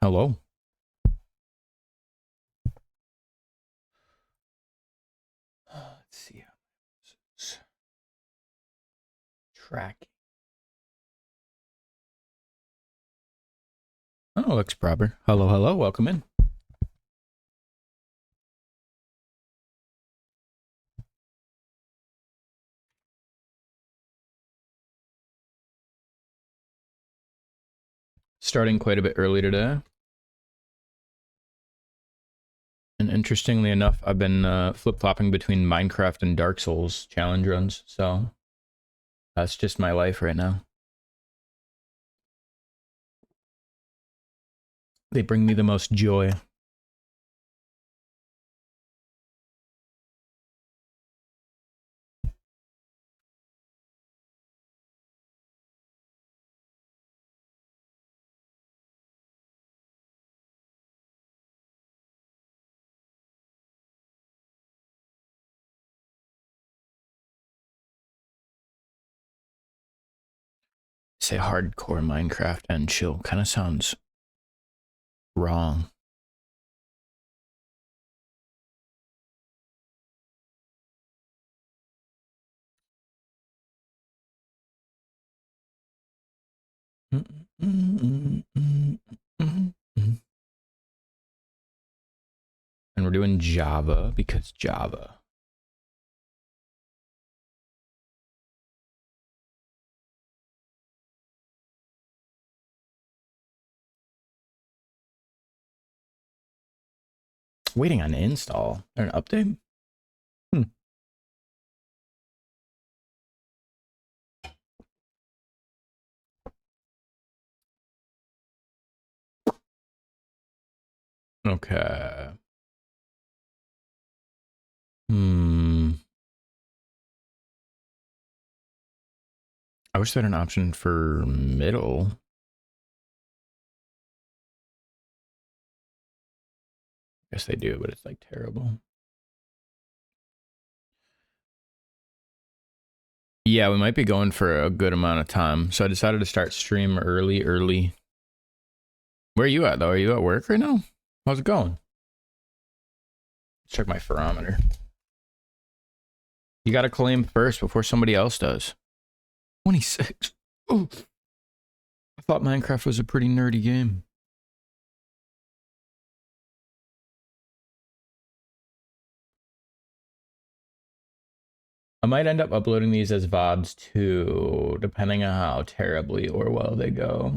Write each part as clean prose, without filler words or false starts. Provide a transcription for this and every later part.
Hello. Let's see how this is tracking. Oh, looks proper. Hello, hello. Welcome in. Starting quite a bit early today. And interestingly enough, I've been flip-flopping between Minecraft and Dark Souls challenge runs, so that's just my life right now. They bring me the most joy. Say hardcore Minecraft and chill kind of sounds wrong. And we're doing Java because Java. Waiting on install or an update? Okay. I wish they had an option for middle. Guess they do, but it's like terrible. Yeah, we might be going for a good amount of time. So I decided to start stream early. Where are you at though? Are you at work right now? How's it going? Let's check my barometer. You gotta claim first before somebody else does. 26. Oh, I thought Minecraft was a pretty nerdy game. I might end up uploading these as VODs too, depending on how terribly or well they go.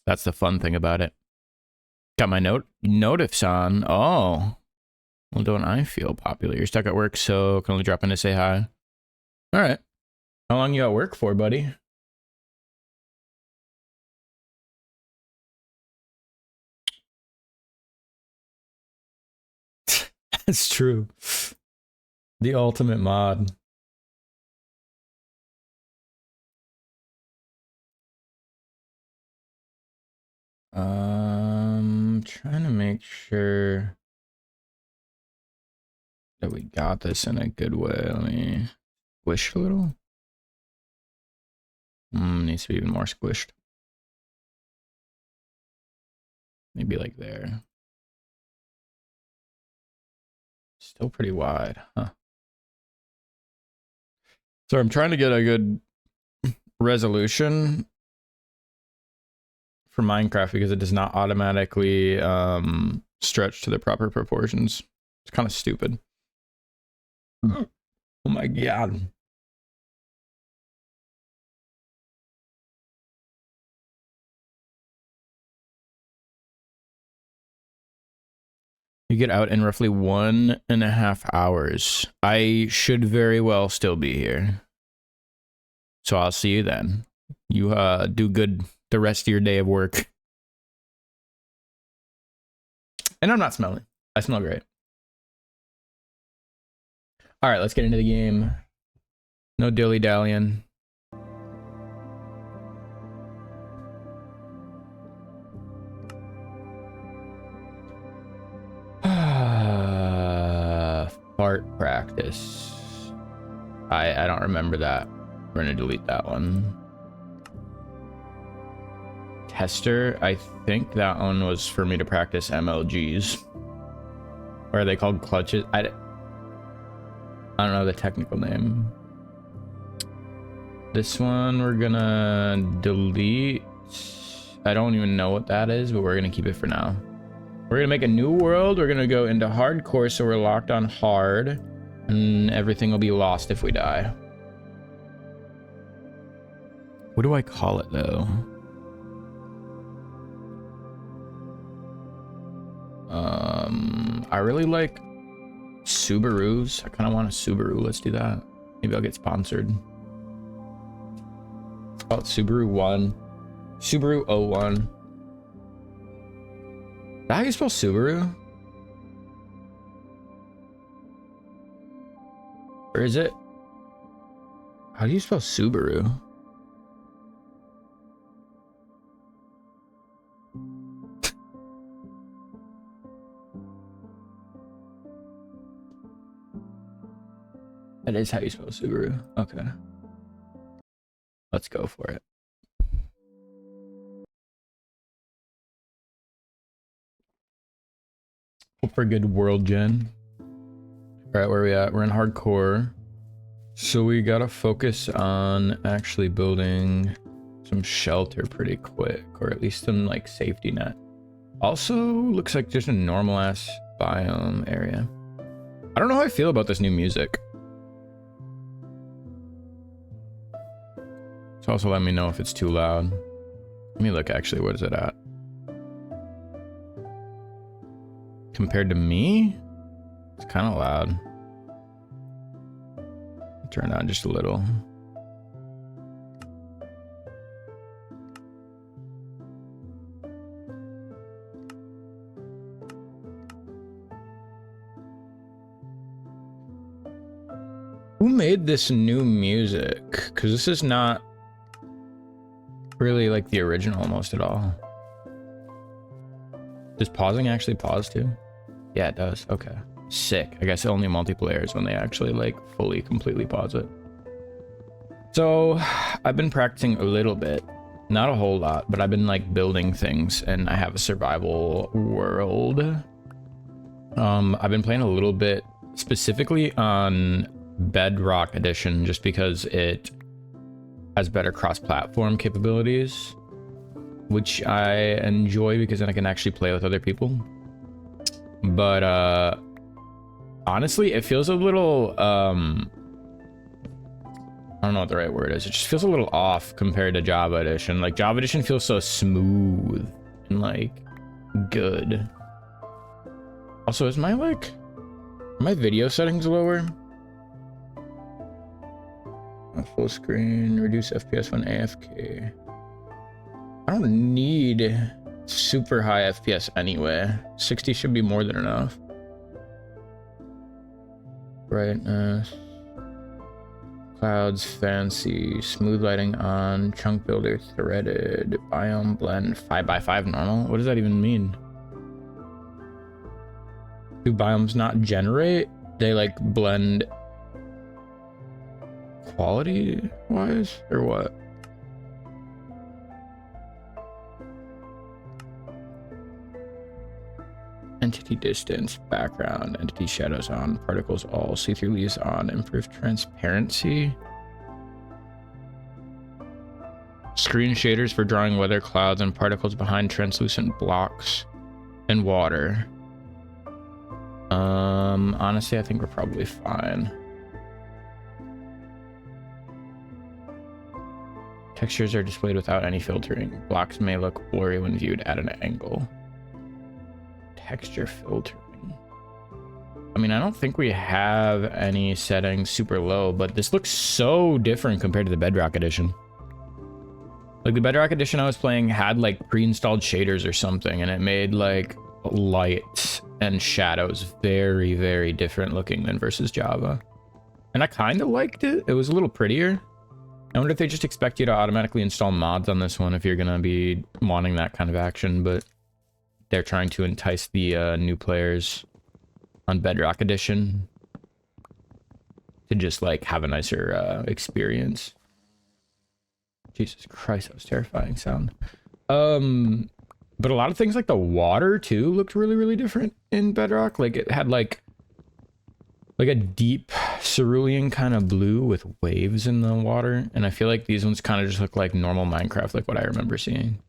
That's the fun thing about it. Got my notifs on. Oh. Well, don't I feel popular? You're stuck at work, so can only drop in to say hi. All right. How long you at work for, buddy? That's true. The ultimate mod. Trying to make sure that we got this in a good way. Let me squish a little. Needs to be even more squished. Maybe like there. Still pretty wide, huh? So I'm trying to get a good resolution for Minecraft because it does not automatically stretch to the proper proportions. It's kind of stupid. Oh my god. You get out in roughly 1.5 hours. I should very well still be here. So I'll see you then. You do good the rest of your day of work. And I'm not smelling. I smell great. All right, let's get into the game. No dilly-dallying. Fart practice. I don't remember that. We're gonna delete that one. Tester, I think that one was for me to practice MLGs. Or are they called clutches? I don't know the technical name. This one we're gonna delete. I don't even know what that is, but we're gonna keep it for now. We're gonna make a new world. We're gonna go into hardcore, so we're locked on hard, and everything will be lost if we die. What do I call it though? I really like Subarus. I kind of want a Subaru. Let's do that. Maybe I'll get sponsored. Let's call it Subaru 1. Subaru 01. Is that how you spell Subaru? Or is it? How do you spell Subaru? That is how you spell Subaru. Okay. Let's go for it. Hope for good world gen. Alright, where are we at? We're in hardcore. So we gotta focus on actually building some shelter pretty quick, or at least some like safety net. Also, looks like just a normal ass biome area. I don't know how I feel about this new music. So also let me know if it's too loud. Let me look actually, what is it at? Compared to me, it's kind of loud. Turn down just a little. Who made this new music? Because this is not really like the original almost at all. Does pausing actually pause too? Yeah, it does. Okay. Sick. I guess only multiplayer is when they actually like fully completely pause it. So I've been practicing a little bit, not a whole lot, but I've been like building things, and I have a survival world. I've been playing a little bit specifically on Bedrock Edition just because it has better cross-platform capabilities, which I enjoy because then I can actually play with other people. But honestly, it feels a little I don't know what the right word is. It just feels a little off compared to Java Edition. Like Java Edition feels so smooth and like good. Also, is my like my video settings lower? Full screen, reduce FPS when AFK. I don't need super high FPS anyway. 60 should be more than enough. Brightness. Clouds, fancy, smooth lighting on, chunk builder, threaded, biome blend, 5x5 normal. What does that even mean? Do biomes not generate? They like blend quality wise or what? Entity distance, background, entity shadows on, particles all, see-through leaves on, improved transparency. Screen shaders for drawing weather clouds and particles behind translucent blocks and water. Honestly, I think we're probably fine. Textures are displayed without any filtering. Blocks may look blurry when viewed at an angle. Texture filtering. I mean, I don't think we have any settings super low, but this looks so different compared to the Bedrock Edition. Like the Bedrock Edition I was playing had like pre-installed shaders or something, and it made like lights and shadows very, very different looking than versus Java. And I kind of liked it. It was a little prettier. I wonder if they just expect you to automatically install mods on this one if you're gonna be wanting that kind of action, but they're trying to entice the new players on Bedrock Edition to just like have a nicer experience. Jesus Christ, that was terrifying sound. But a lot of things like the water too looked really, really different in Bedrock. Like it had like a deep cerulean kind of blue with waves in the water. And I feel like these ones kind of just look like normal Minecraft, like what I remember seeing.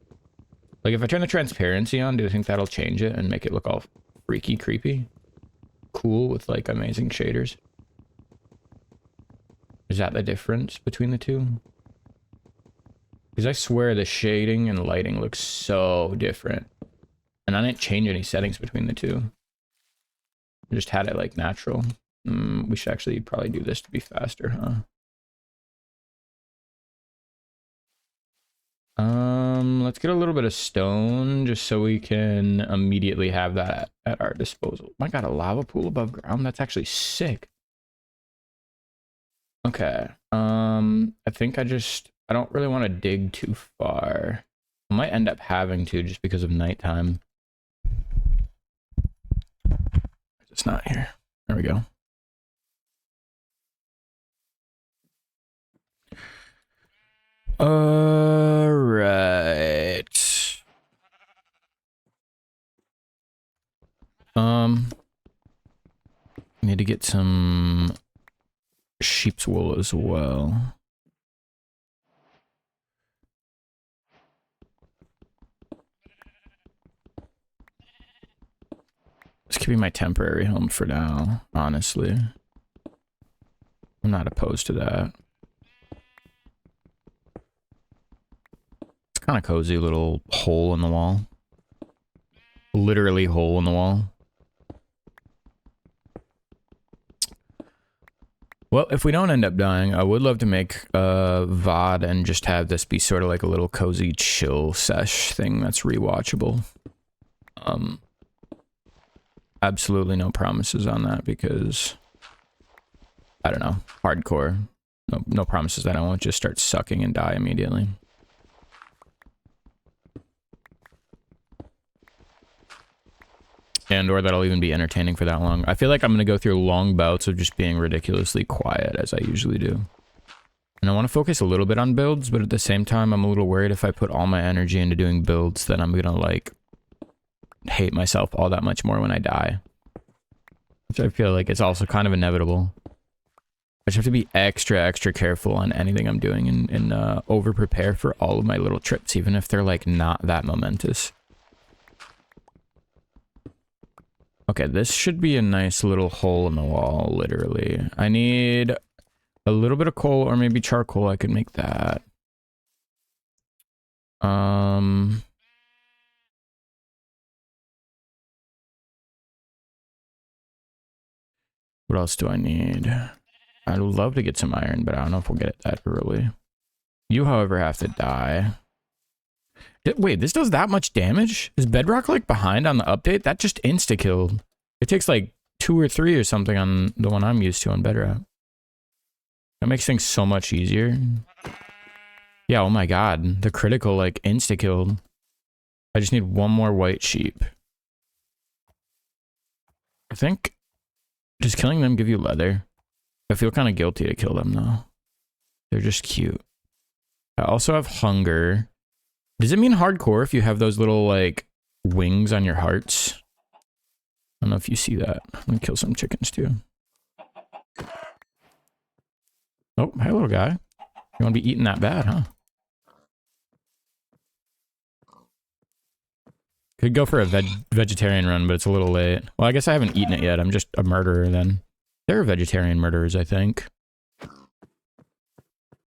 Like if I turn the transparency on, do you think that'll change it and make it look all freaky, creepy? Cool with like amazing shaders. Is that the difference between the two? Because I swear the shading and lighting looks so different. And I didn't change any settings between the two. I just had it like natural. We should actually probably do this to be faster, huh? Let's get a little bit of stone just so we can immediately have that at our disposal. My God, a lava pool above ground? That's actually sick. Okay. I think I don't really want to dig too far. I might end up having to just because of nighttime. It's not here. There we go. All right. Need to get some sheep's wool as well. This could be my temporary home for now, honestly. I'm not opposed to that. It's kind of cozy little hole in the wall. Literally hole in the wall. Well, if we don't end up dying, I would love to make a VOD and just have this be sort of like a little cozy chill sesh thing that's rewatchable. Absolutely no promises on that because, I don't know, hardcore. No promises that I won't just start sucking and die immediately. And or that'll even be entertaining for that long. I feel like I'm going to go through long bouts of just being ridiculously quiet as I usually do. And I want to focus a little bit on builds, but at the same time, I'm a little worried if I put all my energy into doing builds, then I'm going to like hate myself all that much more when I die. Which I feel like it's also kind of inevitable. I just have to be extra careful on anything I'm doing and over prepare for all of my little trips, even if they're like not that momentous. Okay, this should be a nice little hole in the wall, literally. I need a little bit of coal or maybe charcoal. I could make that. What else do I need? I'd love to get some iron, but I don't know if we'll get it that early. You, however, have to die. Wait, this does that much damage? Is Bedrock like behind on the update? That just insta-killed. It takes like 2 or 3 or something on the one I'm used to on Bedrock. That makes things so much easier. Yeah, oh my God. The critical like insta-killed. I just need one more white sheep. I think, does killing them give you leather? I feel kind of guilty to kill them though. They're just cute. I also have hunger. Does it mean hardcore if you have those little like wings on your hearts? I don't know if you see that. I'm gonna kill some chickens too. Oh, hey little guy. You wanna be eating that bad, huh? Could go for a vegetarian run, but it's a little late. Well, I guess I haven't eaten it yet. I'm just a murderer then. There are vegetarian murderers, I think.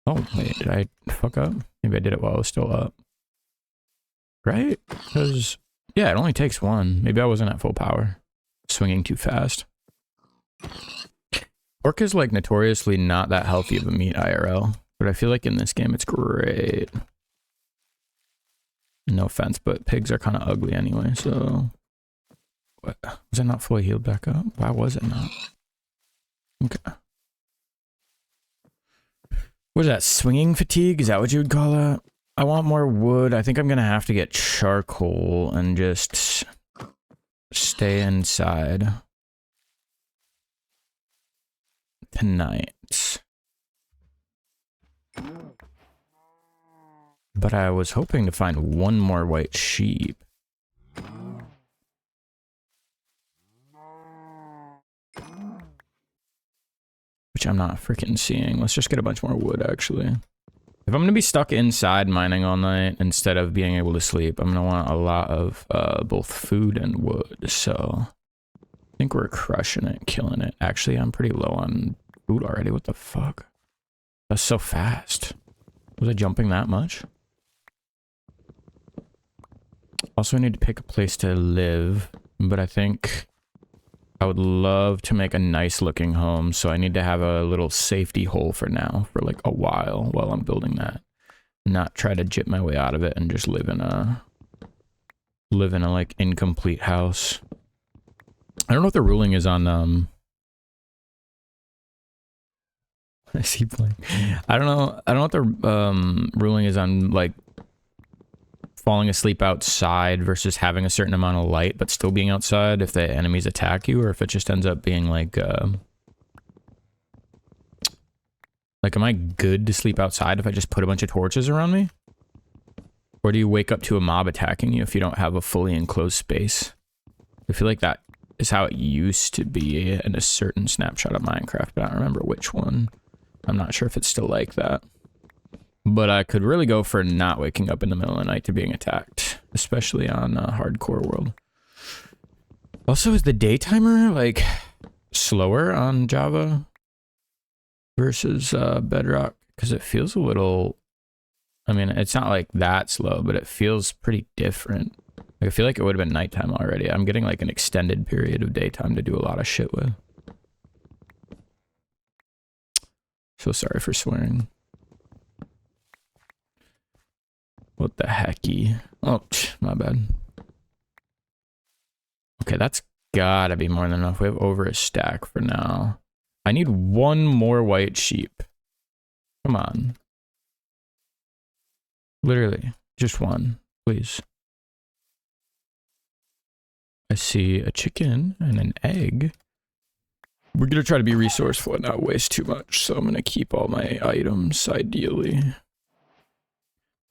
Oh, wait, did I fuck up? Maybe I did it while I was still up. Right? Because, yeah, it only takes one. Maybe I wasn't at full power. Swinging too fast. Pork is, like, notoriously not that healthy of a meat IRL. But I feel like in this game, it's great. No offense, but pigs are kind of ugly anyway, so... What? Was I not fully healed back up? Why was it not? Okay. What is that? Swinging fatigue? Is that what you would call that? I want more wood. I think I'm gonna have to get charcoal and just stay inside tonight. But I was hoping to find one more white sheep. Which I'm not freaking seeing. Let's just get a bunch more wood, actually. If I'm going to be stuck inside mining all night instead of being able to sleep, I'm going to want a lot of both food and wood. So I think we're crushing it, killing it. Actually, I'm pretty low on food already. What the fuck? That's so fast. Was I jumping that much? Also, I need to pick a place to live, but I think I would love to make a nice looking home, so I need to have a little safety hole for now, for like a while I'm building that. Not try to jip my way out of it and just live in a like incomplete house. I don't know what the ruling is on I see playing. I don't know what the ruling is on like falling asleep outside versus having a certain amount of light but still being outside if the enemies attack you, or if it just ends up being like am I good to sleep outside if I just put a bunch of torches around me? Or do you wake up to a mob attacking you if you don't have a fully enclosed space? I feel like that is how it used to be in a certain snapshot of Minecraft, but I don't remember which one. I'm not sure if it's still like that. But I could really go for not waking up in the middle of the night to being attacked, especially on hardcore world. Also, is the daytimer like slower on Java versus Bedrock? Because it feels a little, I mean, it's not like that slow, but it feels pretty different. Like, I feel like it would have been nighttime already. I'm getting like an extended period of daytime to do a lot of shit with. So sorry for swearing. What the hecky? Oh, my bad. Okay, that's gotta be more than enough. We have over a stack for now. I need one more white sheep. Come on. Literally, just one, please. I see a chicken and an egg. We're gonna try to be resourceful and not waste too much, so I'm gonna keep all my items, ideally.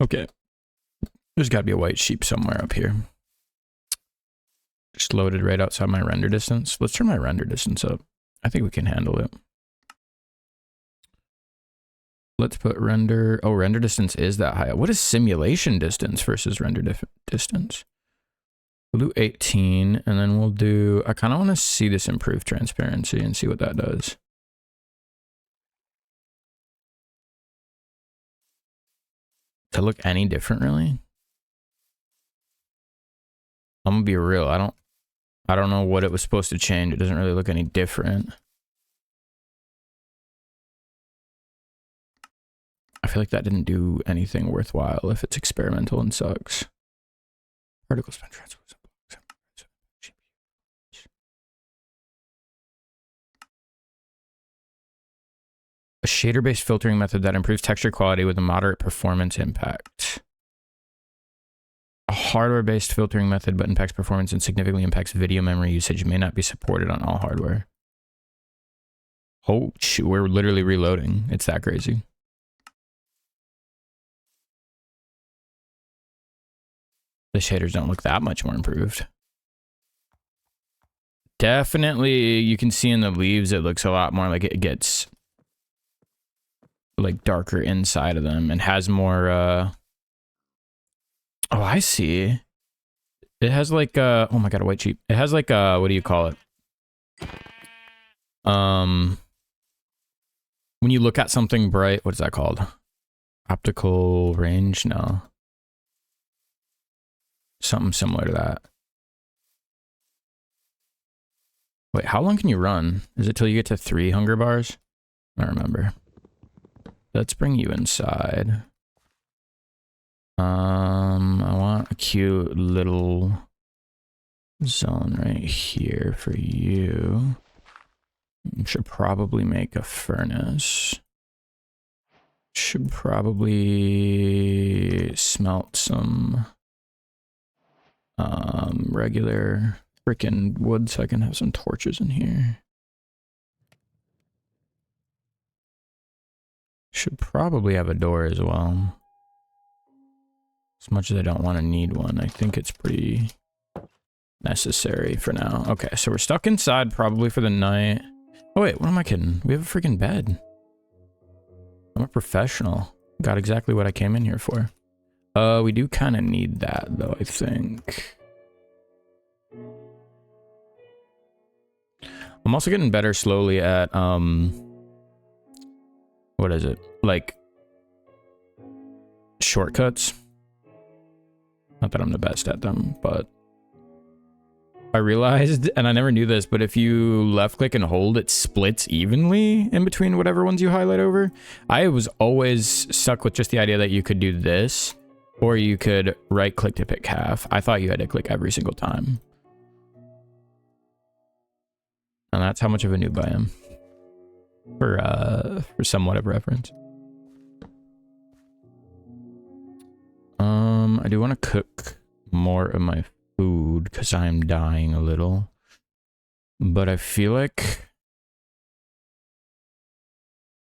Okay. There's gotta be a white sheep somewhere up here. Just loaded right outside my render distance. Let's turn my render distance up. I think we can handle it. Let's put render... Oh, render distance is that high. What is simulation distance versus render distance? We'll do 18, and then we'll do... I kind of want to see this improve transparency and see what that does. Does it look any different, really? I'm gonna be real. I don't know what it was supposed to change. It doesn't really look any different. I feel like that didn't do anything worthwhile if it's experimental and sucks. Particle spin transfer. A shader-based filtering method that improves texture quality with a moderate performance impact. A hardware-based filtering method but impacts performance and significantly impacts video memory usage may not be supported on all hardware. Oh, shoot, we're literally reloading. It's that crazy. The shaders don't look that much more improved. Definitely, you can see in the leaves, it looks a lot more like it gets like darker inside of them and has more, oh, I see. It has like, oh my god, a white sheep. It has like, what do you call it? When you look at something bright, what is that called? Optical range? No. Something similar to that. Wait, how long can you run? Is it till you get to 3 hunger bars? I don't remember. Let's bring you inside. I want a cute little zone right here for you. Should probably make a furnace. Should probably smelt some regular freaking wood so I can have some torches in here. Should probably have a door as well. As much as I don't want to need one, I think it's pretty necessary for now. Okay, so we're stuck inside probably for the night. Oh wait, what am I kidding? We have a freaking bed. I'm a professional. Got exactly what I came in here for. We do kind of need that though, I think. I'm also getting better slowly at, what is it? Like, shortcuts. Not that I'm the best at them, but I realized, and I never knew this, but if you left click and hold, it splits evenly in between whatever ones you highlight over. I was always stuck with just the idea that you could do this, or you could right click to pick half. I thought you had to click every single time. And that's how much of a noob I am. For somewhat of reference. I do want to cook more of my food because I'm dying a little. But I feel like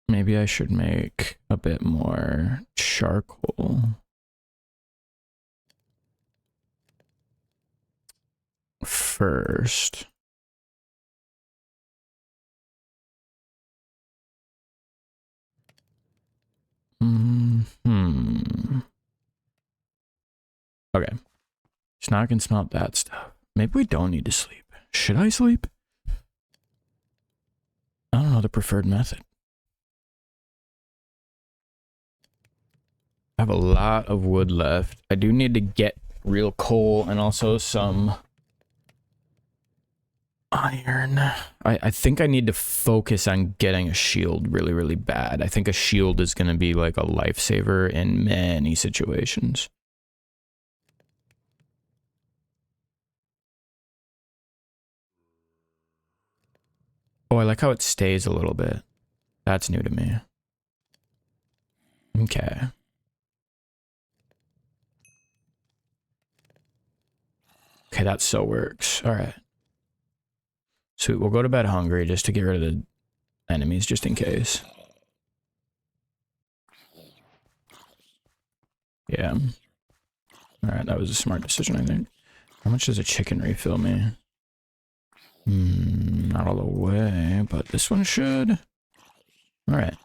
maybe I should make a bit more charcoal. First. Okay. So now I can smelt that stuff. Maybe we don't need to sleep. Should I sleep? I don't know the preferred method. I have a lot of wood left. I do need to get real coal and also some iron. I think I need to focus on getting a shield really, really bad. I think a shield is going to be like a lifesaver in many situations. Oh, I like how it stays a little bit. That's new to me. Okay. Okay, that so works. All right. Sweet, we'll go to bed hungry just to get rid of the enemies, just in case. Yeah. Alright, that was a smart decision, I think. How much does a chicken refill me? Not all the way, but this one should. Alright.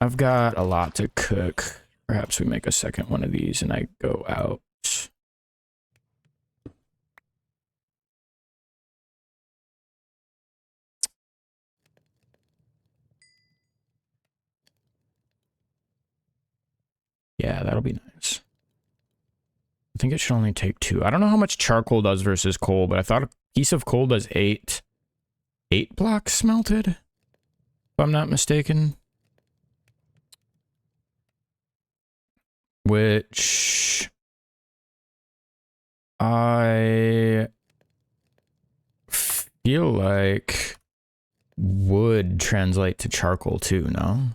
I've got a lot to cook. Perhaps we make a second one of these and I go out. Yeah, that'll be nice. I think it should only take 2. I don't know how much charcoal does versus coal, but I thought a piece of coal does 8 blocks smelted, if I'm not mistaken. Which I feel like would translate to charcoal too, no?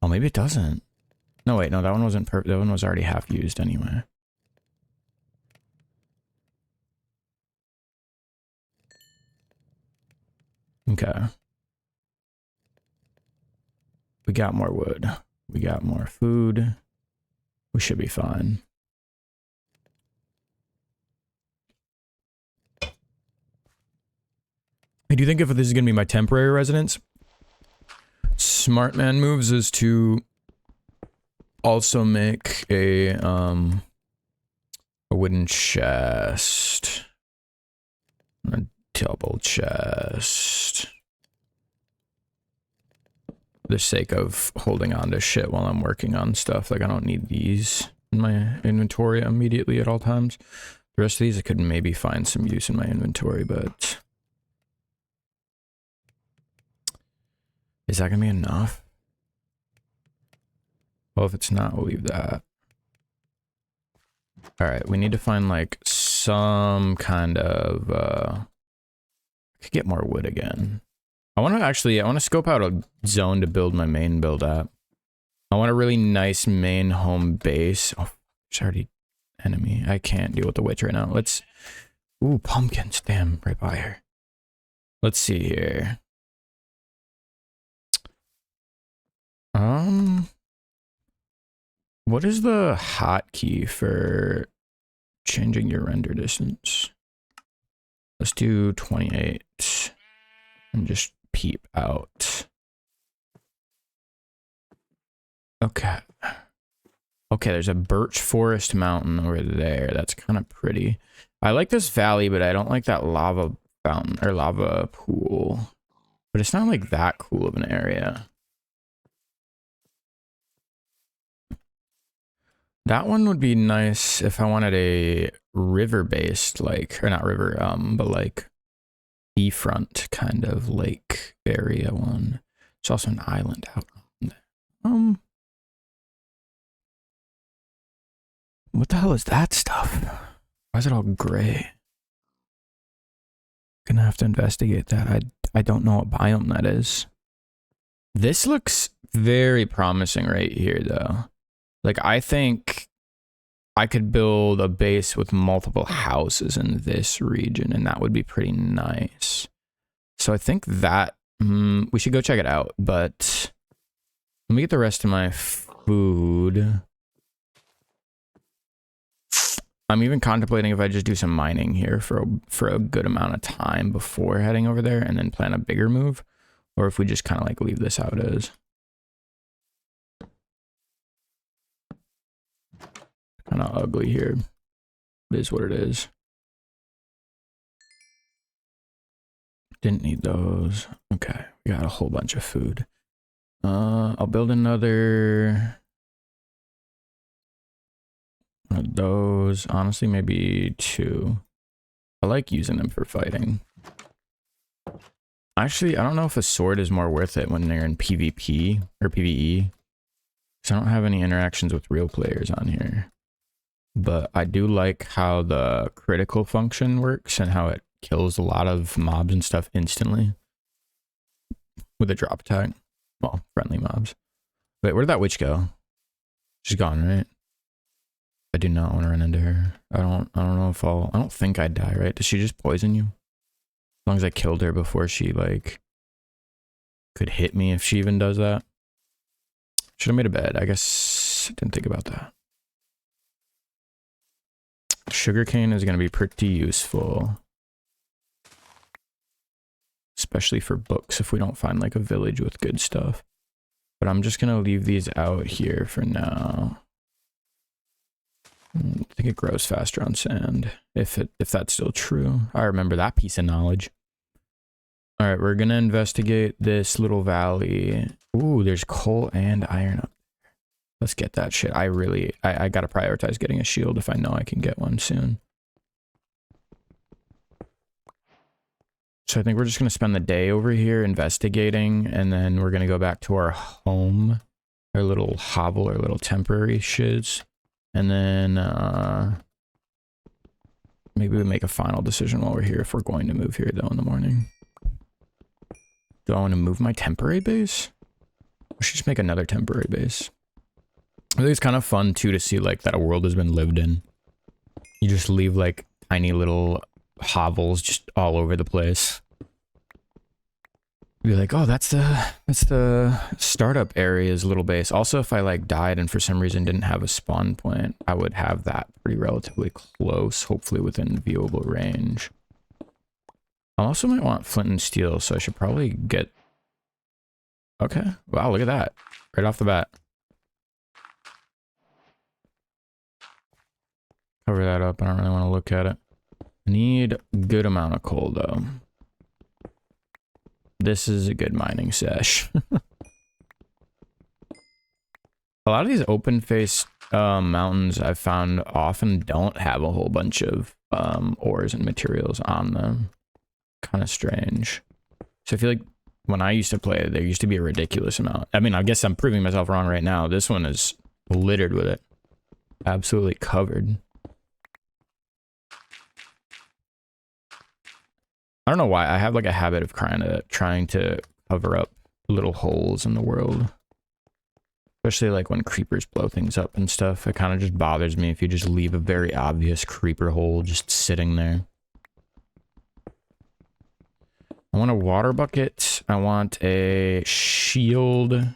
Oh, maybe it doesn't. No, wait, no, that one wasn't that one was already half used anyway. Okay. We got more wood. We got more food. We should be fine. I do think if this is going to be my temporary residence, smart man moves is to also make a wooden chest. A double chest. For the sake of holding on to shit while I'm working on stuff. Like, I don't need these in my inventory immediately at all times. The rest of these I could maybe find some use in my inventory, but is that gonna be enough? Well, if it's not, we'll leave that. Alright, we need to find like some kind of I could get more wood again. I want to scope out a zone to build my main build at. I want a really nice main home base. Oh, there's already enemy. I can't deal with the witch right now. Let's... Ooh, pumpkins. Damn, right by her. Let's see here. What is the hotkey for changing your render distance? Let's do 28 and just peep out. Okay. Okay, there's a birch forest mountain over there. That's kind of pretty. I like this valley, but I don't like that lava fountain or lava pool. But it's not like that cool of an area. That one would be nice if I wanted a river-based, like, or not river, but like beachfront kind of lake area one. There's also an island out on there. What the hell is that stuff? Why is it all gray? Gonna have to investigate that. I don't know what biome that is. This looks very promising right here, though. Like, I think I could build a base with multiple houses in this region, and that would be pretty nice. So I think that we should go check it out. But let me get the rest of my food. I'm even contemplating if I just do some mining here for a good amount of time before heading over there and then plan a bigger move, or if we just kind of like leave this how it is. Kind of ugly here. It is what it is. Didn't need those. Okay, we got a whole bunch of food. I'll build another one of those. Honestly, maybe 2. I like using them for fighting. Actually, I don't know if a sword is more worth it when they're in PvP or PvE. Because I don't have any interactions with real players on here. But I do like how the critical function works and how it kills a lot of mobs and stuff instantly with a drop attack. Well, friendly mobs. Wait, where did that witch go? She's gone, right? I do not want to run into her. I don't know if I don't think I'd die, right? Does she just poison you? As long as I killed her before she, like, could hit me, if she even does that. Should have made a bed. I guess I didn't think about that. Sugarcane is going to be pretty useful. Especially for books if we don't find, like, a village with good stuff. But I'm just going to leave these out here for now. I think it grows faster on sand, if that's still true. I remember that piece of knowledge. All right, we're gonna investigate this little valley. Ooh, there's coal and iron up there. Let's get that shit. I gotta prioritize getting a shield if I know I can get one soon. So I think we're just gonna spend the day over here investigating, and then we're gonna go back to our home, our little hovel, our little temporary shiz. And then maybe we make a final decision while we're here if we're going to move here though in the morning. Do I want to move my temporary base? I should just make another temporary base. I think it's kind of fun too to see like that a world has been lived in. You just leave like tiny little hovels just all over the place. Be like, oh, that's the startup area's little base. Also, if I like died and for some reason didn't have a spawn point, I would have that pretty relatively close, hopefully within viewable range. I also might want flint and steel, so I should probably get... Okay, wow, look at that. Right off the bat. Cover that up, I don't really want to look at it. I need a good amount of coal, though. This is a good mining sesh. A lot of these open face mountains I've found often don't have a whole bunch of ores and materials on them. Kind of strange. So I feel like when I used to play, there used to be a ridiculous amount. I mean, I guess I'm proving myself wrong right now. This one is littered with it. Absolutely covered. I don't know why. I have like a habit of trying to cover up little holes in the world. Especially like when creepers blow things up and stuff. It kind of just bothers me if you just leave a very obvious creeper hole just sitting there. I want a water bucket. I want a shield.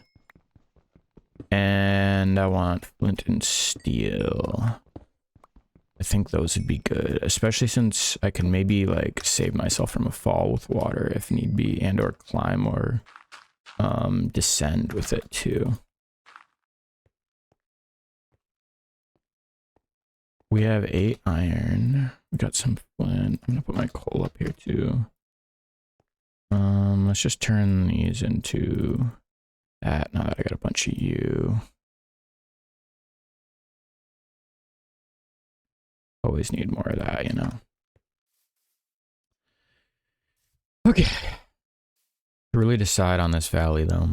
And And I want flint and steel. I think those would be good, especially since I can maybe like save myself from a fall with water if need be, and or climb or descend with it too. We have 8 iron. We got some flint. I'm gonna put my coal up here too. Let's just turn these into that now that I got a bunch of you. Always need more of that, you know. Okay. Really decide on this valley though.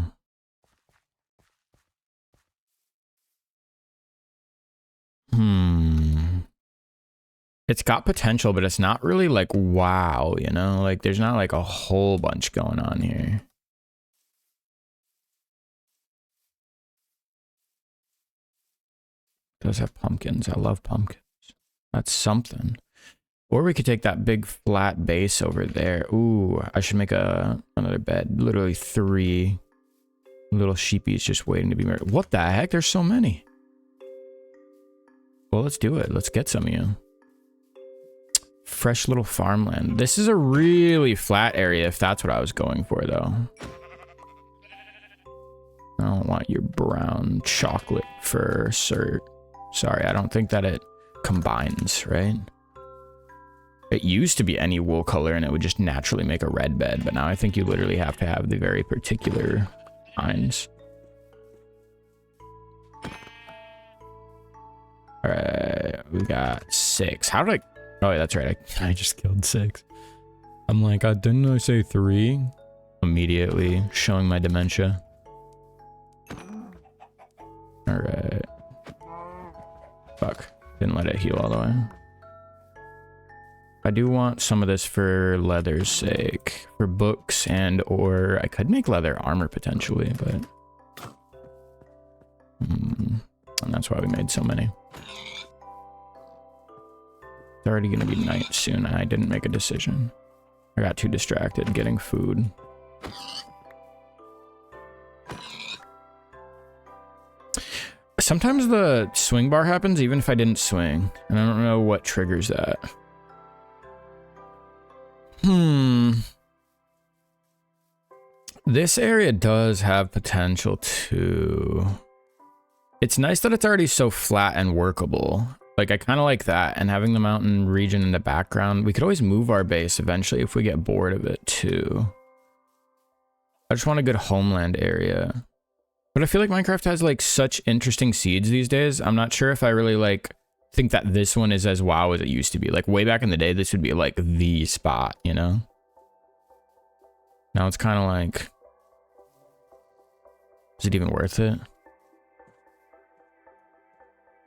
It's got potential, but it's not really like wow, you know? Like there's not like a whole bunch going on here. It does have pumpkins. I love pumpkins. That's something. Or we could take that big flat base over there. Ooh, I should make another bed. Literally 3 little sheepies just waiting to be married. What the heck? There's so many. Well, let's do it. Let's get some of you. Fresh little farmland. This is a really flat area if that's what I was going for, though. I don't want your brown chocolate fur, sir. Sorry, I don't think that it combines, right? It used to be any wool color and it would just naturally make a red bed, but now I think you literally have to have the very particular kinds. All right, we got 6. How did I... Oh, yeah, that's right. I just killed 6. I'm like, didn't I say 3? Immediately showing my dementia. All right. Fuck. Didn't let it heal all the way. I do want some of this for leather's sake. For books and or... I could make leather armor potentially, but... And that's why we made so many. It's already gonna be night soon and I didn't make a decision. I got too distracted getting food. Sometimes the swing bar happens even if I didn't swing, and I don't know what triggers that. This area does have potential too. It's nice that it's already so flat and workable. Like, I kind of like that, and having the mountain region in the background. We could always move our base eventually if we get bored of it too. I just want a good homeland area. But I feel like Minecraft has like such interesting seeds these days. I'm not sure if I really like think that this one is as wow as it used to be. Like way back in the day, this would be like the spot, you know? Now it's kind of like, is it even worth it?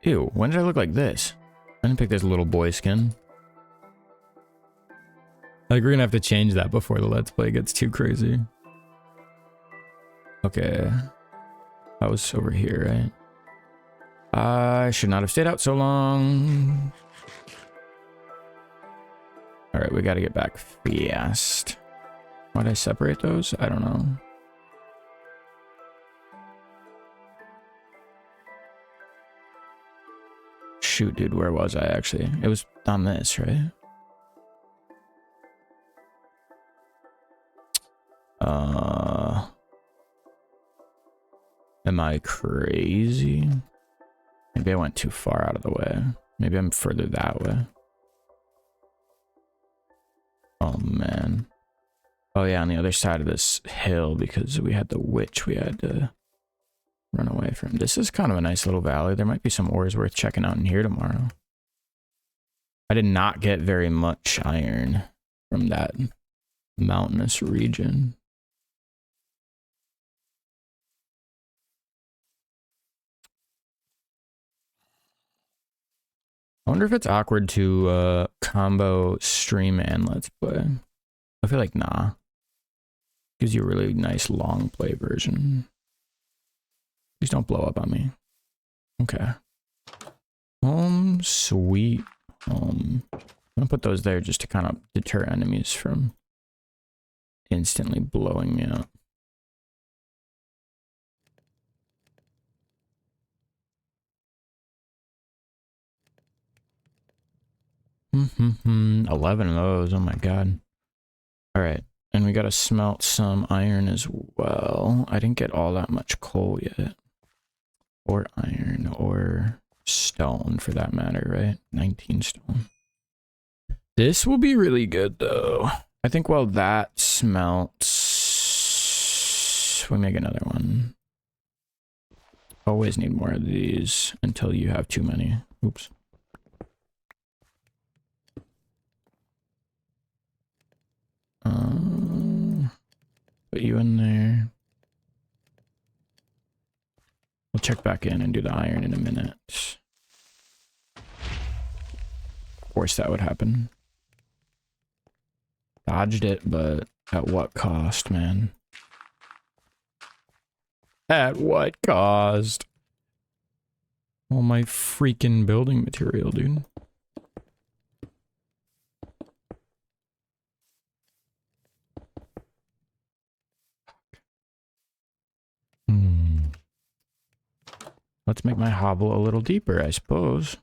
Ew, when did I look like this? I didn't pick this little boy skin. Like, we're gonna have to change that before the Let's Play gets too crazy. Okay. That was over here, right? I should not have stayed out so long. Alright, we gotta get back fast. Why'd I separate those? I don't know. Shoot, dude, where was I actually? It was on this, right? Am I crazy? Maybe I went too far out of the way. Maybe I'm further that way. Oh, man. Oh, yeah, on the other side of this hill, because we had the witch we had to run away from. This is kind of a nice little valley. There might be some ores worth checking out in here tomorrow. I did not get very much iron from that mountainous region. I wonder if it's awkward to combo stream and Let's Play. I feel like nah. Gives you a really nice long play version. Please don't blow up on me. Okay. Home sweet home. I'm gonna put those there just to kind of deter enemies from instantly blowing me up. 11 of those. Oh my god. All right. And we got to smelt some iron as well. I didn't get all that much coal yet. Or iron or stone for that matter, right? 19 stone. This will be really good though. I think while that smelts, we make another one. Always need more of these until you have too many. Oops. Put you in there. We'll check back in and do the iron in a minute. Of course that would happen. Dodged it, but at what cost, man? At what cost? All my freaking building material, dude. Let's make my hovel a little deeper, I suppose.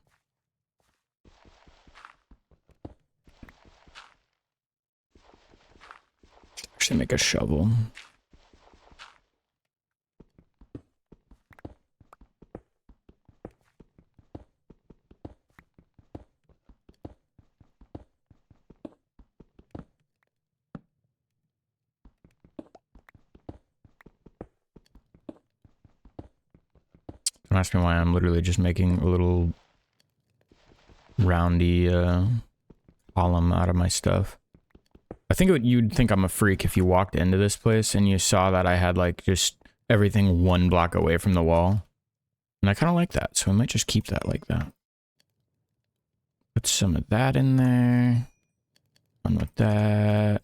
Actually, make a shovel. Don't ask me why I'm literally just making a little roundy column out of my stuff. I think you'd think I'm a freak if you walked into this place and you saw that I had like just everything one block away from the wall. And I kind of like that, so I might just keep that like that. Put some of that in there. One with that.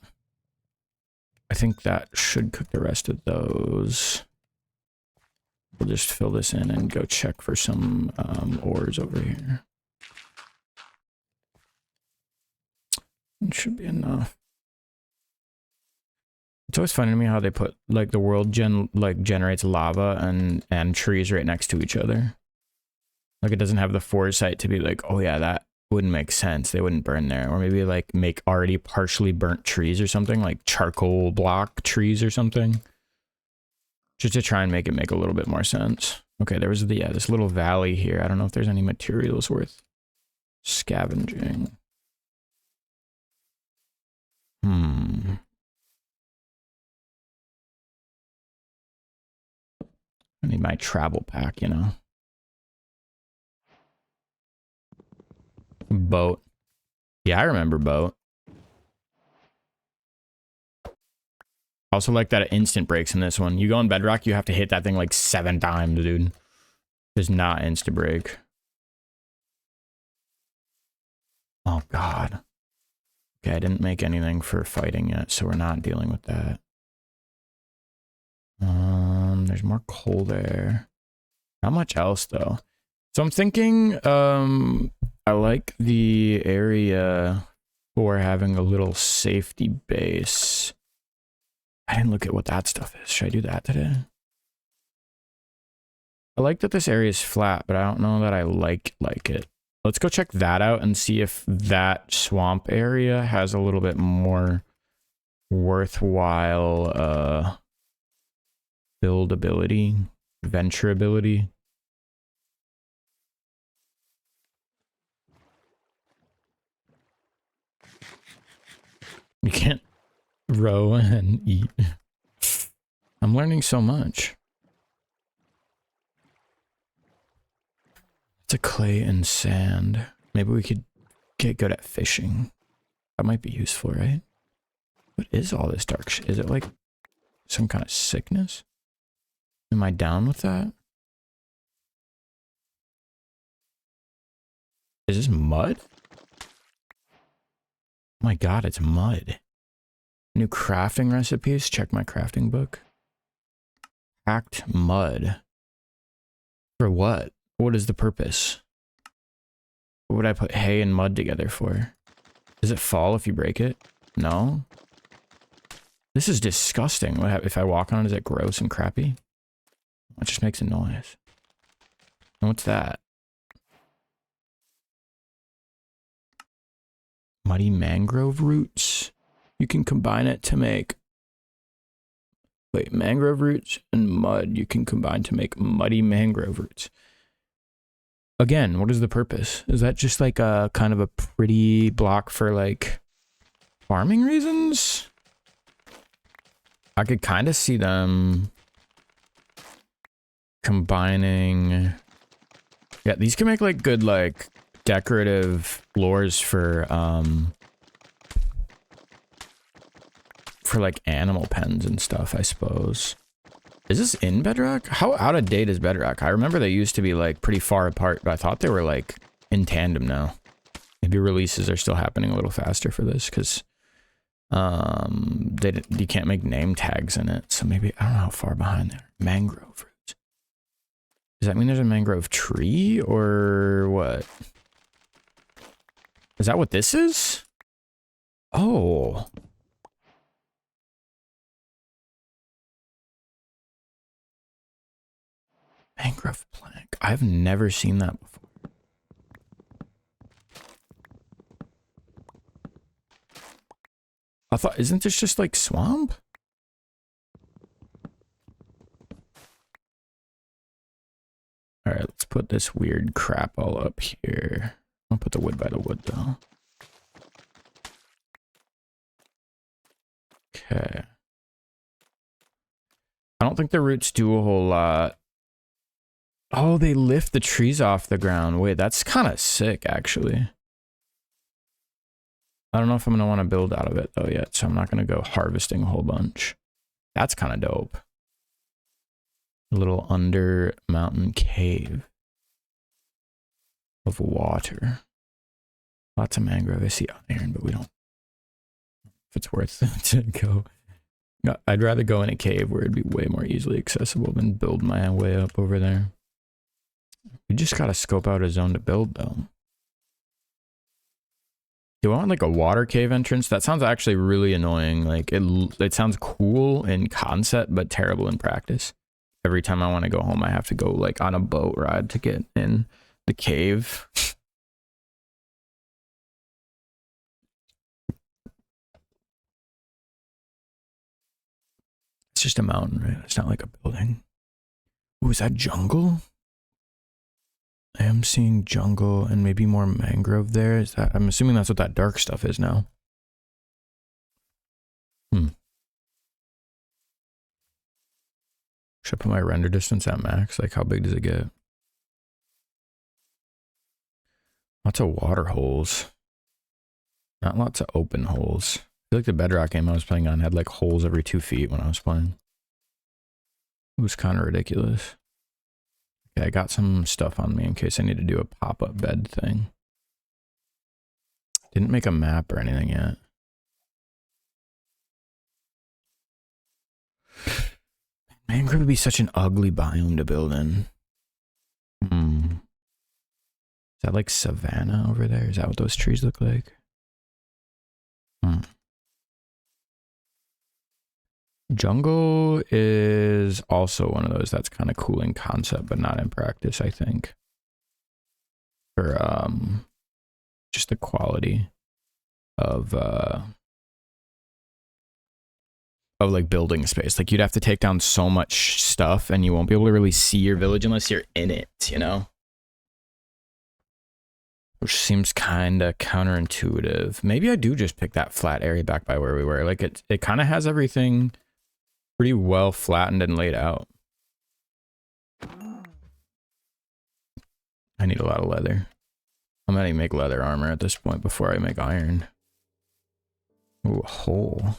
I think that should cook the rest of those. We'll just fill this in and go check for some ores over here. It should be enough. It's always funny to me how they put like the world generates lava and trees right next to each other. Like it doesn't have the foresight to be like, oh yeah, that wouldn't make sense. They wouldn't burn there. Or maybe like make already partially burnt trees or something, like charcoal block trees or something. Just to try and make it make a little bit more sense. Okay, there was this little valley here. I don't know if there's any materials worth scavenging. I need my travel pack, you know. Boat. Yeah, I remember boat. Also like that it instant breaks in this one. You go on Bedrock, you have to hit that thing like 7 times, dude. It's not insta break. Oh god. Okay, I didn't make anything for fighting yet, so we're not dealing with that. There's more coal there. Not much else though. So I'm thinking, I like the area for having a little safety base. I didn't look at what that stuff is. Should I do that today? I like that this area is flat, but I don't know that I like it. Let's go check that out and see if that swamp area has a little bit more worthwhile buildability, venturability. You can't row and eat. I'm learning so much. It's a clay and sand. Maybe we could get good at fishing. That might be useful, right? What is all this dark shit? Is it like some kind of sickness? Am I down with that? Is this mud? Oh my god, it's mud. New crafting recipes. Check my crafting book. Hacked mud. For what? What is the purpose? What would I put hay and mud together for? Does it fall if you break it? No? This is disgusting. What if I walk on it? Is it gross and crappy? It just makes a noise. And what's that? Muddy mangrove roots. You can combine it to make... Wait, mangrove roots and mud you can combine to make muddy mangrove roots. Again, what is the purpose? Is that just like a kind of a pretty block for like farming reasons? I could kind of see them combining... Yeah, these can make like good like decorative lures for like animal pens and stuff, I suppose. Is this in Bedrock? How out of date is Bedrock? I remember they used to be like pretty far apart, but I thought they were like in tandem now. Maybe releases are still happening a little faster for this because you can't make name tags in it. So maybe, I don't know how far behind they are. Mangrove roots. Does that mean there's a mangrove tree or what? Is that what this is? Oh. Mangrove plank. I've never seen that before. I thought, isn't this just like swamp? All right, let's put this weird crap all up here. I'll put the wood by the wood though. Okay. I don't think the roots do a whole lot. Oh, they lift the trees off the ground. Wait, that's kind of sick, actually. I don't know if I'm going to want to build out of it, though, yet, so I'm not going to go harvesting a whole bunch. That's kind of dope. A little under mountain cave of water. Lots of mangrove. I see iron, but we don't... If it's worth it to go... I'd rather go in a cave where it'd be way more easily accessible than build my way up over there. We just gotta scope out a zone to build, though. Do I want like a water cave entrance? That sounds actually really annoying. Like it sounds cool in concept, but terrible in practice. Every time I want to go home, I have to go like on a boat ride to get in the cave. It's just a mountain, right? It's not like a building. Ooh, is that jungle? I am seeing jungle and maybe more mangrove there. Is that, I'm assuming that's what that dark stuff is now. Should I put my render distance at max? Like, how big does it get? Lots of water holes. Not lots of open holes. I feel like the Bedrock game I was playing on had like holes every 2 feet when I was playing. It was kind of ridiculous. Okay, I got some stuff on me in case I need to do a pop-up bed thing. Didn't make a map or anything yet. Mangrove would be such an ugly biome to build in. Is that like savanna over there? Is that what those trees look like? Jungle is also one of those that's kind of cool in concept, but not in practice, I think. For just the quality of like building space. Like you'd have to take down so much stuff and you won't be able to really see your village unless you're in it, you know? Which seems kind of counterintuitive. Maybe I do just pick that flat area back by where we were. Like it kind of has everything pretty well flattened and laid out. I need a lot of leather. I'm gonna make leather armor at this point before I make iron. Ooh, a hole.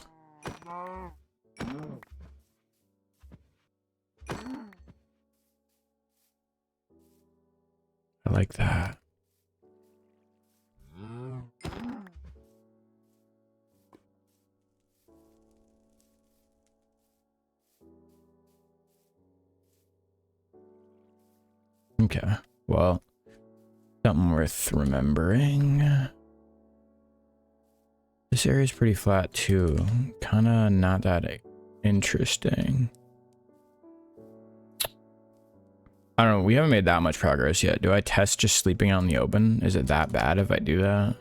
I like that. Okay, well, something worth remembering. This area's pretty flat too. Kinda not that interesting. I don't know, we haven't made that much progress yet. Do I test just sleeping out in the open? Is it that bad if I do that?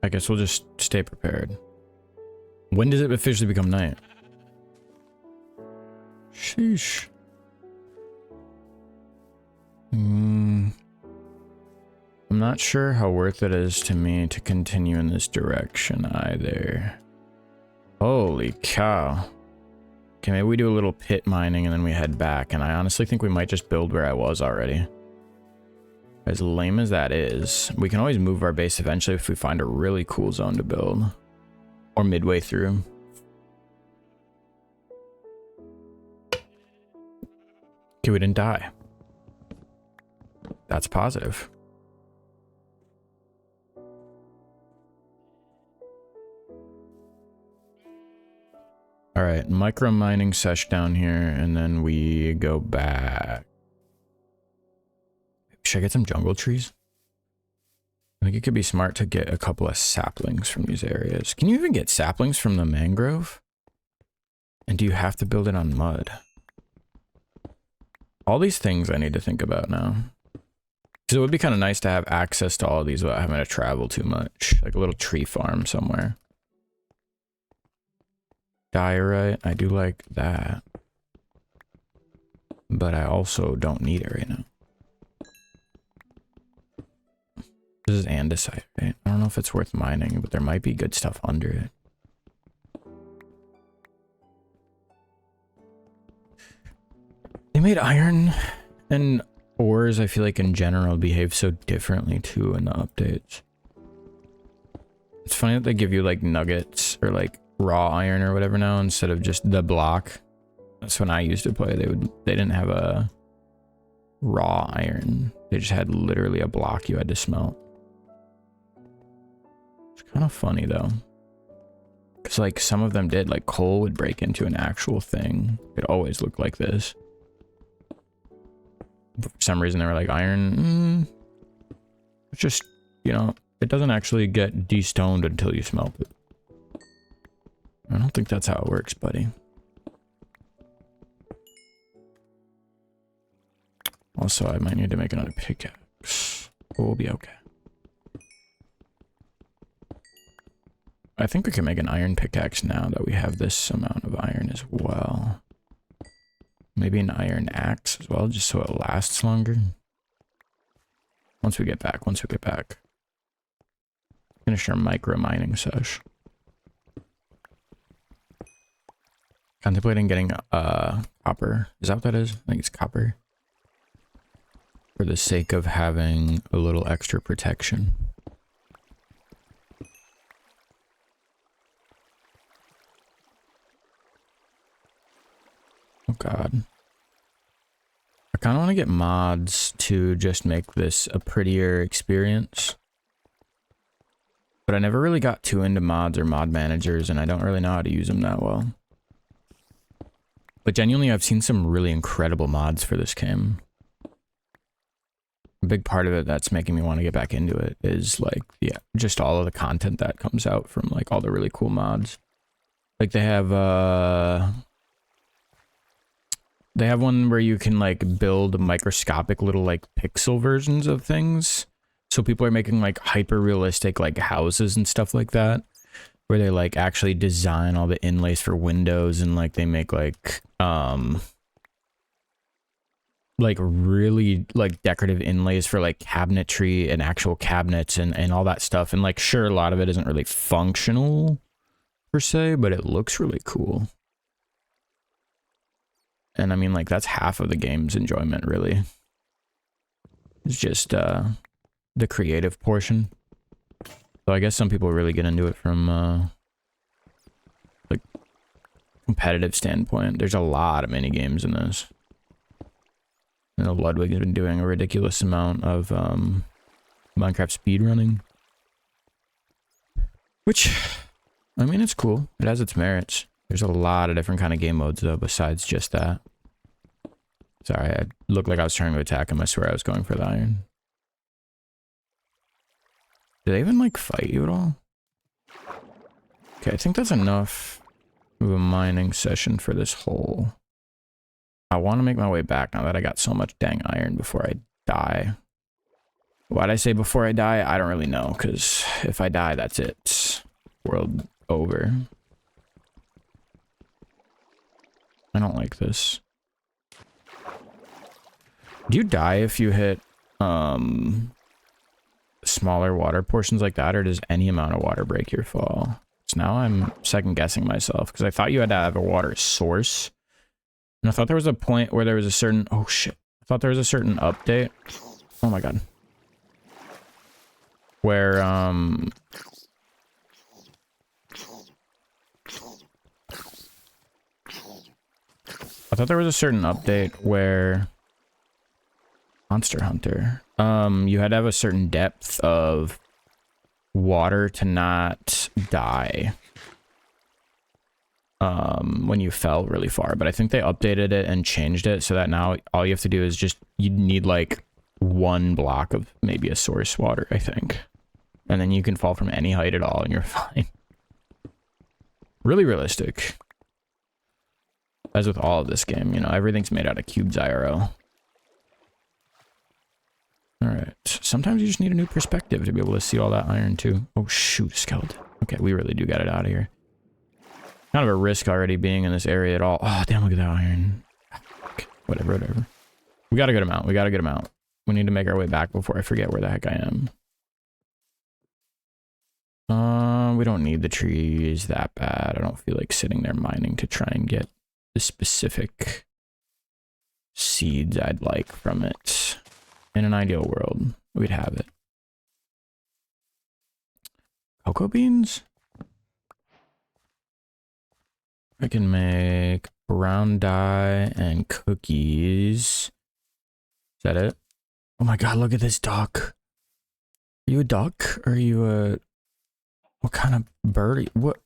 I guess we'll just stay prepared. When does it officially become night? Sheesh. I'm not sure how worth it is to me to continue in this direction either. Holy cow. Okay, maybe we do a little pit mining and then we head back, and I honestly think we might just build where I was already. As lame as that is, we can always move our base eventually if we find a really cool zone to build. Or midway through. Okay, we didn't die. That's positive. All right, micro mining sesh down here, and then we go back. Should I get some jungle trees? I think it could be smart to get a couple of saplings from these areas. Can you even get saplings from the mangrove? And do you have to build it on mud? All these things I need to think about now. Because it would be kind of nice to have access to all of these without having to travel too much. Like a little tree farm somewhere. Diorite, I do like that. But I also don't need it right now. This is andesite, right? I don't know if it's worth mining, but there might be good stuff under it. They made iron and ores, I feel like in general, behave so differently too in the updates. It's funny that they give you like nuggets or like raw iron or whatever now instead of just the block. That's when I used to play. They didn't have a raw iron. They just had literally a block you had to smelt. It's kind of funny though. Because like some of them did, like coal would break into an actual thing. It always looked like this. But for some reason they were like iron. It's just, you know, it doesn't actually get destoned until you smelt it. I don't think that's how it works, buddy. Also, I might need to make another pickaxe. But we'll be okay. I think we can make an iron pickaxe now that we have this amount of iron as well. Maybe an iron axe as well, just so it lasts longer. Once we get back. Finish our micro mining sesh. Contemplating getting copper. Is that what that is? I think it's copper. For the sake of having a little extra protection. Oh god. I kind of want to get mods to just make this a prettier experience. But I never really got too into mods or mod managers, and I don't really know how to use them that well. But genuinely, I've seen some really incredible mods for this game. A big part of it that's making me want to get back into it is like, yeah, just all of the content that comes out from like all the really cool mods. Like they have one where you can like build microscopic little like pixel versions of things. So people are making like hyper realistic like houses and stuff like that, where they like actually design all the inlays for windows, and like they make like really like decorative inlays for like cabinetry and actual cabinets and all that stuff. And like sure, a lot of it isn't really functional per se, but it looks really cool. And I mean, like, that's half of the game's enjoyment, really. It's just the creative portion. So I guess some people really get into it from like competitive standpoint. There's a lot of mini games in this. I know Ludwig has been doing a ridiculous amount of Minecraft speedrunning. Which, I mean, it's cool. It has its merits. There's a lot of different kind of game modes, though, besides just that. Sorry, I looked like I was trying to attack him. I swear I was going for the iron. Do they even, like, fight you at all? Okay, I think that's enough of a mining session for this hole. I want to make my way back now that I got so much dang iron before I die. Why'd I say before I die? I don't really know, because if I die, that's it. World over. I don't like this. Do you die if you hit smaller water portions like that, or does any amount of water break your fall? So now I'm second guessing myself, because I thought you had to have a water source. And I thought there was a point where there was a certain... Oh shit. I thought there was a certain update. Oh my god. Where I thought there was a certain update where Monster Hunter, you had to have a certain depth of water to not die when you fell really far. But I think they updated it and changed it so that now all you have to do is just, you need like one block of maybe a source water, I think. And then you can fall from any height at all and you're fine. Really realistic. As with all of this game, you know, everything's made out of cubes IRL. Alright, sometimes you just need a new perspective to be able to see all that iron too. Oh shoot, skeleton. Okay, we really do get it out of here. Kind of a risk already being in this area at all. Oh damn, look at that iron. Okay, whatever. We got a good amount, We need to make our way back before I forget where the heck I am. We don't need the trees that bad. I don't feel like sitting there mining to try and get the specific seeds I'd like from it. In an ideal world, we'd have it. Cocoa beans? I can make brown dye and cookies. Is that it? Oh my god, look at this duck. Are you a duck? Or are you a... What kind of bird are you? What?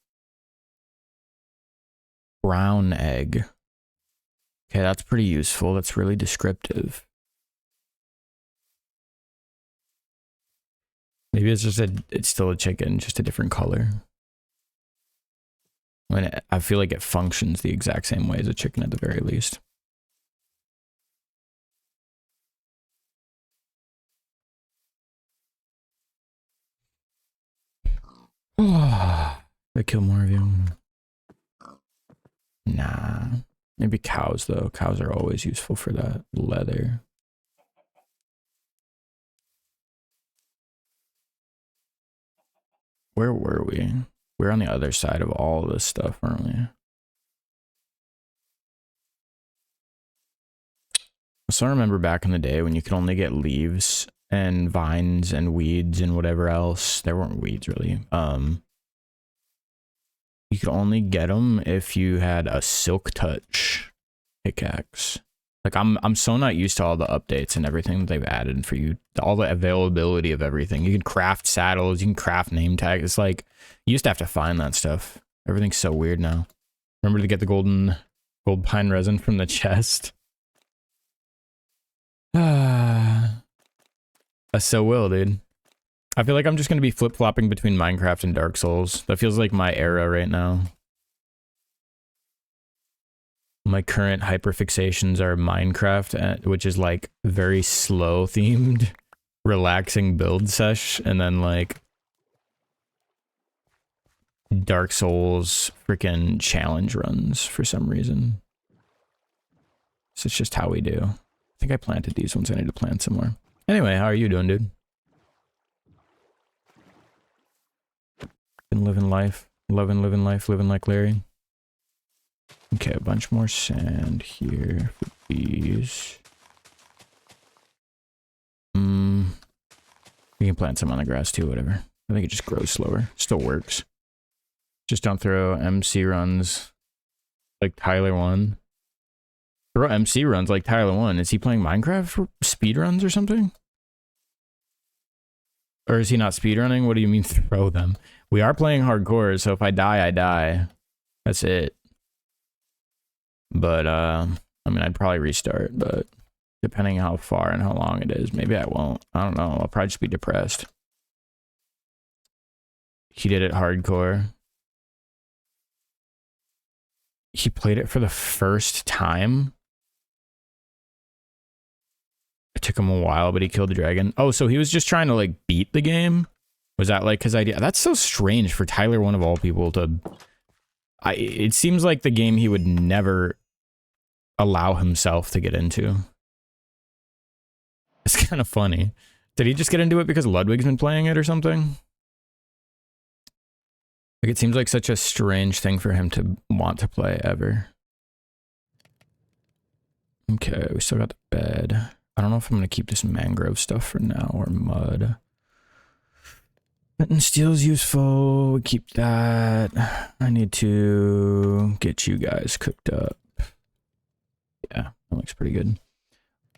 Brown egg. Okay, that's pretty useful. That's really descriptive. Maybe it's just it's still a chicken, just a different color. I mean, I feel like it functions the exact same way as a chicken at the very least. They kill more of you. Nah. Maybe cows, though. Cows are always useful for that leather. Where were we? We're on the other side of all this stuff, weren't we? So I remember back in the day when you could only get leaves and vines and weeds and whatever else. There weren't weeds really. You could only get them if you had a silk touch pickaxe. Like I'm so not used to all the updates and everything that they've added for you. All the availability of everything. You can craft saddles, you can craft name tags. It's like you used to have to find that stuff. Everything's so weird now. Remember to get the gold pine resin from the chest. I so will, dude. I feel like I'm just gonna be flip-flopping between Minecraft and Dark Souls. That feels like my era right now. My current hyperfixations are Minecraft, which is like very slow themed, relaxing build sesh, and then like Dark Souls freaking challenge runs for some reason. So it's just how we do. I think I planted these ones. I need to plant some more. Anyway, how are you doing, dude? Been living life. Living life, living like Larry. Okay, a bunch more sand here for these. We can plant some on the grass too, whatever. I think it just grows slower. Still works. Just don't throw MC runs like Tyler 1. Throw MC runs like Tyler 1. Is he playing Minecraft for speed runs or something? Or is he not speedrunning? What do you mean throw them? We are playing hardcore, so if I die, I die. That's it. But, I mean, I'd probably restart, but depending how far and how long it is, maybe I won't. I don't know. I'll probably just be depressed. He did it hardcore. He played it for the first time? Took him a while, but he killed the dragon. Oh, so he was just trying to like beat the game? Was that like his idea? That's so strange for Tyler, one of all people, to... it seems like the game he would never allow himself to get into. It's kind of funny. Did he just get into it because Ludwig's been playing it or something? Like, it seems like such a strange thing for him to want to play ever. Okay, we still got the bed. I don't know if I'm going to keep this mangrove stuff for now or mud. Flint steel's useful. We keep that. I need to get you guys cooked up. Yeah, that looks pretty good.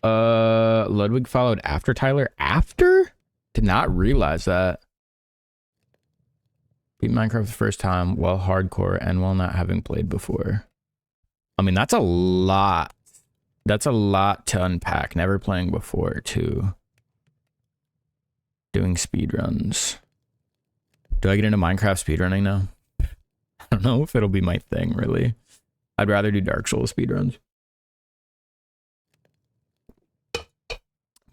Ludwig followed after Tyler. After? Did not realize that. Beat Minecraft the first time while hardcore and while not having played before. I mean, that's a lot. That's a lot to unpack. Never playing before, too. Doing speedruns. Do I get into Minecraft speedrunning now? I don't know if it'll be my thing, really. I'd rather do Dark Souls speedruns.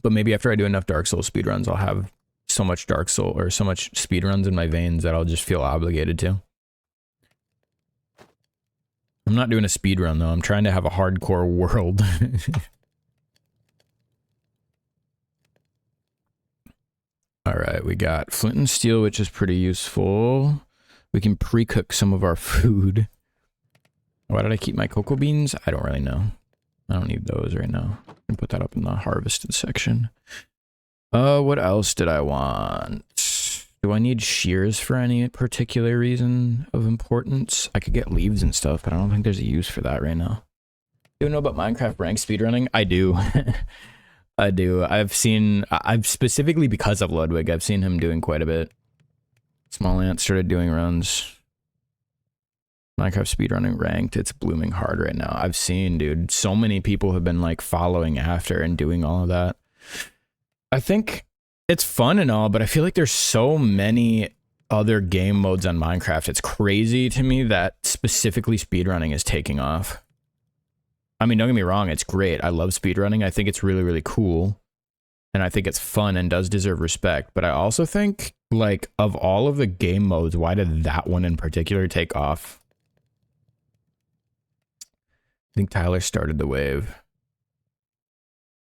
But maybe after I do enough Dark Souls speedruns, I'll have so much Dark Soul or so much speedruns in my veins that I'll just feel obligated to. I'm not doing a speedrun though. I'm trying to have a hardcore world. All right, we got flint and steel, which is pretty useful. We can pre-cook some of our food. Why did I keep my cocoa beans? I don't really know. I don't need those right now. I can put that up in the harvested section. What else did I want? Do I need shears for any particular reason of importance? I could get leaves and stuff, but I don't think there's a use for that right now. Do you know about Minecraft rank speedrunning? I do. I do. I've specifically because of Ludwig, I've seen him doing quite a bit. Small Ant started doing runs. Minecraft speedrunning ranked, it's blooming hard right now. I've seen, dude, so many people have been like following after and doing all of that. I think it's fun and all, but I feel like there's so many other game modes on Minecraft. It's crazy to me that specifically speedrunning is taking off. I mean, don't get me wrong, it's great. I love speedrunning. I think it's really, really cool. And I think it's fun and does deserve respect. But I also think, like, of all of the game modes, why did that one in particular take off? I think Tyler started the wave.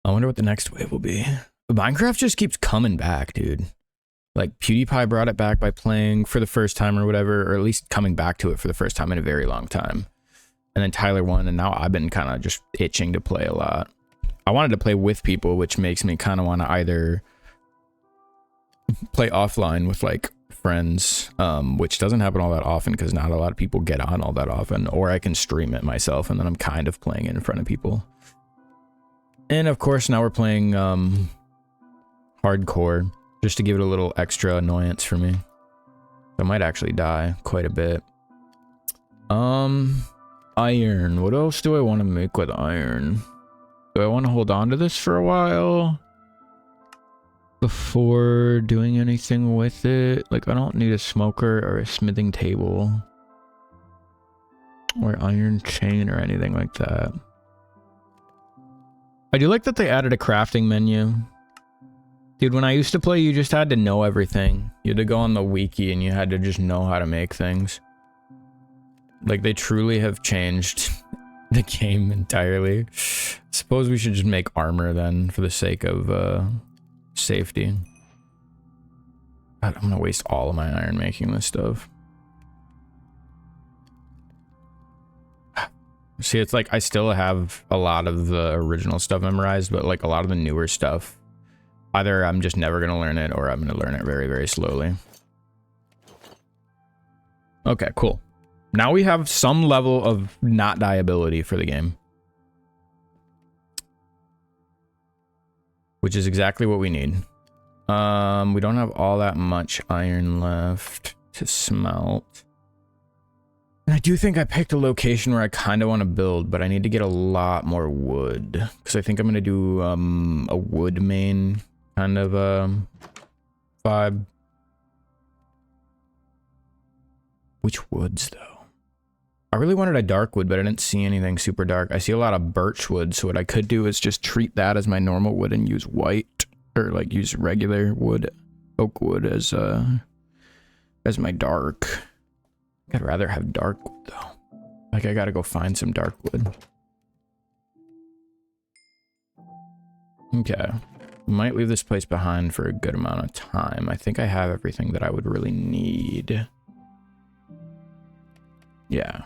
I wonder what the next wave will be. Minecraft just keeps coming back, dude. Like, PewDiePie brought it back by playing for the first time or whatever, or at least coming back to it for the first time in a very long time. And then Tyler won, and now I've been kind of just itching to play a lot. I wanted to play with people, which makes me kind of want to either play offline with, like, friends, which doesn't happen all that often because not a lot of people get on all that often, or I can stream it myself, and then I'm kind of playing it in front of people. And, of course, now we're playing hardcore, just to give it a little extra annoyance for me. I might actually die quite a bit. Iron. What else do I want to make with iron? Do I want to hold on to this for a while before doing anything with it? Like, I don't need a smoker or a smithing table or iron chain or anything like that. I do like that they added a crafting menu. Dude, when I used to play, you just had to know everything. You had to go on the wiki and you had to just know how to make things. Like, they truly have changed the game entirely. Suppose we should just make armor then, for the sake of safety. God, I'm gonna waste all of my iron making this stuff. See, it's like I still have a lot of the original stuff memorized, but like a lot of the newer stuff, either I'm just never gonna learn it or I'm gonna learn it very, very slowly. Okay, cool. Now we have some level of not die ability for the game. Which is exactly what we need. We don't have all that much iron left to smelt. And I do think I picked a location where I kind of want to build, but I need to get a lot more wood. Because I think I'm going to do a wood main kind of vibe. Which woods, though? I really wanted a dark wood, but I didn't see anything super dark. I see a lot of birch wood, so what I could do is just treat that as my normal wood and use white, or like use regular wood, oak wood as my dark. I'd rather have dark wood though. Like I gotta go find some dark wood. Okay. Might leave this place behind for a good amount of time. I think I have everything that I would really need. Yeah.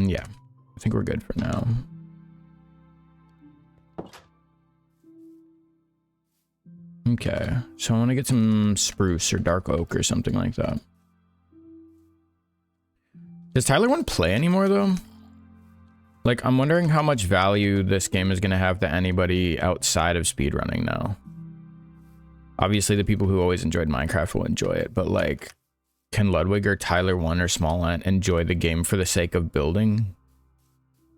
Yeah. I think we're good for now. Okay. So I want to get some spruce or dark oak or something like that. Does Tyler 1 play anymore though? Like, I'm wondering how much value this game is going to have to anybody outside of speedrunning now. Obviously, the people who always enjoyed Minecraft will enjoy it, but like, can Ludwig or Tyler 1 or Small Ant enjoy the game for the sake of building?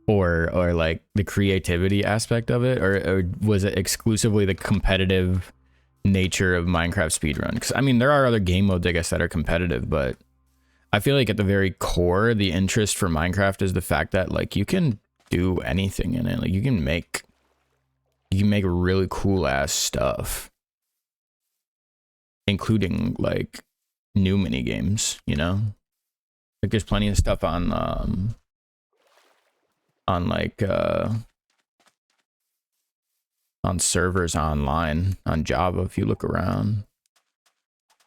Or like the creativity aspect of it? Or was it exclusively the competitive nature of Minecraft speedrun? Because, I mean, there are other game modes, I guess, that are competitive, but I feel like at the very core, the interest for Minecraft is the fact that like you can do anything in it. Like you can make really cool ass stuff, including like new mini games. You know, like there's plenty of stuff on servers online on Java. If you look around,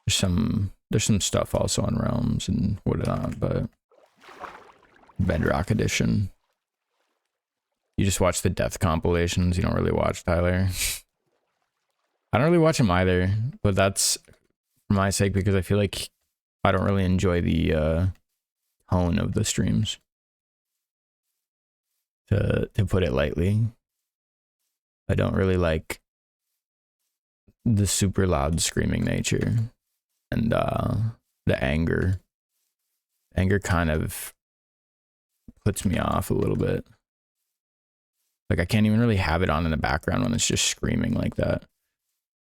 there's some stuff also on Realms and whatnot, but Bedrock Edition. You just watch the death compilations. You don't really watch Tyler. I don't really watch him either, but that's for my sake because I feel like I don't really enjoy the tone of the streams. To put it lightly, I don't really like the super loud screaming nature. And the anger kind of puts me off a little bit. Like I can't even really have it on in the background when it's just screaming like that.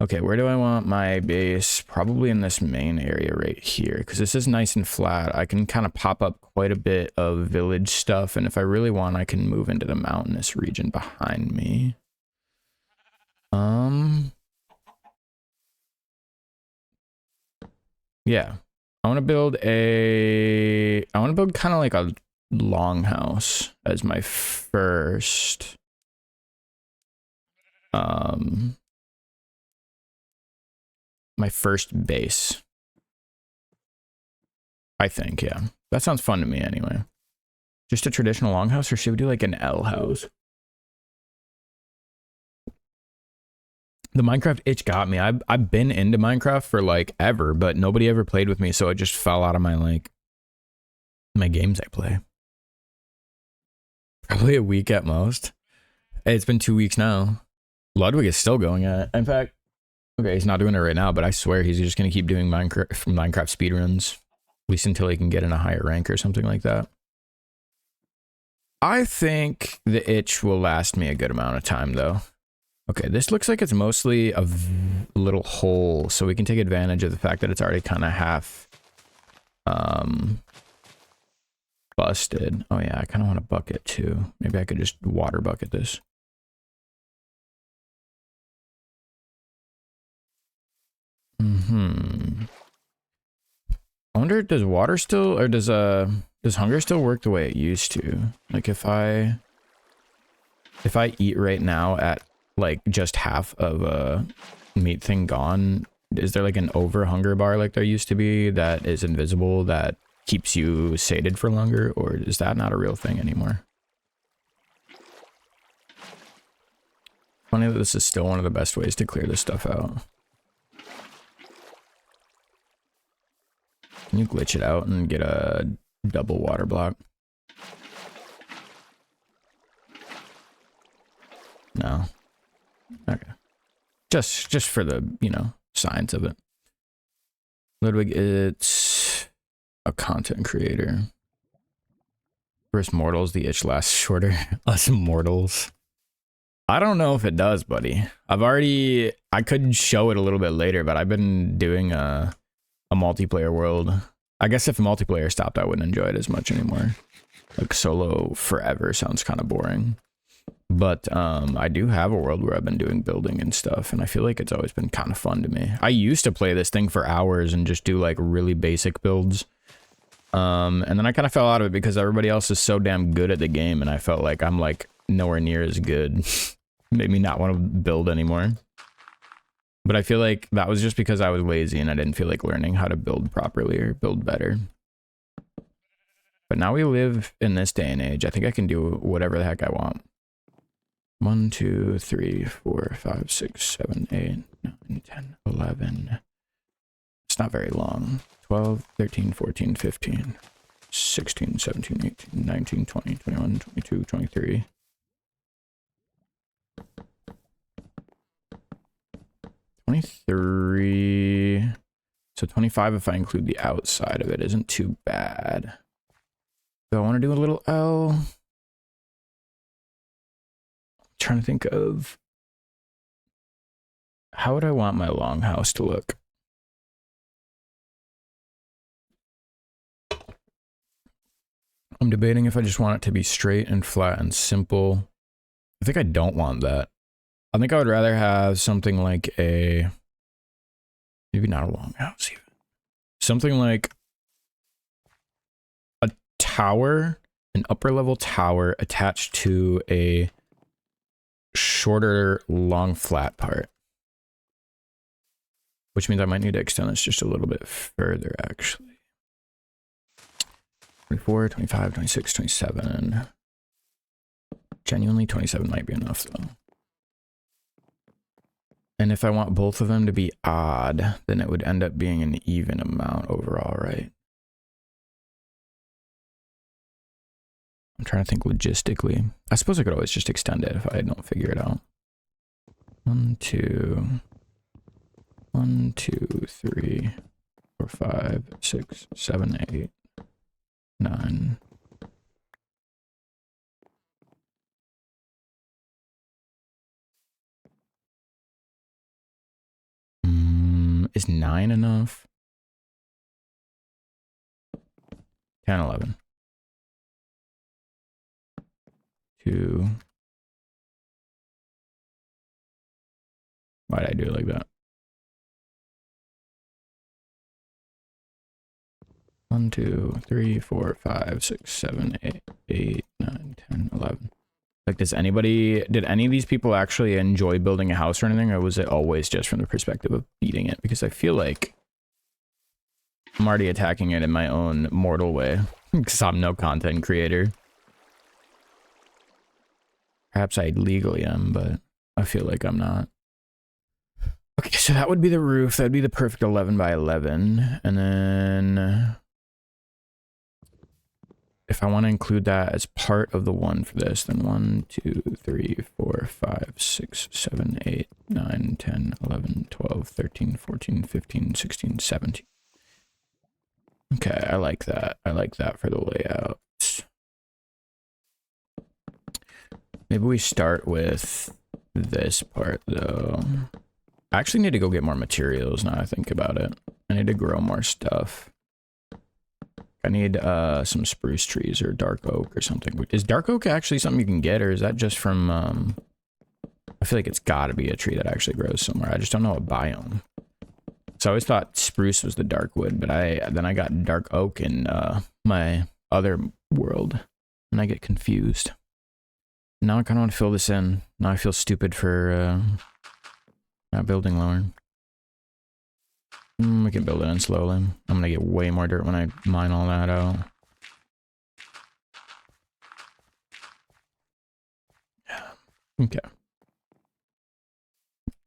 Okay, where do I want my base? Probably in this main area right here, because this is nice and flat. I can kind of pop up quite a bit of village stuff, and if I really want, I can move into the mountainous region behind me. Yeah, I want to build kind of like a longhouse as my first base. I think, yeah. That sounds fun to me anyway. Just a traditional longhouse, or should we do like an L house? The Minecraft itch got me. I've been into Minecraft for like ever, but nobody ever played with me, so it just fell out of my like my games I play. Probably a week at most. Hey, it's been 2 weeks now. Ludwig is still going at it. In fact, okay, he's not doing it right now, but I swear he's just gonna keep doing Minecraft speedruns, at least until he can get in a higher rank or something like that. I think the itch will last me a good amount of time though. Okay, this looks like it's mostly a little hole, so we can take advantage of the fact that it's already kind of half busted. Oh yeah, I kind of want a bucket too. Maybe I could just water bucket this. I wonder, does water still, or does hunger still work the way it used to? Like if I eat right now at like just half of a meat thing gone, is there like an over hunger bar like there used to be that is invisible that keeps you sated for longer, or is that not a real thing anymore? Funny that this is still one of the best ways to clear this stuff out. Can you glitch it out and get a double water block? No. Okay. Just for the, you know, science of it. Ludwig, it's a content creator. First mortals, the itch lasts shorter. Us mortals. I don't know if it does, buddy. I could show it a little bit later, but I've been doing a multiplayer world I guess if multiplayer stopped, I wouldn't enjoy it as much anymore. Like solo forever sounds kind of boring. But I do have a world where I've been doing building and stuff, and I feel like it's always been kind of fun to me. I used to play this thing for hours and just do like really basic builds. And then I kind of fell out of it because everybody else is so damn good at the game, and I felt like I'm like nowhere near as good. Made me not want to build anymore. But I feel like that was just because I was lazy and I didn't feel like learning how to build properly or build better. But now we live in this day and age. I think I can do whatever the heck I want. 1, 2, 3, 4, 5, 6, 7, 8, 9, 10, 11. It's not very long. 12, 13, 14, 15, 16, 17, 18, 19, 20, 21, 22, 23. So 25 if I include the outside of it isn't too bad. Do I want to do a little L? I'm trying to think of how would I want my longhouse to look? I'm debating if I just want it to be straight and flat and simple. I think I don't want that. I think I would rather have something like a, maybe not a longhouse even. Something like a tower, an upper level tower attached to a shorter long flat part. Which means I might need to extend this just a little bit further actually. 24, 25, 26, 27. Genuinely 27 might be enough though. And if I want both of them to be odd, then it would end up being an even amount overall, right? I'm trying to think logistically. I suppose I could always just extend it if I don't figure it out. 1, 2, 1, 2, 3, 4, 5, 6, 7, 8, 9. Is 9 enough? 10, 11. 2. Why did I do it like that? 1, 2, 3, 4, 5, 6, 7, 8, 9, 10, 11. Like, did any of these people actually enjoy building a house or anything, or was it always just from the perspective of beating it? Because I feel like I'm already attacking it in my own mortal way, because I'm no content creator. Perhaps I legally am, but I feel like I'm not. Okay, so that would be the roof. That would be the perfect 11 by 11. And then if I want to include that as part of the one for this, then 1, 2, 3, 4, 5, 6, 7, 8, 9, 10, 11, 12, 13, 14, 15, 16, 17. Okay, I like that. I like that for the layout. Maybe we start with this part though. I actually need to go get more materials now I think about it. I need to grow more stuff. I need some spruce trees or dark oak or something. Is dark oak actually something you can get, or is that just from I feel like it's gotta be a tree that actually grows somewhere. I just don't know what biome. So I always thought spruce was the dark wood, but then I got dark oak in my other world and I get confused. Now I kinda want to fill this in. Now I feel stupid for not building lower. We can build it in slowly. I'm gonna get way more dirt when I mine all that out. Yeah. Okay.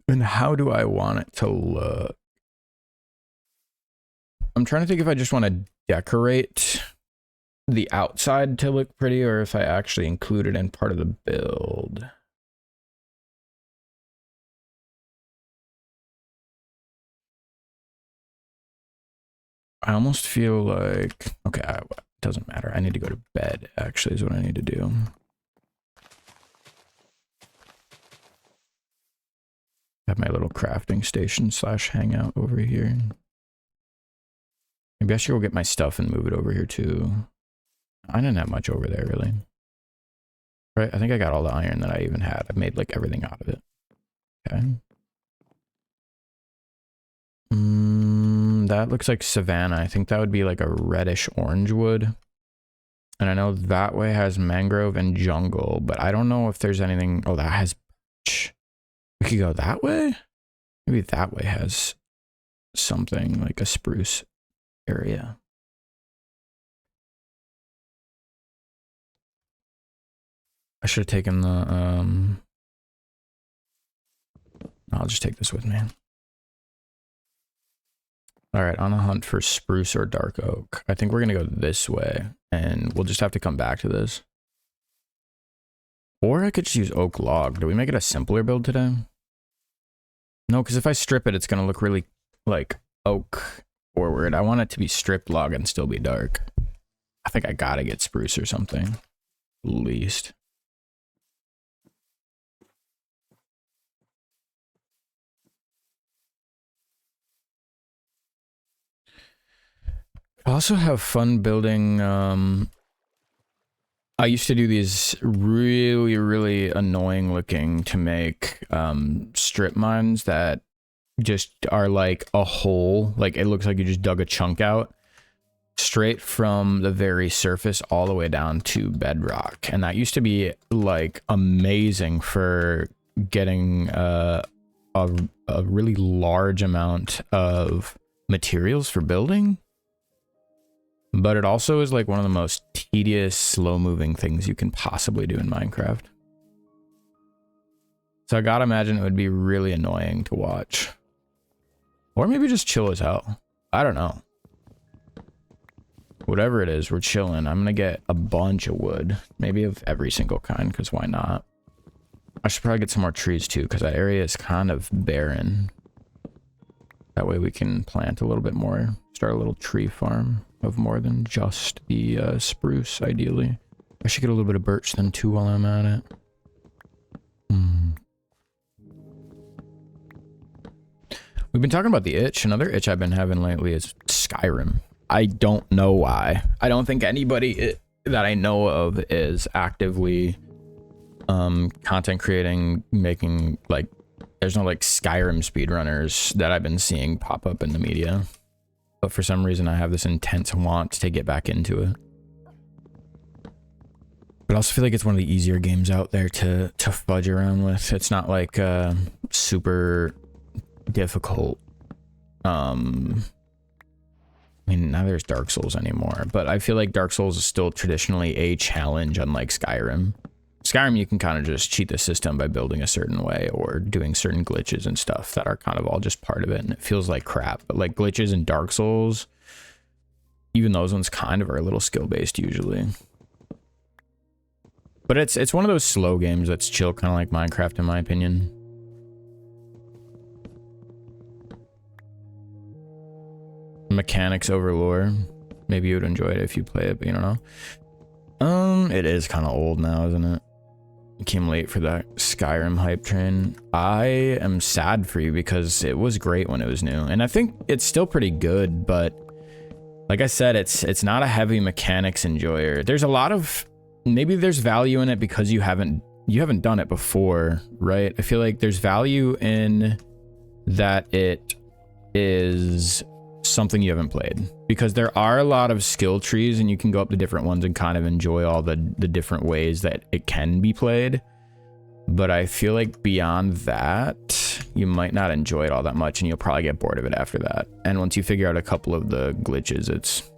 And how do I want it to look? I'm trying to think if I just want to decorate the outside to look pretty, or if I actually include it in part of the build. I almost feel like, okay, it doesn't matter. I need to go to bed, actually, is what I need to do. Have my little crafting station / hangout over here. Maybe I should go get my stuff and move it over here too. I didn't have much over there really. Right, I think I got all the iron that I even had. I made like everything out of it. Okay. That looks like savanna. I think that would be like a reddish orange wood. And I know that way has mangrove and jungle, but I don't know if there's anything. Oh, that has birch. We could go that way? Maybe that way has something like a spruce area. I should have taken the, I'll just take this with me. All right, on a hunt for spruce or dark oak. I think we're gonna go this way, and we'll just have to come back to this. Or I could just use oak log. Do we make it a simpler build today? No, because if I strip it, it's gonna look really like oak forward. I want it to be stripped log and still be dark. I think I gotta get spruce or something, at least. I also have fun building, I used to do these really annoying looking to make strip mines that just are like a hole, like it looks like you just dug a chunk out straight from the very surface all the way down to bedrock. And that used to be like amazing for getting a really large amount of materials for building. But it also is like one of the most tedious, slow-moving things you can possibly do in Minecraft. So I gotta imagine it would be really annoying to watch. Or maybe just chill as hell. I don't know. Whatever it is, we're chilling. I'm gonna get a bunch of wood. Maybe of every single kind, because why not? I should probably get some more trees too, because that area is kind of barren. That way we can plant a little bit more. Start a little tree farm of more than just the spruce, ideally. I should get a little bit of birch then too while I'm at it. We've been talking about the itch. Another itch I've been having lately is Skyrim. I don't know why. I don't think anybody that I know of is actively content creating, making like, there's no like Skyrim speedrunners that I've been seeing pop up in the media. But for some reason I have this intense want to get back into it. But I also feel like it's one of the easier games out there to fudge around with. It's not like super difficult. I mean, now there's Dark Souls anymore, but I feel like Dark Souls is still traditionally a challenge, unlike Skyrim. Skyrim, you can kind of just cheat the system by building a certain way or doing certain glitches and stuff that are kind of all just part of it, and it feels like crap. But like glitches in Dark Souls, even those ones kind of are a little skill-based usually. But it's one of those slow games that's chill, kind of like Minecraft in my opinion. Mechanics over lore. Maybe you would enjoy it if you play it, but you don't know. It is kind of old now, isn't it? You came late for that Skyrim hype train. I am sad for you because it was great when it was new, and I think it's still pretty good, but like I said, it's not a heavy mechanics enjoyer. There's a lot of, maybe there's value in it because you haven't done it before, right? I feel like there's value in that it is something you haven't played, because there are a lot of skill trees and you can go up to different ones and kind of enjoy all the different ways that it can be played. But I feel like beyond that, you might not enjoy it all that much and you'll probably get bored of it after that. And once you figure out a couple of the glitches, it's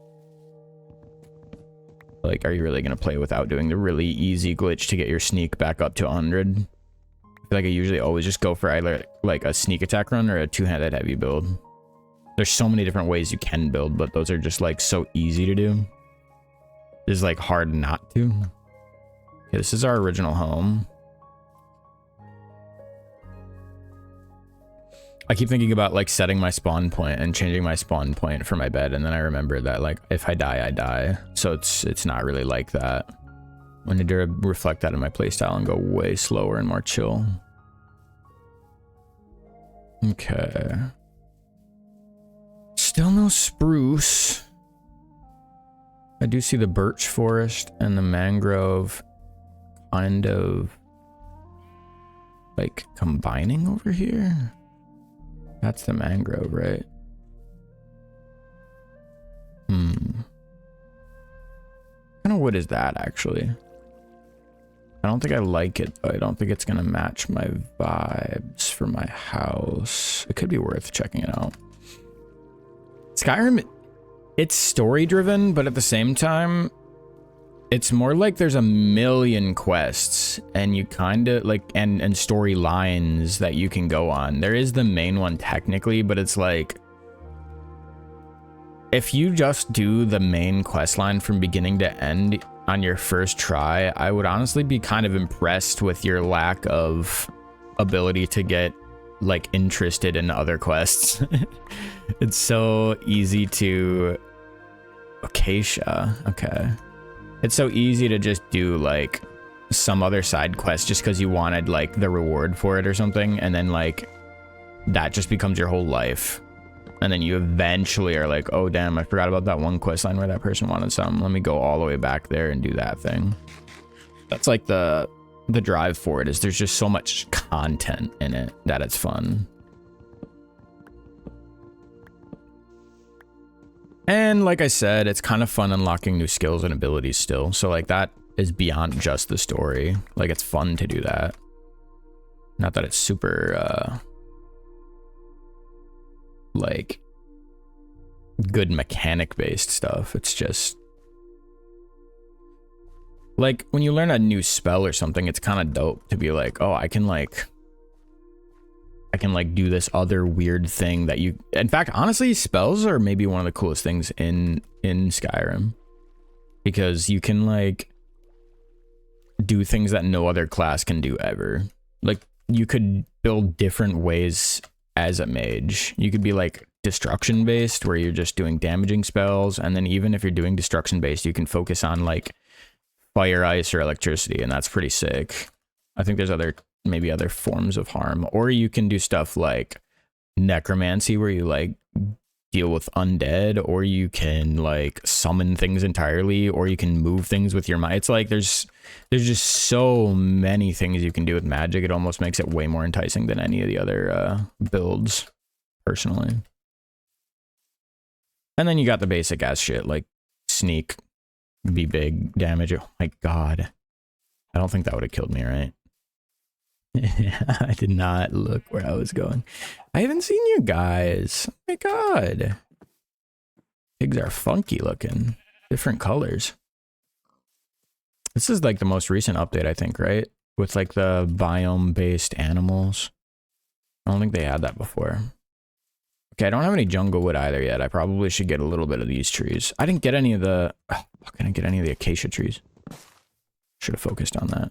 like, are you really going to play without doing the really easy glitch to get your sneak back up to 100? I feel like I usually always just go for either like a sneak attack run or a two-handed heavy build. There's so many different ways you can build, but those are just like so easy to do. It's like hard not to. Okay, this is our original home. I keep thinking about like setting my spawn point and changing my spawn point for my bed, and then I remember that like if I die, I die. So it's not really like that. I need to reflect that in my playstyle and go way slower and more chill. Okay. Still no spruce. I do see the birch forest and the mangrove kind of like combining over here. That's the mangrove, right? Kind of wood is that actually? I don't think I like it, but I don't think it's gonna match my vibes for my house. It could be worth checking it out. Skyrim, it's story driven, but at the same time, it's more like there's a million quests and you kind of like, and storylines that you can go on. There is the main one technically, but it's like, if you just do the main quest line from beginning to end on your first try, I would honestly be kind of impressed with your lack of ability to get like interested in other quests. It's so easy to... Acacia, okay. It's so easy to just do like some other side quest just because you wanted like the reward for it or something, and then like that just becomes your whole life. And then you eventually are like, oh damn, I forgot about that one quest line where that person wanted something. Let me go all the way back there and do that thing. That's like the drive for it, is there's just so much content in it that it's fun. And like I said, it's kind of fun unlocking new skills and abilities still. So like that is beyond just the story. Like it's fun to do that. Not that it's super like good mechanic based stuff. It's just like when you learn a new spell or something, it's kind of dope to be like, oh, I can like do this other weird thing that you... In fact, honestly, spells are maybe one of the coolest things in Skyrim, because you can like do things that no other class can do ever. Like you could build different ways as a mage. You could be like destruction based, where you're just doing damaging spells, and then even if you're doing destruction based, you can focus on like fire, ice, or electricity, and that's pretty sick. I think there's maybe other forms of harm. Or you can do stuff like necromancy, where you like deal with undead, or you can like summon things entirely, or you can move things with your mind. It's like there's just so many things you can do with magic. It almost makes it way more enticing than any of the other builds, personally. And then you got the basic ass shit like sneak, be big, damage. Oh my god, I don't think that would have killed me, right? I did not look where I was going. I haven't seen you guys. Oh my god. Pigs are funky looking. Different colors. This is like the most recent update, I think, right? With like the biome-based animals. I don't think they had that before. Okay, I don't have any jungle wood either yet. I probably should get a little bit of these trees. I didn't get any of the... I didn't get any of the acacia trees. Should have focused on that.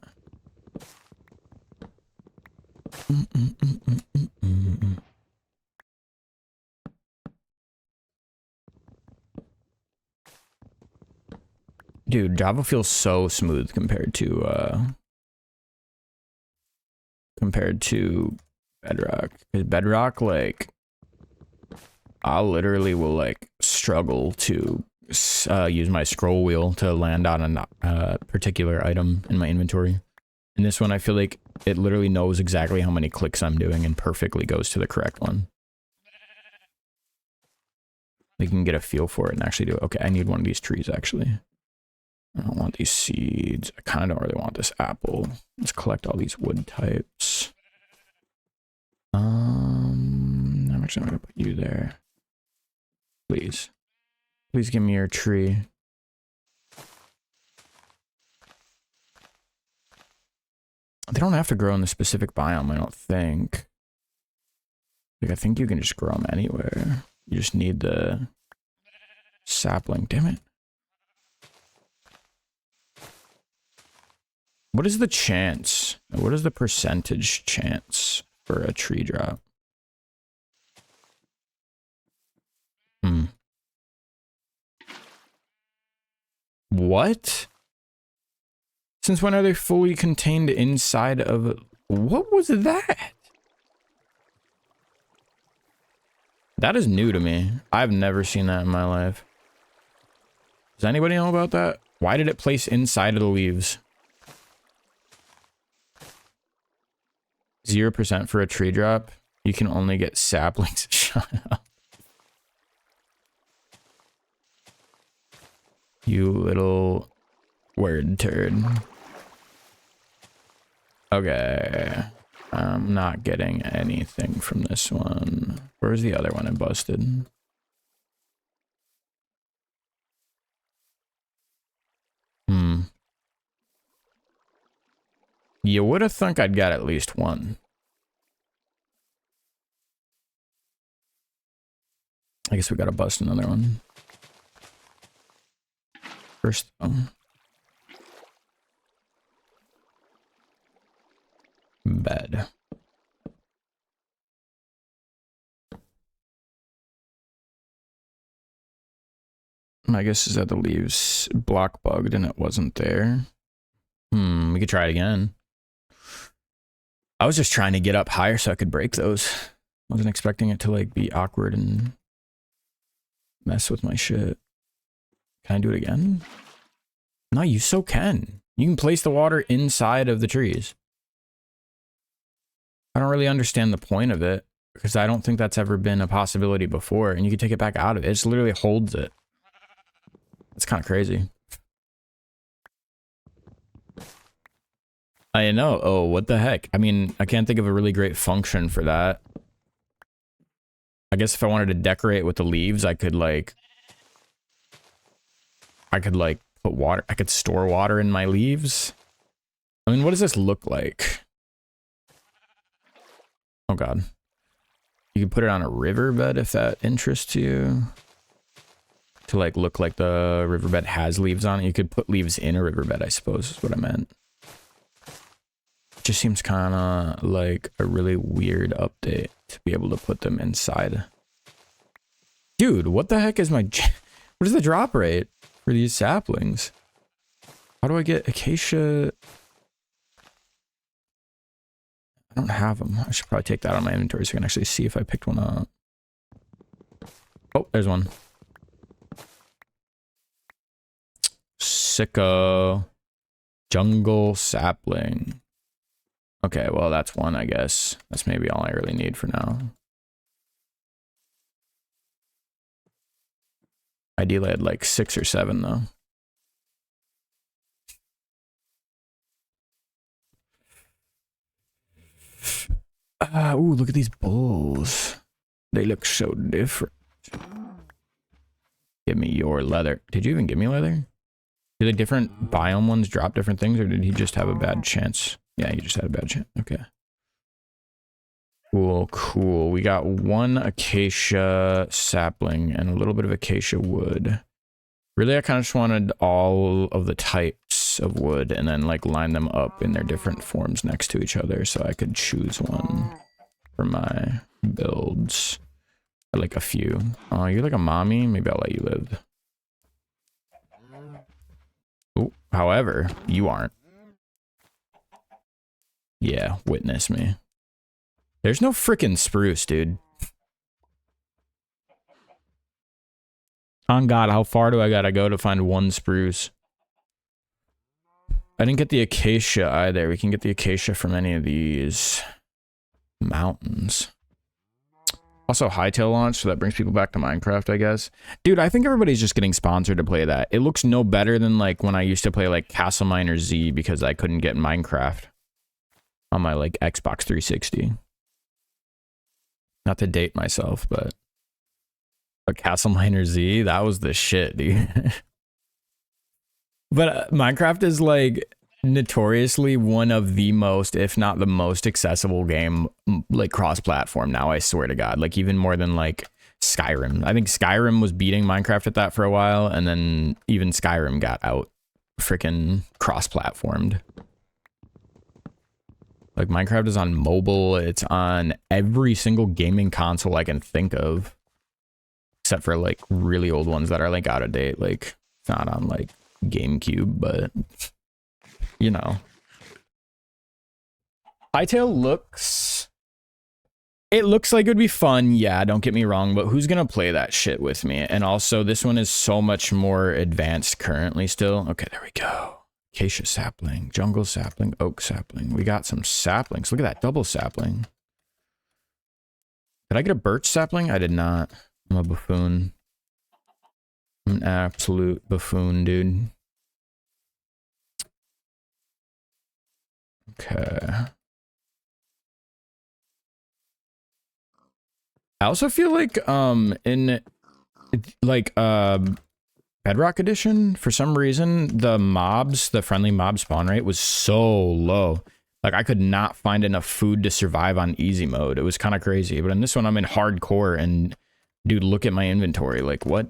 Dude, Java feels so smooth compared to Bedrock. Because Bedrock, like, I literally will like struggle to use my scroll wheel to land on a particular item in my inventory. In this one, I feel like it literally knows exactly how many clicks I'm doing and perfectly goes to the correct one. You can get a feel for it and actually do it. Okay, I need one of these trees, actually. I don't want these seeds. I kind of don't really want this apple. Let's collect all these wood types. I'm actually going to put you there. Please. Please give me your tree. They don't have to grow in the specific biome, I don't think. Like, I think you can just grow them anywhere. You just need the sapling. Damn it. What is the chance? What is the percentage chance for a tree drop? What? Since when are they fully contained inside of... What was that? That is new to me. I've never seen that in my life. Does anybody know about that? Why did it place inside of the leaves? 0% for a tree drop. You can only get saplings. Shut up. You little word turd. Okay. I'm not getting anything from this one. Where's the other one I busted? You would have thunk I'd got at least one. I guess we gotta bust another one. First, bed. My guess is that the leaves block bugged and it wasn't there. We could try it again. I was just trying to get up higher so I could break those. I wasn't expecting it to like be awkward and mess with my shit. Can I do it again? No, you so can. You can place the water inside of the trees. I don't really understand the point of it because I don't think that's ever been a possibility before, and you can take it back out of it. It just literally holds it. It's kind of crazy. I know. Oh, what the heck? I mean, I can't think of a really great function for that. I guess if I wanted to decorate with the leaves, I could like put water. I could store water in my leaves. I mean, what does this look like? Oh God. You can put it on a riverbed if that interests you. To like look like the riverbed has leaves on it. You could put leaves in a riverbed, I suppose is what I meant. It just seems kind of like a really weird update to be able to put them inside. Dude, what the heck is my... What is the drop rate for these saplings? How do I get acacia? I don't have them. I should probably take that out of my inventory so I can actually see if I picked one up. Oh, there's one. Sicko. Jungle sapling. Okay, well, that's one, I guess. That's maybe all I really need for now. Ideally, I'd like 6 or 7, though. Ooh, look at these bowls. They look so different. Give me your leather. Did you even give me leather? Did the different biome ones drop different things, or did he just have a bad chance? Yeah, he just had a bad chance. Okay. Cool, cool. We got one acacia sapling and a little bit of acacia wood. Really, I kind of just wanted all of the types of wood and then like line them up in their different forms next to each other so I could choose one for my builds. Or like a few. Oh, you're like a mommy? Maybe I'll let you live. Ooh, however, you aren't. Yeah, witness me. There's no freaking spruce, dude. On God, how far do I gotta go to find one spruce? I didn't get the acacia either. We can get the acacia from any of these mountains. Also, Hytale launch, so that brings people back to Minecraft, I guess. Dude, I think everybody's just getting sponsored to play that. It looks no better than like when I used to play like Castle Miner Z because I couldn't get Minecraft on my like Xbox 360. Not to date myself, but Castle Miner Z, that was the shit, dude. But Minecraft is like notoriously one of the most, if not the most accessible game, like cross-platform now, I swear to God. Like even more than like Skyrim. I think Skyrim was beating Minecraft at that for a while, and then even Skyrim got out freaking cross-platformed. Like Minecraft is on mobile, it's on every single gaming console I can think of. Except for like really old ones that are like out of date, like it's not on like GameCube, but you know. Hytale looks It looks like it would be fun, yeah, don't get me wrong, but who's gonna play that shit with me? And also, this one is so much more advanced currently still. Okay, there we go. Acacia sapling, jungle sapling, oak sapling. We got some saplings. Look at that, double sapling. Did I get a birch sapling? I did not. I'm a buffoon. I'm an absolute buffoon, dude. Okay. I also feel like in like Bedrock Edition, for some reason the friendly mob spawn rate was so low. Like I could not find enough food to survive on easy mode. It was kind of crazy. But in this one I'm in hardcore and dude, look at my inventory. Like what?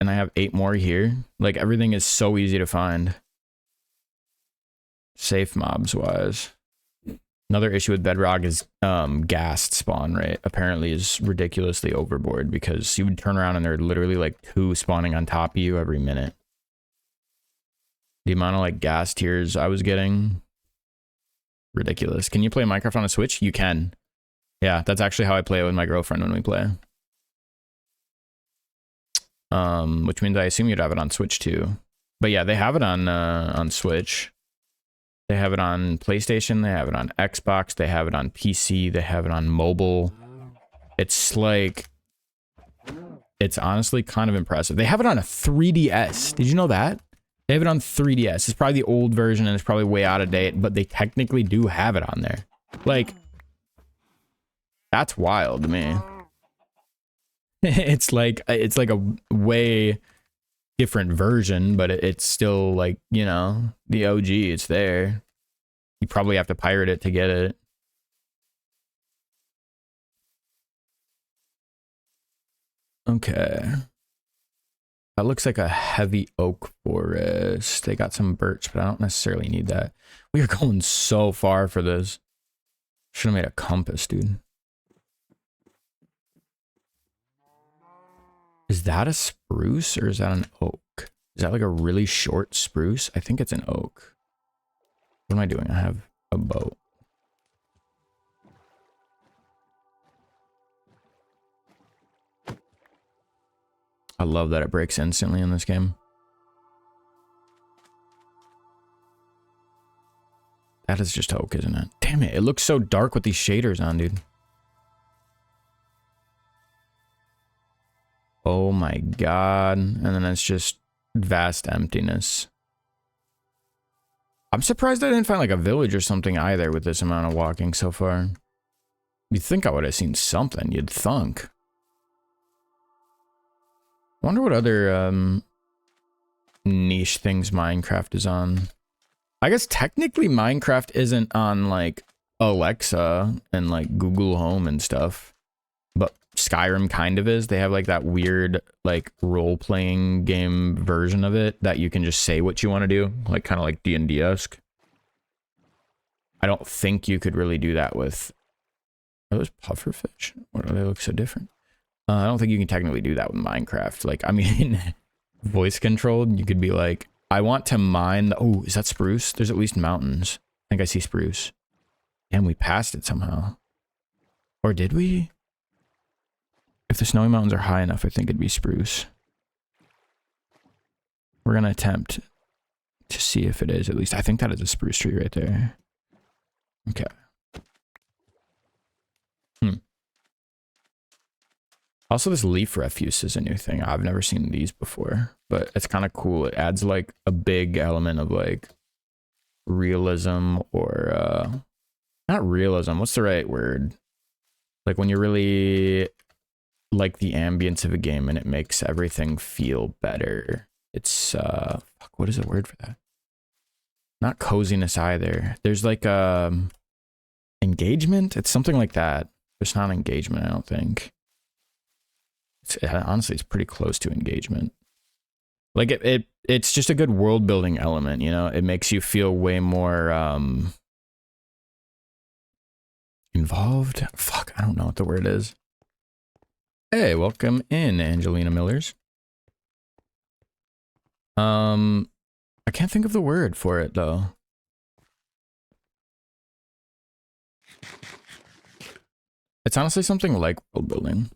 And I have 8 more here. Like everything is so easy to find. Safe mobs wise. Another issue with Bedrock is ghast spawn rate apparently is ridiculously overboard because you would turn around and there are literally like 2 spawning on top of you every minute. The amount of like ghast tiers I was getting, ridiculous. Can you play Minecraft on a Switch? You can. Yeah, that's actually how I play it with my girlfriend when we play. Which means I assume you'd have it on Switch too. But yeah, they have it on Switch. They have it on PlayStation, they have it on Xbox, they have it on PC, they have it on mobile. It's like, it's honestly kind of impressive. They have it on a 3DS. Did you know that? They have it on 3DS. It's probably the old version and it's probably way out of date, but they technically do have it on there. Like, that's wild to me. It's like a way different version, but it's still like, you know, the OG, it's there. You probably have to pirate it to get it. Okay. That looks like a heavy oak forest. They got some birch, but I don't necessarily need that. We are going so far for this. Should have made a compass, dude. Is that a spruce or is that an oak? Is that like a really short spruce? I think it's an oak. What am I doing? I have a boat. I love that it breaks instantly in this game. That is just oak, isn't it? Damn it, it looks so dark with these shaders on, dude. Oh my god. And then it's just vast emptiness. I'm surprised I didn't find like a village or something either with this amount of walking so far. You'd think I would have seen something, you'd thunk. Wonder what other niche things Minecraft is on. I guess technically Minecraft isn't on like Alexa and like Google Home and stuff. But Skyrim kind of is. They have like that weird like role-playing game version of it that you can just say what you want to do, like kind of like D&D-esque. I don't think you could really do that with... Are those pufferfish? Why do they look so different? I don't think you can technically do that with Minecraft. Like, I mean, voice controlled, you could be like, I want to mine the... Oh, is that spruce? There's at least mountains. I think I see spruce. And we passed it somehow. Or did we? If the snowy mountains are high enough, I think it'd be spruce. We're gonna attempt to see if it is. At least I think that is a spruce tree right there. Okay. Also, this leaf refuse is a new thing. I've never seen these before, but it's kind of cool. It adds like a big element of like realism or not realism. What's the right word? Like when you really like the ambience of a game and it makes everything feel better. It's fuck, what is the word for that? Not coziness either. There's like engagement. It's something like that. It's not engagement, I don't think. Honestly, it's pretty close to engagement. Like it's just a good world building element, you know. It makes you feel way more involved. Fuck, I don't know what the word is. Hey, welcome in, Angelina Millers. I can't think of the word for it though. It's honestly something like world building.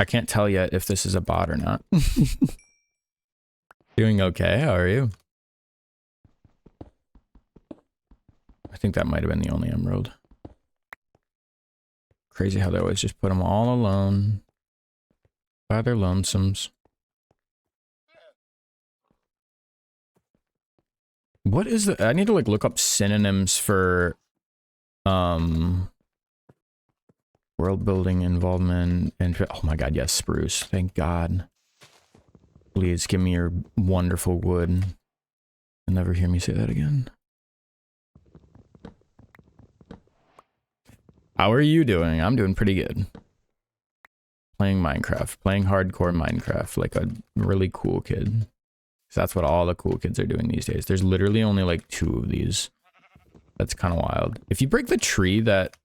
I can't tell yet if this is a bot or not. Doing okay, how are you? I think that might have been the only emerald. Crazy how they always just put them all alone. By their lonesomes. What is the... I need to like look up synonyms for world building involvement and... Oh my god, yes, spruce. Thank god. Please give me your wonderful wood. You'll never hear me say that again. How are you doing? I'm doing pretty good. Playing Minecraft. Playing hardcore Minecraft like a really cool kid. So that's what all the cool kids are doing these days. There's literally only like 2 of these. That's kind of wild. If you break the tree that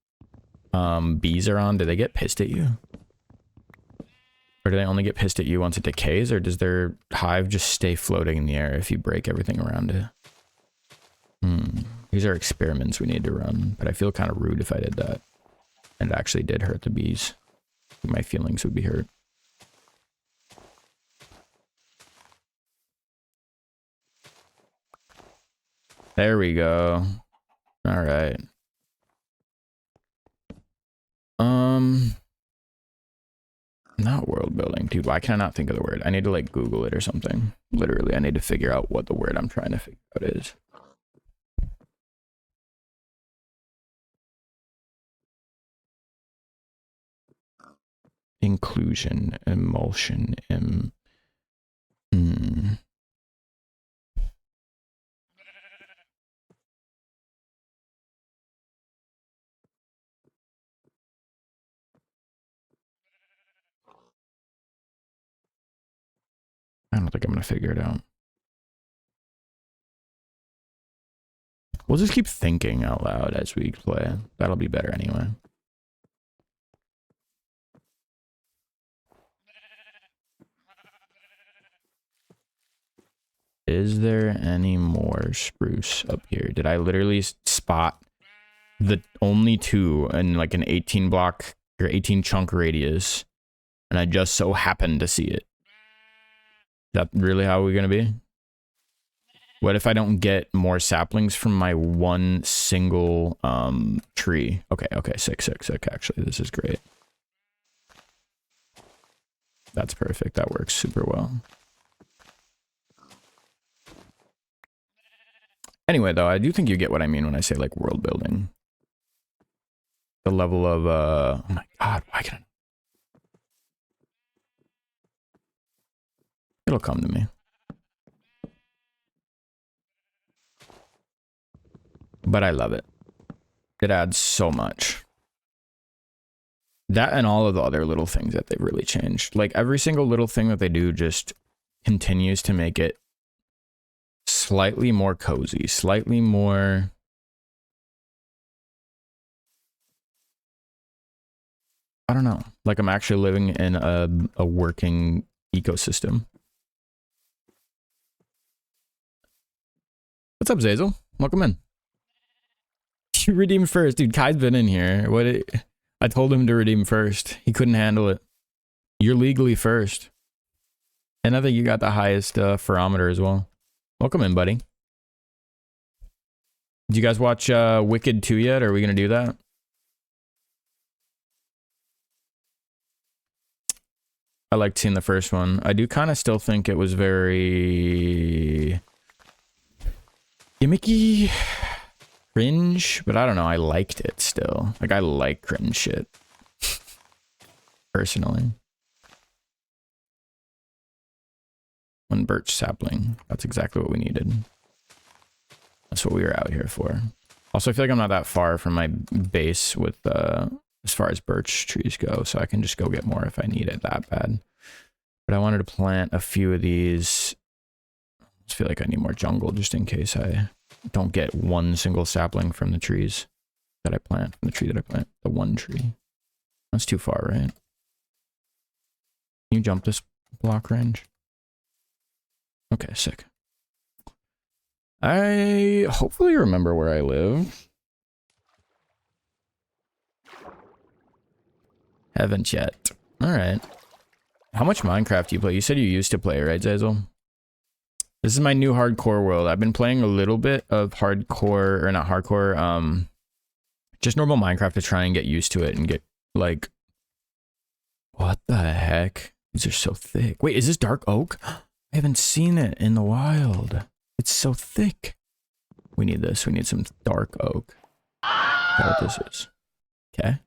bees are on, do they get pissed at you? Or do they only get pissed at you once it decays? Or does their hive just stay floating in the air if you break everything around it? These are experiments we need to run. But I feel kind of rude if I did that. And it actually did hurt the bees. My feelings would be hurt. There we go. All right. Not world building, dude. Why can I not think of the word? I need to like Google it or something. Literally, I need to figure out what the word I'm trying to figure out is. Inclusion, emulsion, I don't think I'm gonna figure it out. We'll just keep thinking out loud as we play. That'll be better anyway. Is there any more spruce up here? Did I literally spot the only 2 in like an 18 block or 18 chunk radius, and I just so happened to see it? Is that really how we're gonna be? What if I don't get more saplings from my one single tree? Okay, sick, actually. This is great. That's perfect. That works super well. Anyway, though, I do think you get what I mean when I say, like, world building. The level of, oh my god, why can I... It'll come to me. But I love it. It adds so much. That and all of the other little things that they've really changed. Like, every single little thing that they do just continues to make it slightly more cozy, slightly more... I don't know. Like, I'm actually living in a working ecosystem. What's up, Zazel? Welcome in. You redeemed first. Dude, Kai's been in here. I told him to redeem first. He couldn't handle it. You're legally first. And I think you got the highest pherometer as well. Welcome in, buddy. Did you guys watch Wicked 2 yet? Are we going to do that? I liked seeing the first one. I do kind of still think it was very... gimmicky, cringe, but I don't know. I liked it still. Like, I like cringe shit. Personally. One birch sapling. That's exactly what we needed. That's what we were out here for. Also, I feel like I'm not that far from my base with, as far as birch trees go, so I can just go get more if I need it that bad. But I wanted to plant a few of these. I just feel like I need more jungle just in case I don't get one single sapling from the trees that I plant, from the tree that I plant. The one tree. That's too far, right? Can you jump this block range? Okay, sick. I hopefully remember where I live. Haven't yet. All right. How much Minecraft do you play? You said you used to play, right, Zazel? This is my new hardcore world. I've been playing a little bit of hardcore, or not hardcore, just normal Minecraft to try and get used to it and get, like... What the heck? These are so thick. Wait, is this dark oak? I haven't seen it in the wild. It's so thick. We need this. We need some dark oak. Is that what this is? Okay.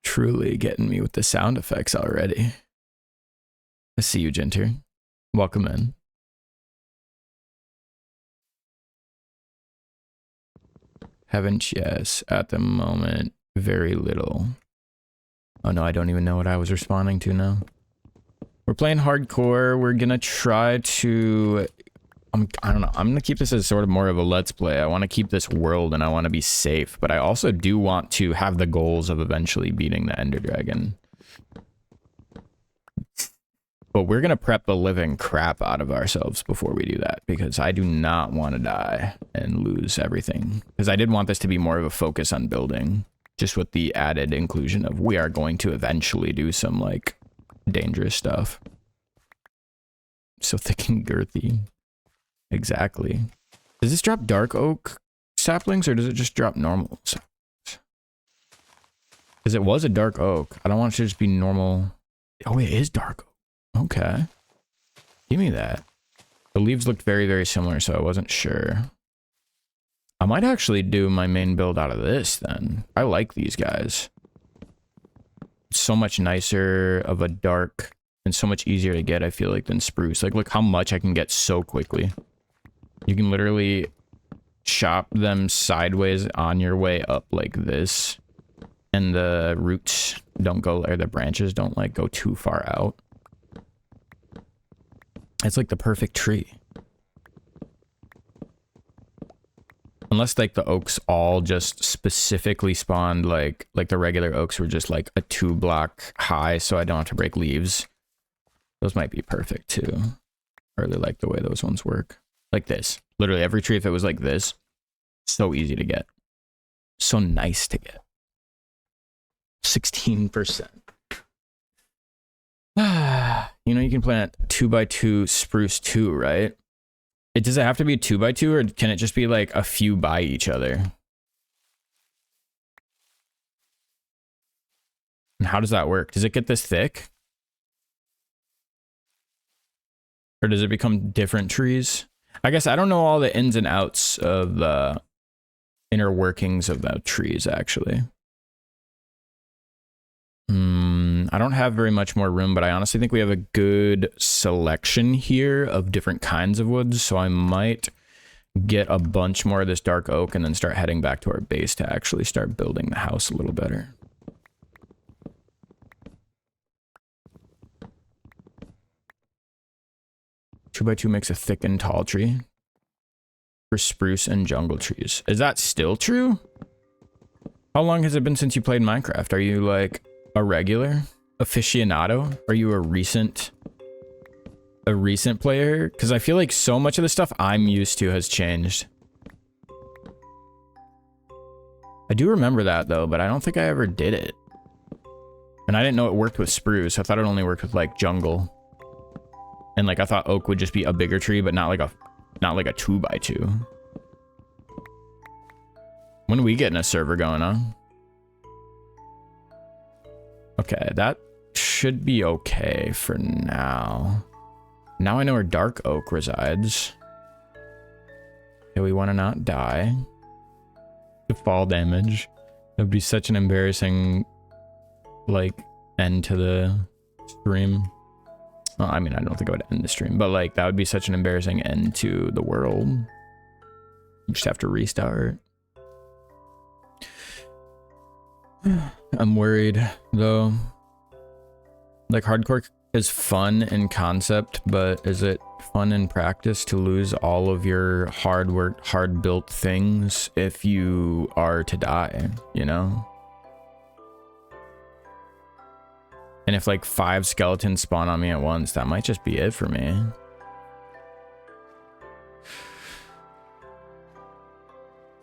Truly getting me with the sound effects already. I see you, Jinter. Welcome in. Haven't, yes, at the moment, very little. Oh no, I don't even know what I was responding to now. We're playing hardcore. We're gonna try to... I don't know. I'm gonna keep this as sort of more of a let's play. I want to keep this world and I want to be safe, but I also do want to have the goals of eventually beating the Ender Dragon. But we're gonna prep the living crap out of ourselves before we do that, because I do not want to die and lose everything. Because I did want this to be more of a focus on building, just with the added inclusion of we are going to eventually do some like dangerous stuff. So thick and girthy. Exactly. Does this drop dark oak saplings or does it just drop normal saplings? Because it was a dark oak. I don't want it to just be normal. Oh, it is dark oak. Okay. Give me that. The leaves looked very, very similar, so I wasn't sure. I might actually do my main build out of this then. I like these guys. It's so much nicer of a dark and so much easier to get, I feel like, than spruce. Like, look how much I can get so quickly. You can literally chop them sideways on your way up like this. And the roots don't go, or the branches don't like go too far out. It's like the perfect tree. Unless like the oaks all just specifically spawned like the regular oaks were just like a 2-block high, so I don't have to break leaves. Those might be perfect too. I really like the way those ones work. Like this. Literally every tree, if it was like this, so easy to get. So nice to get. 16%. You know, you can plant 2x2 spruce too, right? Does it have to be a 2x2 or can it just be like a few by each other? And how does that work? Does it get this thick? Or does it become different trees? I guess I don't know all the ins and outs of the inner workings of the trees, actually. I don't have very much more room, but I honestly think we have a good selection here of different kinds of woods, so I might get a bunch more of this dark oak and then start heading back to our base to actually start building the house a little better. Two by two makes a thick and tall tree for spruce and jungle trees. Is that still true? How long has it been since you played Minecraft? Are you like a regular aficionado? Are you a recent player? Because I feel like so much of the stuff I'm used to has changed. I do remember that though, but I don't think I ever did it. And I didn't know it worked with spruce. I thought it only worked with like jungle. And like I thought oak would just be a bigger tree, but not like a 2x2. When are we getting a server going on? Okay, that should be okay for now. Now I know where dark oak resides. Okay, we want to not die. The fall damage. That would be such an embarrassing, like, end to the stream. Well, I mean, I don't think I would end the stream, but like, that would be such an embarrassing end to the world. You just have to restart. I'm worried though. Like, hardcore is fun in concept, but is it fun in practice to lose all of your hard work, hard built things if you are to die, you know? And if like 5 skeletons spawn on me at once, that might just be it for me.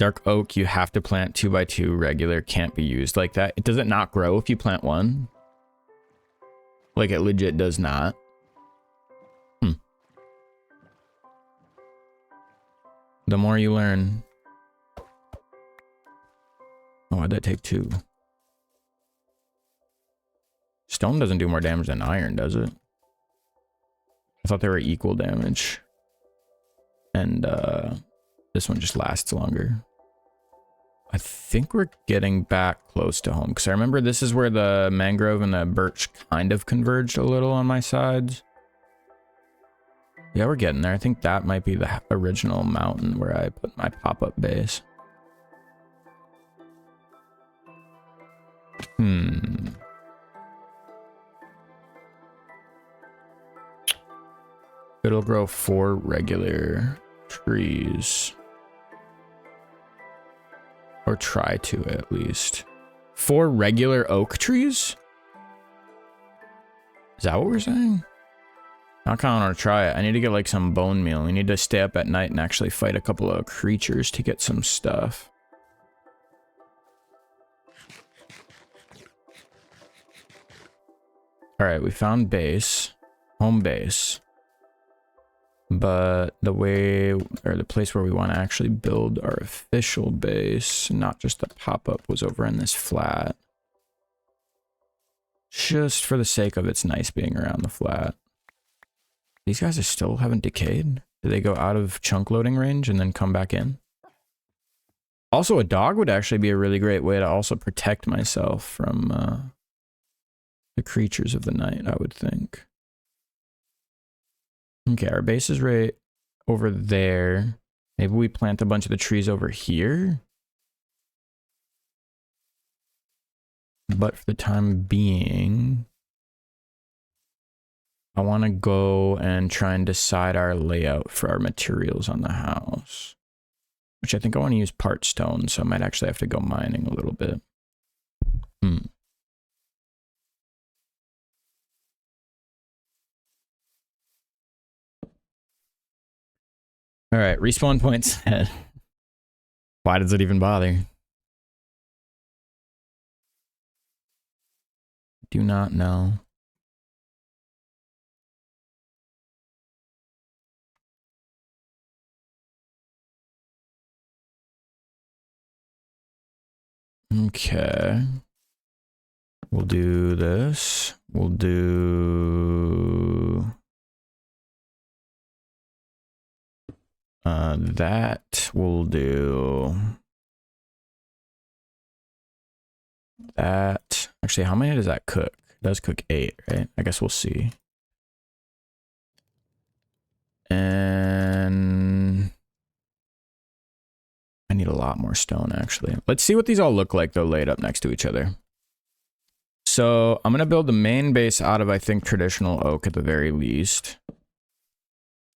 Dark oak, you have to plant 2x2. Regular can't be used like that. Does it not grow if you plant one? Like, it legit does not. The more you learn. Oh, why'd that take 2? Stone doesn't do more damage than iron, does it? I thought they were equal damage. And this one just lasts longer. I think we're getting back close to home, because I remember this is where the mangrove and the birch kind of converged a little on my sides. Yeah, we're getting there. I think that might be the original mountain where I put my pop-up base. It'll grow 4 regular trees. Or try to, at least. 4 regular oak trees? Is that what we're saying? I kind of want to try it. I need to get like some bone meal. We need to stay up at night and actually fight a couple of creatures to get some stuff. Alright, we found base. Home base. But the way, or the place where we want to actually build our official base, not just the pop-up, was over in this flat. Just for the sake of it's nice being around the flat. These guys are still haven't decayed? Do they go out of chunk loading range and then come back in? Also, a dog would actually be a really great way to also protect myself from the creatures of the night, I would think. Okay, our base is right over there. Maybe we plant a bunch of the trees over here. But for the time being, I want to go and try and decide our layout for our materials on the house. Which I think I want to use part stone, so I might actually have to go mining a little bit. Alright, respawn points set. Why does it even bother? Do not know. Okay. We'll do this. We'll do... that. We'll do... that. Actually, how many does that cook? It does cook 8, right? I guess we'll see. And... I need a lot more stone, actually. Let's see what these all look like, though, laid up next to each other. So, I'm going to build the main base out of, I think, traditional oak at the very least.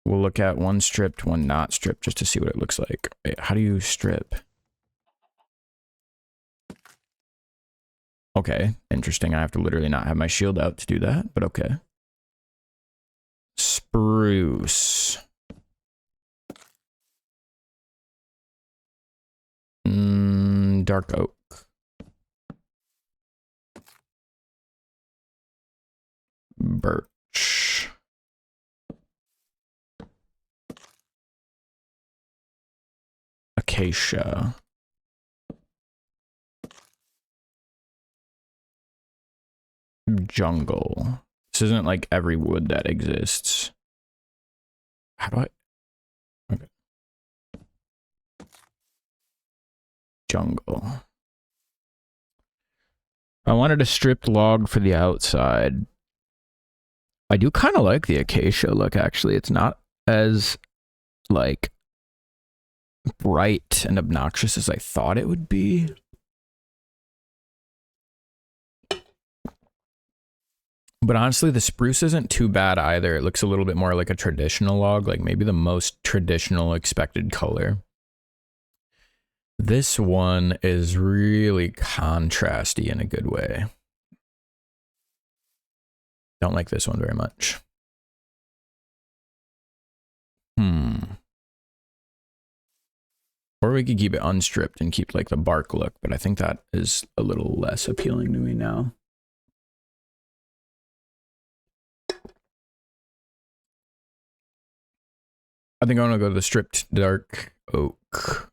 We'll look at one stripped, one not stripped, just to see what it looks like. Wait, how do you strip? Okay, interesting. I have to literally not have my shield out to do that, but okay. Spruce. Dark oak. Birch. Acacia. Jungle. This isn't like every wood that exists. How do I... Okay. Jungle. I wanted a stripped log for the outside. I do kind of like the acacia look, actually. It's not as, like, bright and obnoxious as I thought it would be. But honestly, the spruce isn't too bad either. It looks a little bit more like a traditional log, like maybe the most traditional expected color. This one is really contrasty in a good way. Don't like this one very much. Or we could keep it unstripped and keep like the bark look, but I think that is a little less appealing to me now. I think I want to go to the stripped dark oak.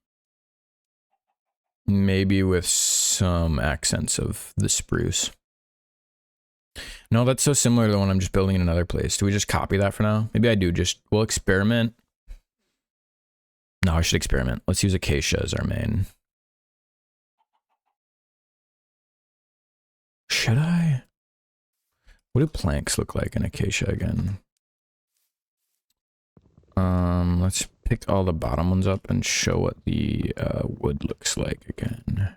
Maybe with some accents of the spruce. No, that's so similar to the one I'm just building in another place. Do we just copy that for now? Maybe I do. We'll experiment. No, I should experiment. Let's use acacia as our main. Should I? What do planks look like in acacia again? Let's pick all the bottom ones up and show what the wood looks like again.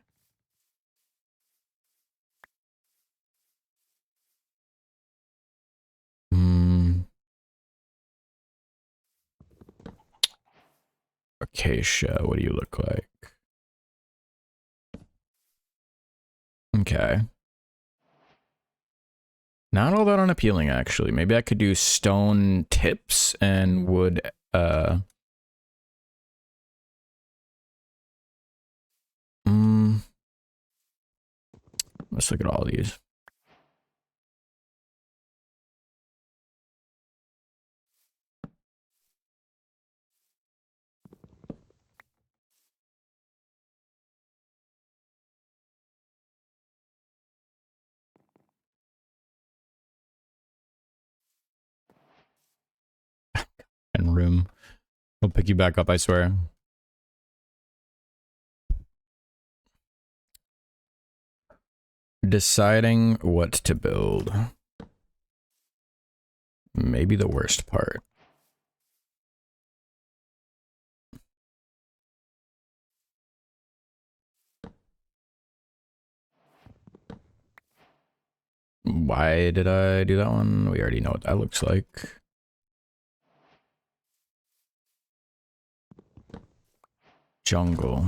Acacia, what do you look like? Okay. Not all that unappealing, actually. Maybe I could do stone tips and wood, let's look at all these. And room. We'll pick you back up, I swear. Deciding what to build. Maybe the worst part. Why did I do that one? We already know what that looks like. Jungle.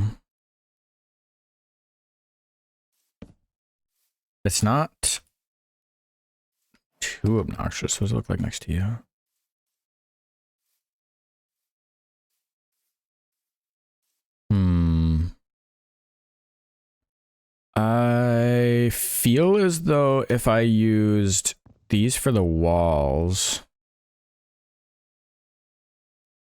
It's not too obnoxious. What does it look like next to you? I feel as though if I used these for the walls,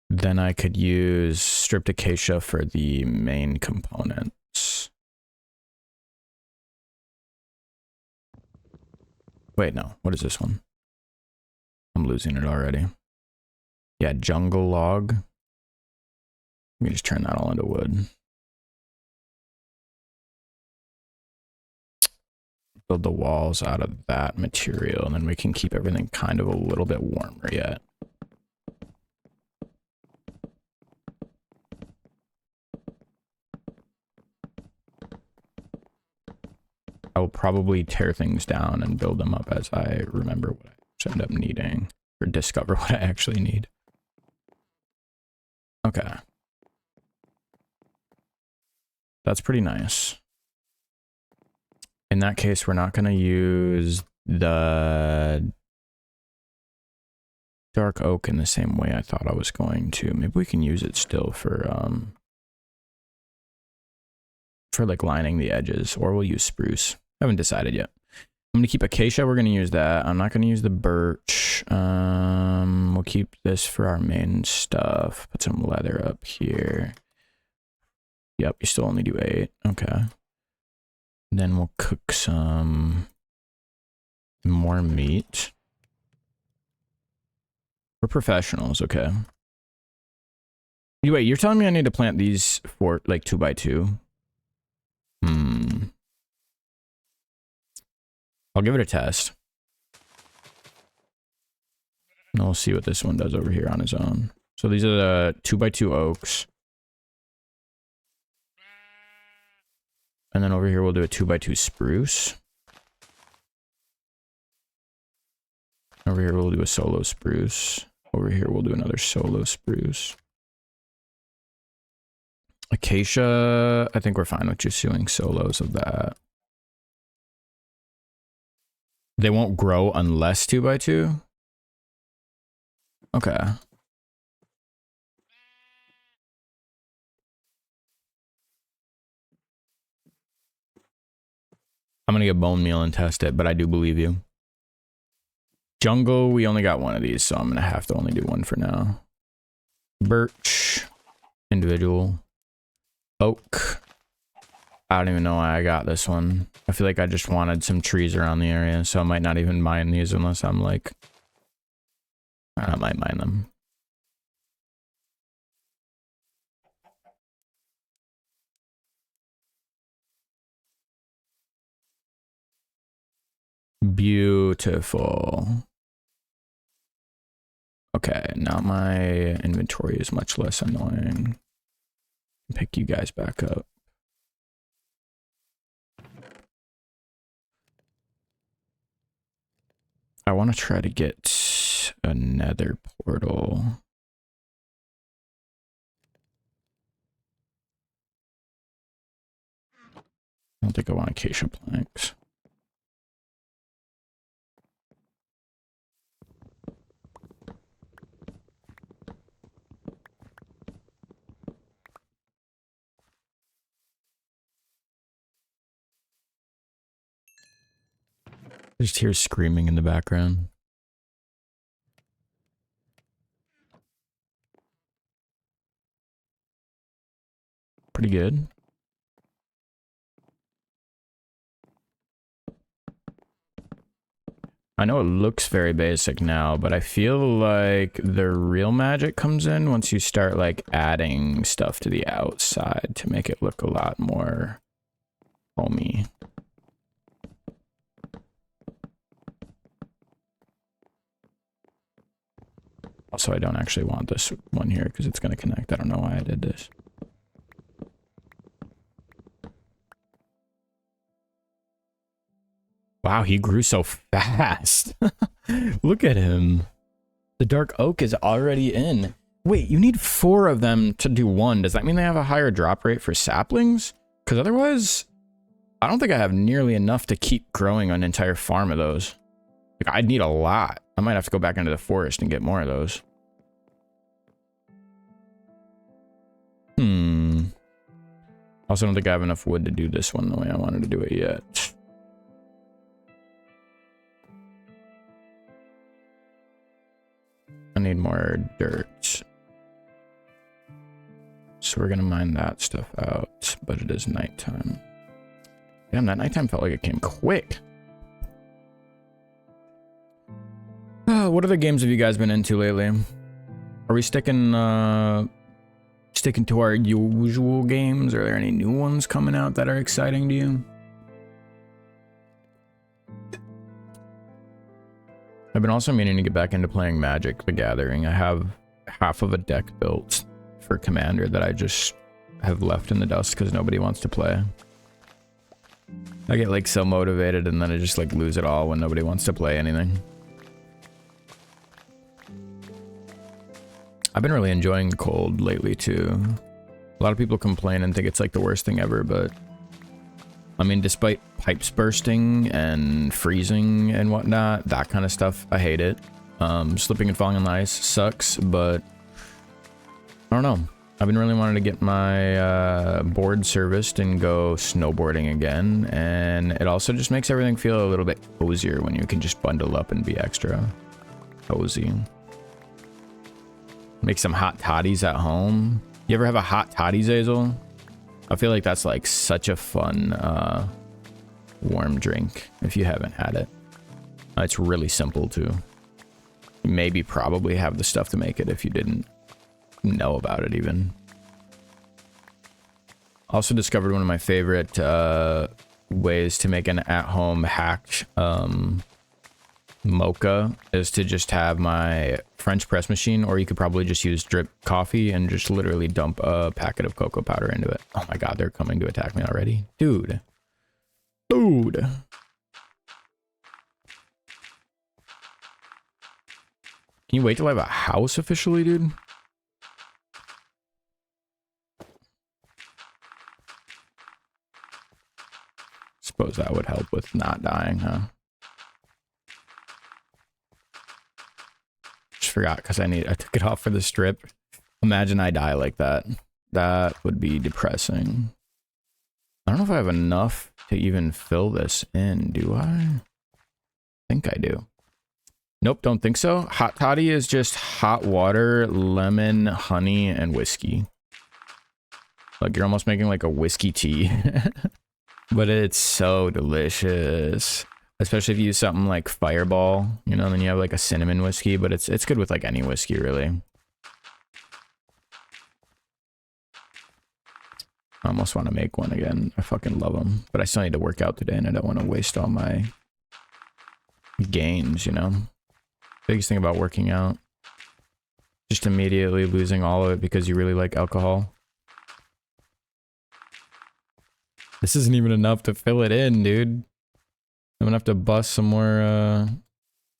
then I could use stripped acacia for the main components. Wait, no. What is this one? I'm losing it already. Yeah, jungle log. Let me just turn that all into wood. Build the walls out of that material, and then we can keep everything kind of a little bit warmer yet. I will probably tear things down and build them up as I remember what I end up needing, or discover what I actually need. Okay. That's pretty nice. In that case, we're not going to use the dark oak in the same way I thought I was going to. Maybe we can use it still for like lining the edges, or we'll use spruce. I haven't decided yet. I'm going to keep acacia. We're going to use that. I'm not going to use the birch. We'll keep this for our main stuff. Put some leather up here. Yep, you still only do 8. Okay. Then we'll cook some more meat. We're professionals, okay. Wait, you're telling me I need to plant these for like 2x2? I'll give it a test. And we'll see what this one does over here on his own. So these are the 2x2 oaks. And then over here we'll do a 2x2 spruce. Over here we'll do a solo spruce. Over here we'll do another solo spruce. Acacia, I think we're fine with just doing solos of that. They won't grow unless 2x2? Okay. I'm gonna get bone meal and test it, but I do believe you. Jungle, we only got one of these, so I'm gonna have to only do one for now. Birch, individual. Oak. I don't even know why I got this one. I feel like I just wanted some trees around the area, so I might not even mine these unless I'm like... I might mine them. Beautiful. Okay, now my inventory is much less annoying. Pick you guys back up. I want to try to get a nether portal. I don't think I want acacia planks. I just hear screaming in the background. Pretty good. I know it looks very basic now, but I feel like the real magic comes in once you start like adding stuff to the outside to make it look a lot more homey. Also, I don't actually want this one here because it's going to connect. I don't know why I did this. Wow, he grew so fast. Look at him. The dark oak is already in. Wait, you need 4 of them to do 1. Does that mean they have a higher drop rate for saplings? Because otherwise, I don't think I have nearly enough to keep growing an entire farm of those. Like, I'd need a lot. I might have to go back into the forest and get more of those. Also, don't think I have enough wood to do this one the way I wanted to do it yet. I need more dirt. So we're gonna mine that stuff out, but it is nighttime. Damn, that nighttime felt like it came quick. What other games have you guys been into lately? Are we sticking to our usual games? Are there any new ones coming out that are exciting to you? I've been also meaning to get back into playing Magic the Gathering. I have half of a deck built for Commander that I just have left in the dust because nobody wants to play. I get like so motivated and then I just like lose it all when nobody wants to play anything. I've been really enjoying the cold lately too. A lot of people complain and think it's like the worst thing ever, but I mean, despite pipes bursting and freezing and whatnot, that kind of stuff, I hate it. Slipping and falling on the ice sucks, but I don't know. I've been really wanting to get my board serviced and go snowboarding again, and it also just makes everything feel a little bit cozier when you can just bundle up and be extra cozy. Make some hot toddies at home. You ever have a hot toddy, Zazel? I feel like that's like such a fun warm drink if you haven't had it. It's really simple too. You maybe probably have the stuff to make it if you didn't know about it even. Also discovered one of my favorite ways to make an at-home hack mocha is to just have my French press machine, or you could probably just use drip coffee and just literally dump a packet of cocoa powder into it. Oh my god, they're coming to attack me already. Dude. Dude. Can you wait till I have a house officially, dude? Suppose that would help with not dying, huh? Just forgot because I took it off for the strip. Imagine I die like that. That would be depressing. I don't know if I have enough to even fill this in, do I? Think I do. Nope, don't think so. Hot toddy is just hot water, lemon, honey, and whiskey. Like, you're almost making like a whiskey tea. But it's so delicious. Especially if you use something like Fireball, you know, then you have like a cinnamon whiskey, but it's good with like any whiskey, really. I almost want to make one again. I fucking love them. But I still need to work out today, and I don't want to waste all my gains, you know? Biggest thing about working out. Just immediately losing all of it because you really like alcohol. This isn't even enough to fill it in, dude. I'm gonna have to bust some more,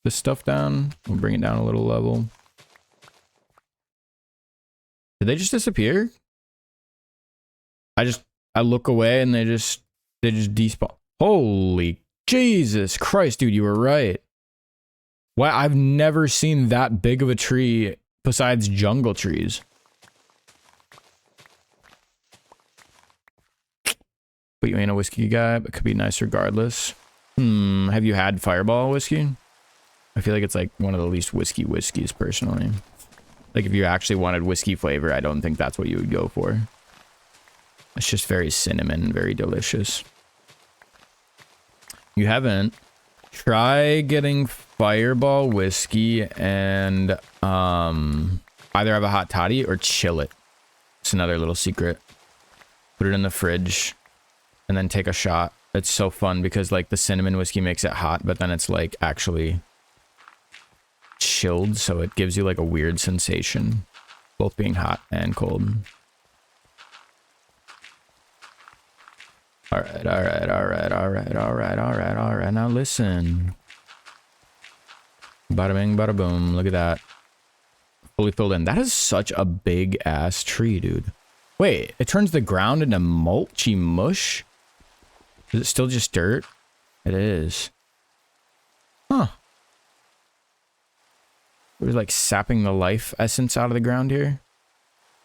this stuff down. We'll bring it down a little level. Did they just disappear? I look away and they just despawn. Holy Jesus Christ, dude, you were right. Why, I've never seen that big of a tree besides jungle trees. But you ain't a whiskey guy, but could be nice regardless. Have you had Fireball whiskey? I feel like it's like one of the least whiskey whiskeys personally. Like if you actually wanted whiskey flavor, I don't think that's what you would go for. It's just very cinnamon, very delicious. You haven't? Try getting Fireball whiskey and either have a hot toddy or chill it. It's another little secret. Put it in the fridge and then take a shot. It's so fun because like the cinnamon whiskey makes it hot, but then it's like actually chilled, so it gives you like a weird sensation, both being hot and cold. All right. Now listen. Bada bing, bada boom. Look at that. Fully filled in. That is such a big ass tree, dude. Wait, it turns the ground into mulchy mush? Is it still just dirt? It is. Huh. It was like sapping the life essence out of the ground here.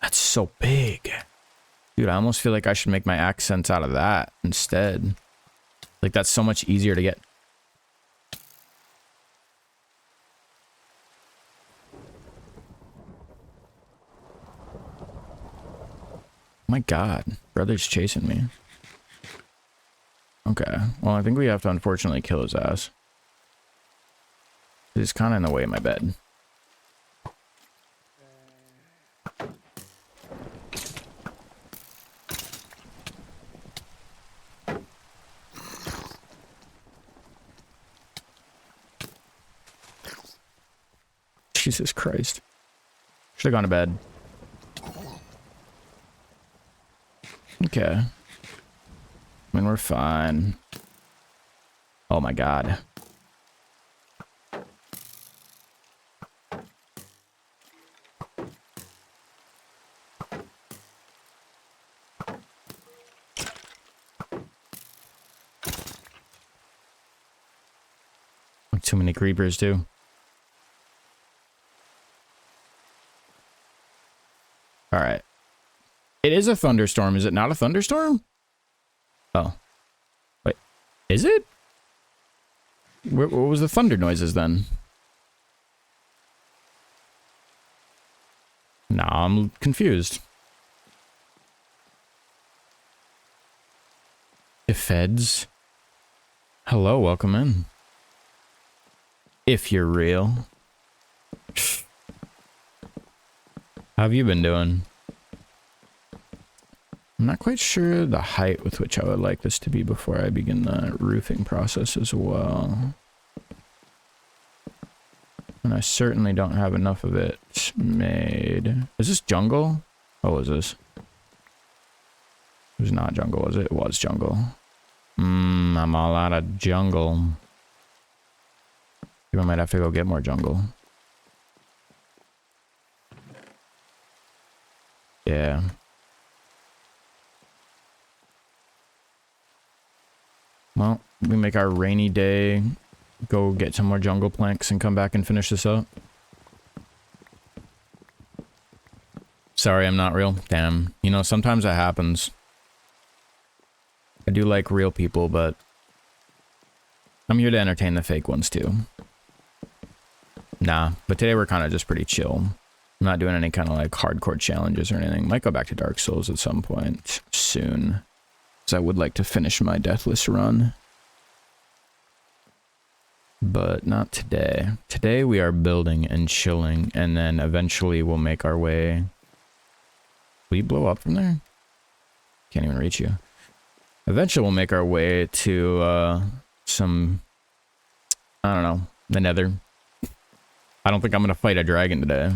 That's so big. Dude, I almost feel like I should make my accents out of that instead. Like, that's so much easier to get. My God, brother's chasing me. Okay, well, I think we have to unfortunately kill his ass. He's kind of in the way of my bed. Jesus Christ. Should have gone to bed. Okay. I mean, we're fine. Oh my God. Too many creepers too. All right. It is a thunderstorm. Is it not a thunderstorm? Oh. Wait. Is it? What was the thunder noises then? Nah, I'm confused. The feds? Hello, welcome in. If you're real. How have you been doing? I'm not quite sure the height with which I would like this to be before I begin the roofing process as well. And I certainly don't have enough of it made. Is this jungle? What was this? It was not jungle, was it? It was jungle. I'm all out of jungle. I might have to go get more jungle. Yeah. Well, we make our rainy day, go get some more jungle planks and come back and finish this up. Sorry, I'm not real. Damn. You know, sometimes that happens. I do like real people, but I'm here to entertain the fake ones too. Nah, but today we're kind of just pretty chill. I'm not doing any kind of like hardcore challenges or anything. Might go back to Dark Souls at some point soon, because I would like to finish my Deathless run. But not today. Today we are building and chilling, and then eventually we'll make our way. Will you blow up from there? Can't even reach you. Eventually we'll make our way to some, I don't know, the Nether. I don't think I'm gonna fight a dragon today.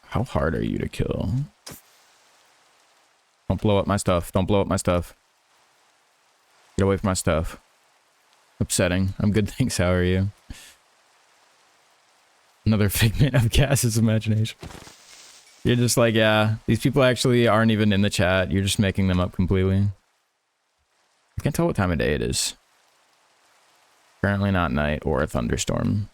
How hard are you to kill? Don't blow up my stuff. Don't blow up my stuff. Get away from my stuff. Upsetting. I'm good, thanks. How are you? Another figment of Cass's imagination. You're just like, yeah, these people actually aren't even in the chat. You're just making them up completely. I can't tell what time of day it is. Apparently not night or a thunderstorm.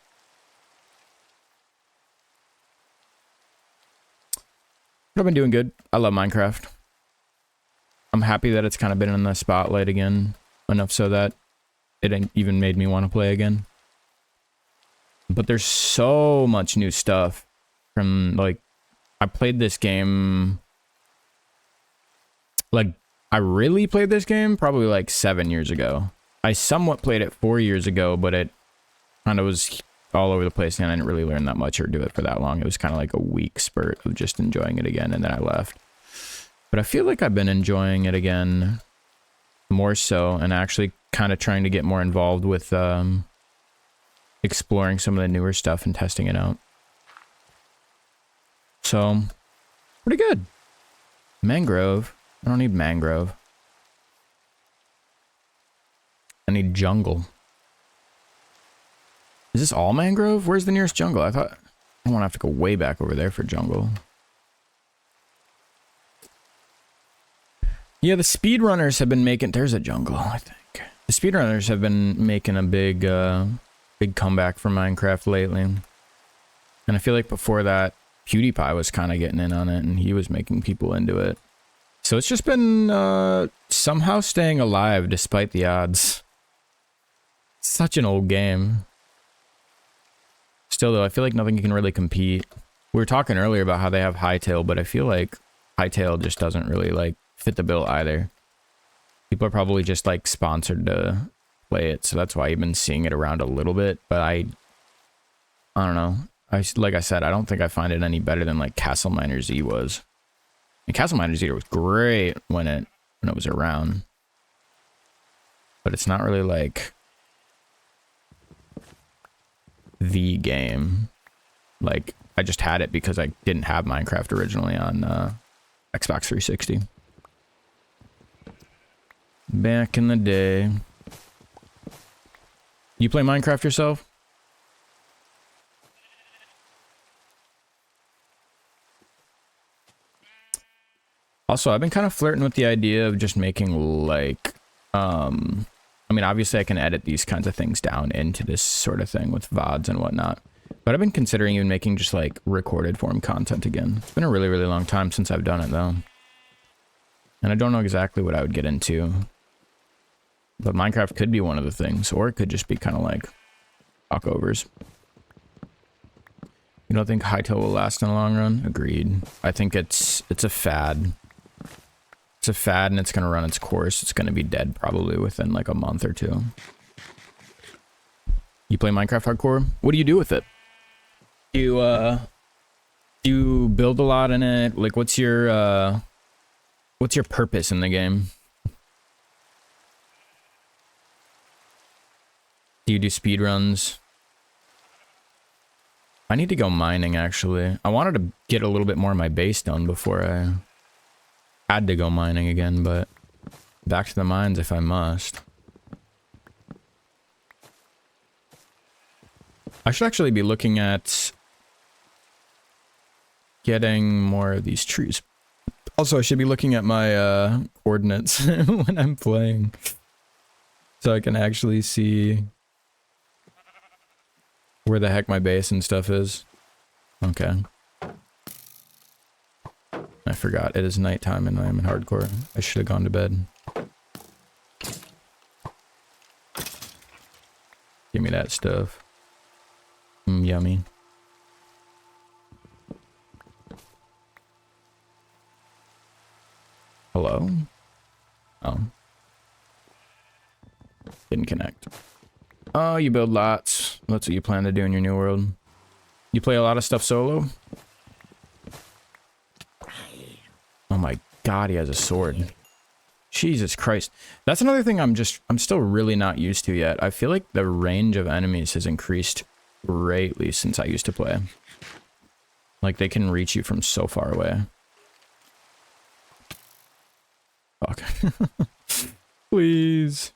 But I've been doing good. I love Minecraft. I'm happy that it's kind of been in the spotlight again. Enough so that it even made me want to play again. But there's so much new stuff from, like, I played this game, like, I really played this game probably like 7 years ago. I somewhat played it 4 years ago, but it kind of was all over the place and I didn't really learn that much or do it for that long. It was kind of like a week spurt of just enjoying it again, and then I left. But I feel like I've been enjoying it again more so, and actually kind of trying to get more involved with exploring some of the newer stuff and testing it out. So, pretty good. Mangrove. I don't need mangrove. I need jungle. Is this all mangrove? Where's the nearest jungle? I thought I want to have to go way back over there for jungle. Yeah, the speedrunners have been making... There's a jungle, I think. The speedrunners have been making a big comeback for Minecraft lately. And I feel like before that, PewDiePie was kind of getting in on it, and he was making people into it. So it's just been somehow staying alive despite the odds. Such an old game. Still, though, I feel like nothing can really compete. We were talking earlier about how they have Hytale, but I feel like Hytale just doesn't really, like, fit the bill either. People are probably just like sponsored to play it, so that's why you've been seeing it around a little bit, but I don't know. Like I said, I don't think I find it any better than like Castle Miner Z was. And Castle Miner Z was great when it was around, but it's not really like the game. Like, I just had it because I didn't have Minecraft originally on Xbox 360. Back in the day. You play Minecraft yourself? Also, I've been kind of flirting with the idea of just making like, I mean, obviously I can edit these kinds of things down into this sort of thing with VODs and whatnot. But I've been considering even making just like recorded form content again. It's been a really, really long time since I've done it though. And I don't know exactly what I would get into. But Minecraft could be one of the things, or it could just be kind of like talkovers. You don't think Hytale will last in the long run? Agreed. I think it's a fad. It's a fad and it's going to run its course. It's going to be dead probably within like a month or two. You play Minecraft hardcore? What do you do with it? Do you build a lot in it? Like, what's your purpose in the game? Do you do speedruns? I need to go mining, actually. I wanted to get a little bit more of my base done before I had to go mining again, but back to the mines if I must. I should actually be looking at getting more of these trees. Also, I should be looking at my coordinates when I'm playing, so I can actually see where the heck my base and stuff is. Okay. My forgot. It is nighttime and I am in hardcore. I should have gone to bed. Give me that stuff. Yummy. Hello? Oh. Didn't connect. Oh, you build lots. That's what you plan to do in your new world. You play a lot of stuff solo? Oh my god, he has a sword. Jesus Christ. That's another thing I'm still really not used to yet. I feel like the range of enemies has increased greatly since I used to play. Like, they can reach you from so far away. Fuck. Please.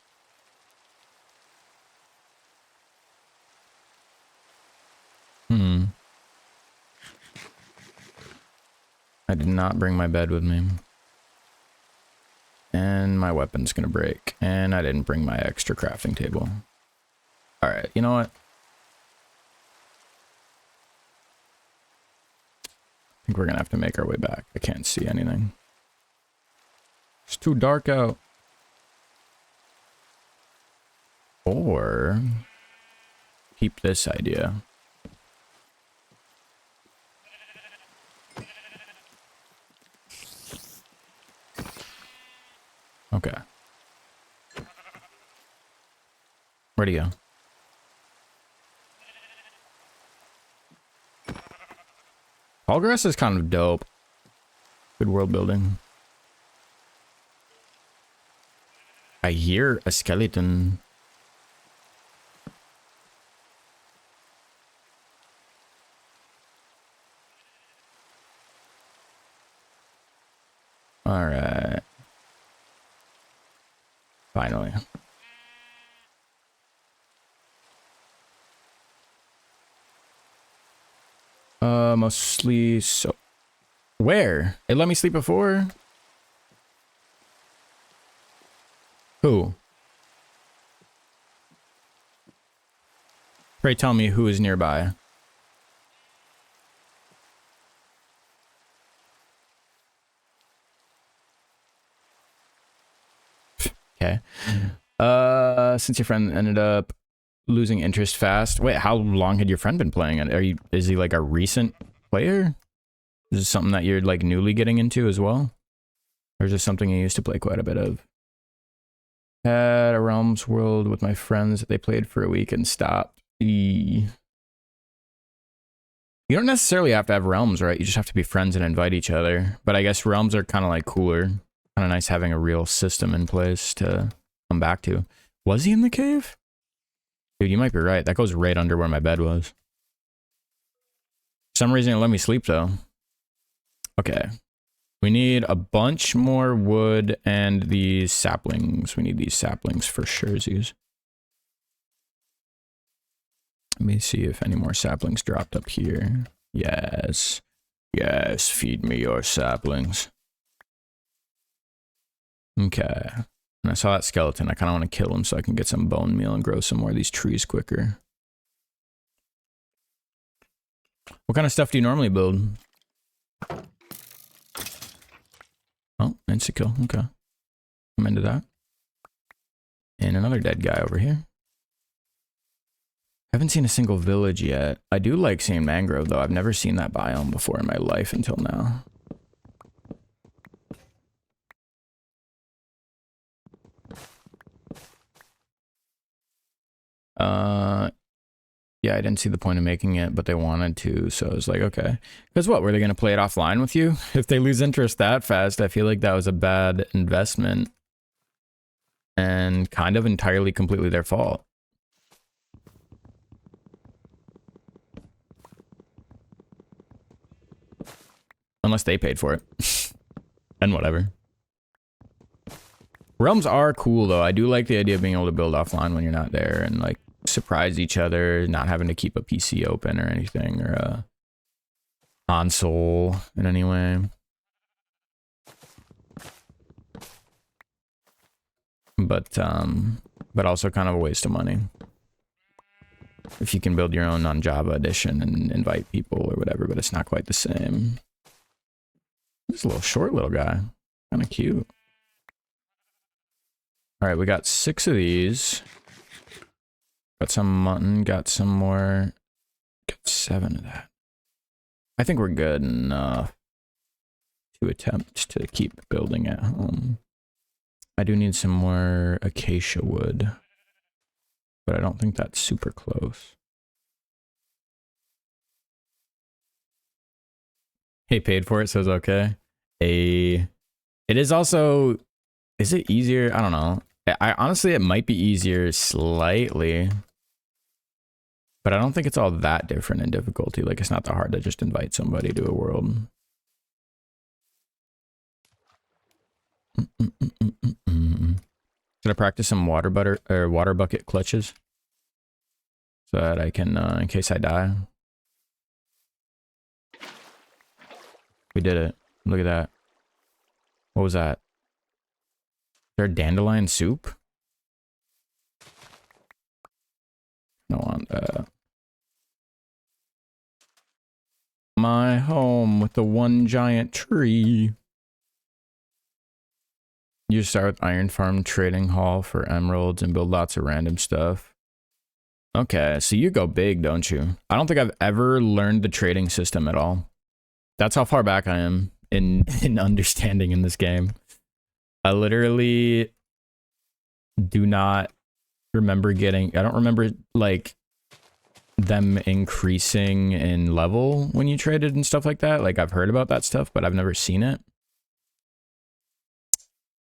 I did not bring my bed with me. And my weapon's gonna break. And I didn't bring my extra crafting table. Alright, you know what? I think we're gonna have to make our way back. I can't see anything. It's too dark out. Or keep this idea. Okay. Where'd he go? Tallgrass is kind of dope. Good world building. I hear a skeleton. All right. Finally. Mostly so. Where? It let me sleep before? Who? Pray tell me who is nearby. Okay. Since your friend ended up losing interest fast. Wait, how long had your friend been playing it? Is he like a recent player? Is this something that you're like newly getting into as well? Or is this something you used to play quite a bit of? Had a Realms World with my friends that they played for a week and stopped. You don't necessarily have to have Realms, right? You just have to be friends and invite each other. But I guess Realms are kind of like cooler. Kind of nice having a real system in place to come back to. Was he in the cave? Dude, you might be right. That goes right under where my bed was. For some reason it let me sleep though. Okay. We need a bunch more wood and these saplings. We need these saplings for surezies. Let me see if any more saplings dropped up here. Yes. Yes, feed me your saplings. Okay. And I saw that skeleton. I kind of want to kill him so I can get some bone meal and grow some more of these trees quicker. What kind of stuff do you normally build? Oh, insta-kill. Okay. I'm into that. And another dead guy over here. Haven't seen a single village yet. I do like seeing mangrove though. I've never seen that biome before in my life until now. Yeah, I didn't see the point of making it, but they wanted to, so I was like, okay. Because what, were they going to play it offline with you? If they lose interest that fast, I feel like that was a bad investment. And kind of entirely, completely their fault. Unless they paid for it. And whatever. Realms are cool, though. I do like the idea of being able to build offline when you're not there and, like, surprise each other, not having to keep a PC open or anything, or a console in any way. But also kind of a waste of money. If you can build your own non-Java edition and invite people or whatever, but it's not quite the same. This little short little guy. Kind of cute. All right, we got 6 of these. Got some mutton, got some more. Got 7 of that. I think we're good enough to attempt to keep building at home. I do need some more acacia wood, but I don't think that's super close. Hey, paid for it, so it's okay. It is also, is it easier? I don't know. I honestly, it might be easier slightly, but I don't think it's all that different in difficulty. Like, it's not that hard to just invite somebody to a world. Should I practice some water bucket clutches so that I can, in case I die? We did it. Look at that. What was that? Is there dandelion soup? No on that. My home with the one giant tree. You start with Iron Farm Trading Hall for emeralds and build lots of random stuff. Okay, so you go big, don't you? I don't think I've ever learned the trading system at all. That's how far back I am in understanding in this game. I literally do not remember getting... I don't remember, like, them increasing in level when you traded and stuff like that. Like, I've heard about that stuff, but I've never seen it.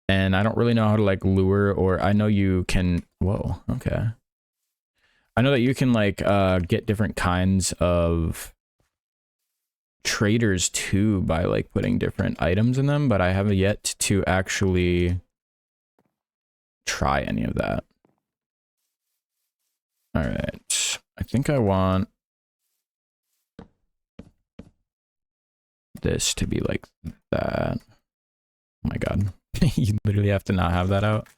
And I don't really know how to, like, lure, or I know you can... Whoa, okay. I know that you can, like, get different kinds of traders, too, by, like, putting different items in them, but I haven't yet to actually try any of that. Alright. I think I want this to be like that. Oh my god. You literally have to not have that out.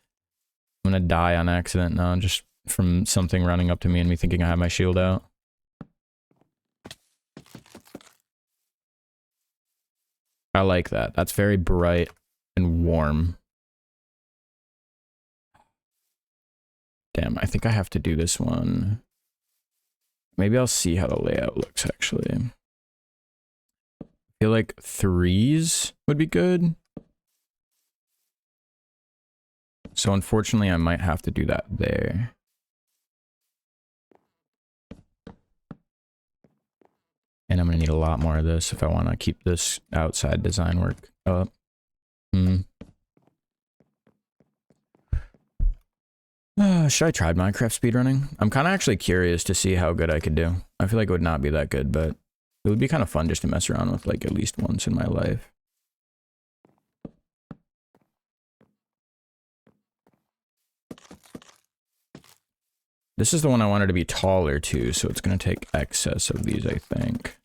I'm gonna die on accident now, just from something running up to me and me thinking I have my shield out. I like that. That's very bright and warm. Damn, I think I have to do this one. Maybe I'll see how the layout looks, actually. I feel like 3s would be good. So unfortunately, I might have to do that there. And I'm going to need a lot more of this if I want to keep this outside design work up. Should I try Minecraft speedrunning? I'm kind of actually curious to see how good I could do. I feel like it would not be that good, but it would be kind of fun just to mess around with, like, at least once in my life. This is the one I wanted to be taller too, so it's going to take excess of these, I think.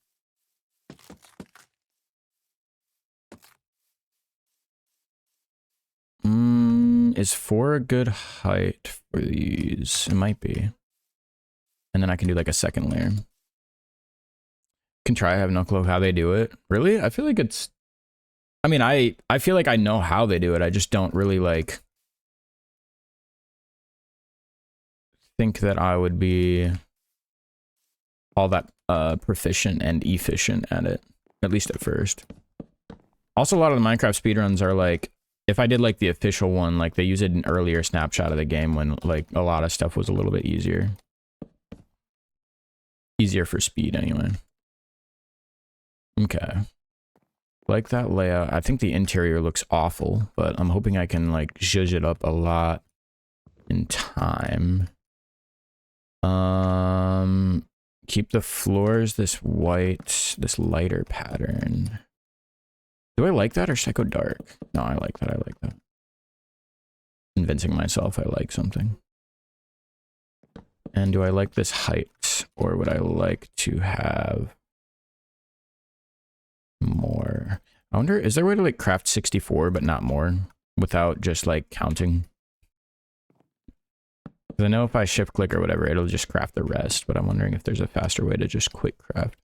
Is 4 a good height for these? It might be. And then I can do like a second layer. Can try, I have no clue how they do it. Really? I feel like it's... I mean, I feel like I know how they do it. I just don't really, like... think that I would be all that proficient and efficient at it. At least at first. Also, a lot of the Minecraft speedruns are like... If I did like the official one, like they use it in an earlier snapshot of the game when like a lot of stuff was a little bit easier. Easier for speed anyway. Okay. Like that layout. I think the interior looks awful, but I'm hoping I can like zhuzh it up a lot in time. Keep the floors this white, this lighter pattern. Do I like that or should I go dark? No, I like that. I like that. Convincing myself I like something. And do I like this height or would I like to have more? I wonder, is there a way to like craft 64 but not more without just like counting? Because I know if I shift click or whatever, it'll just craft the rest, but I'm wondering if there's a faster way to just quick craft.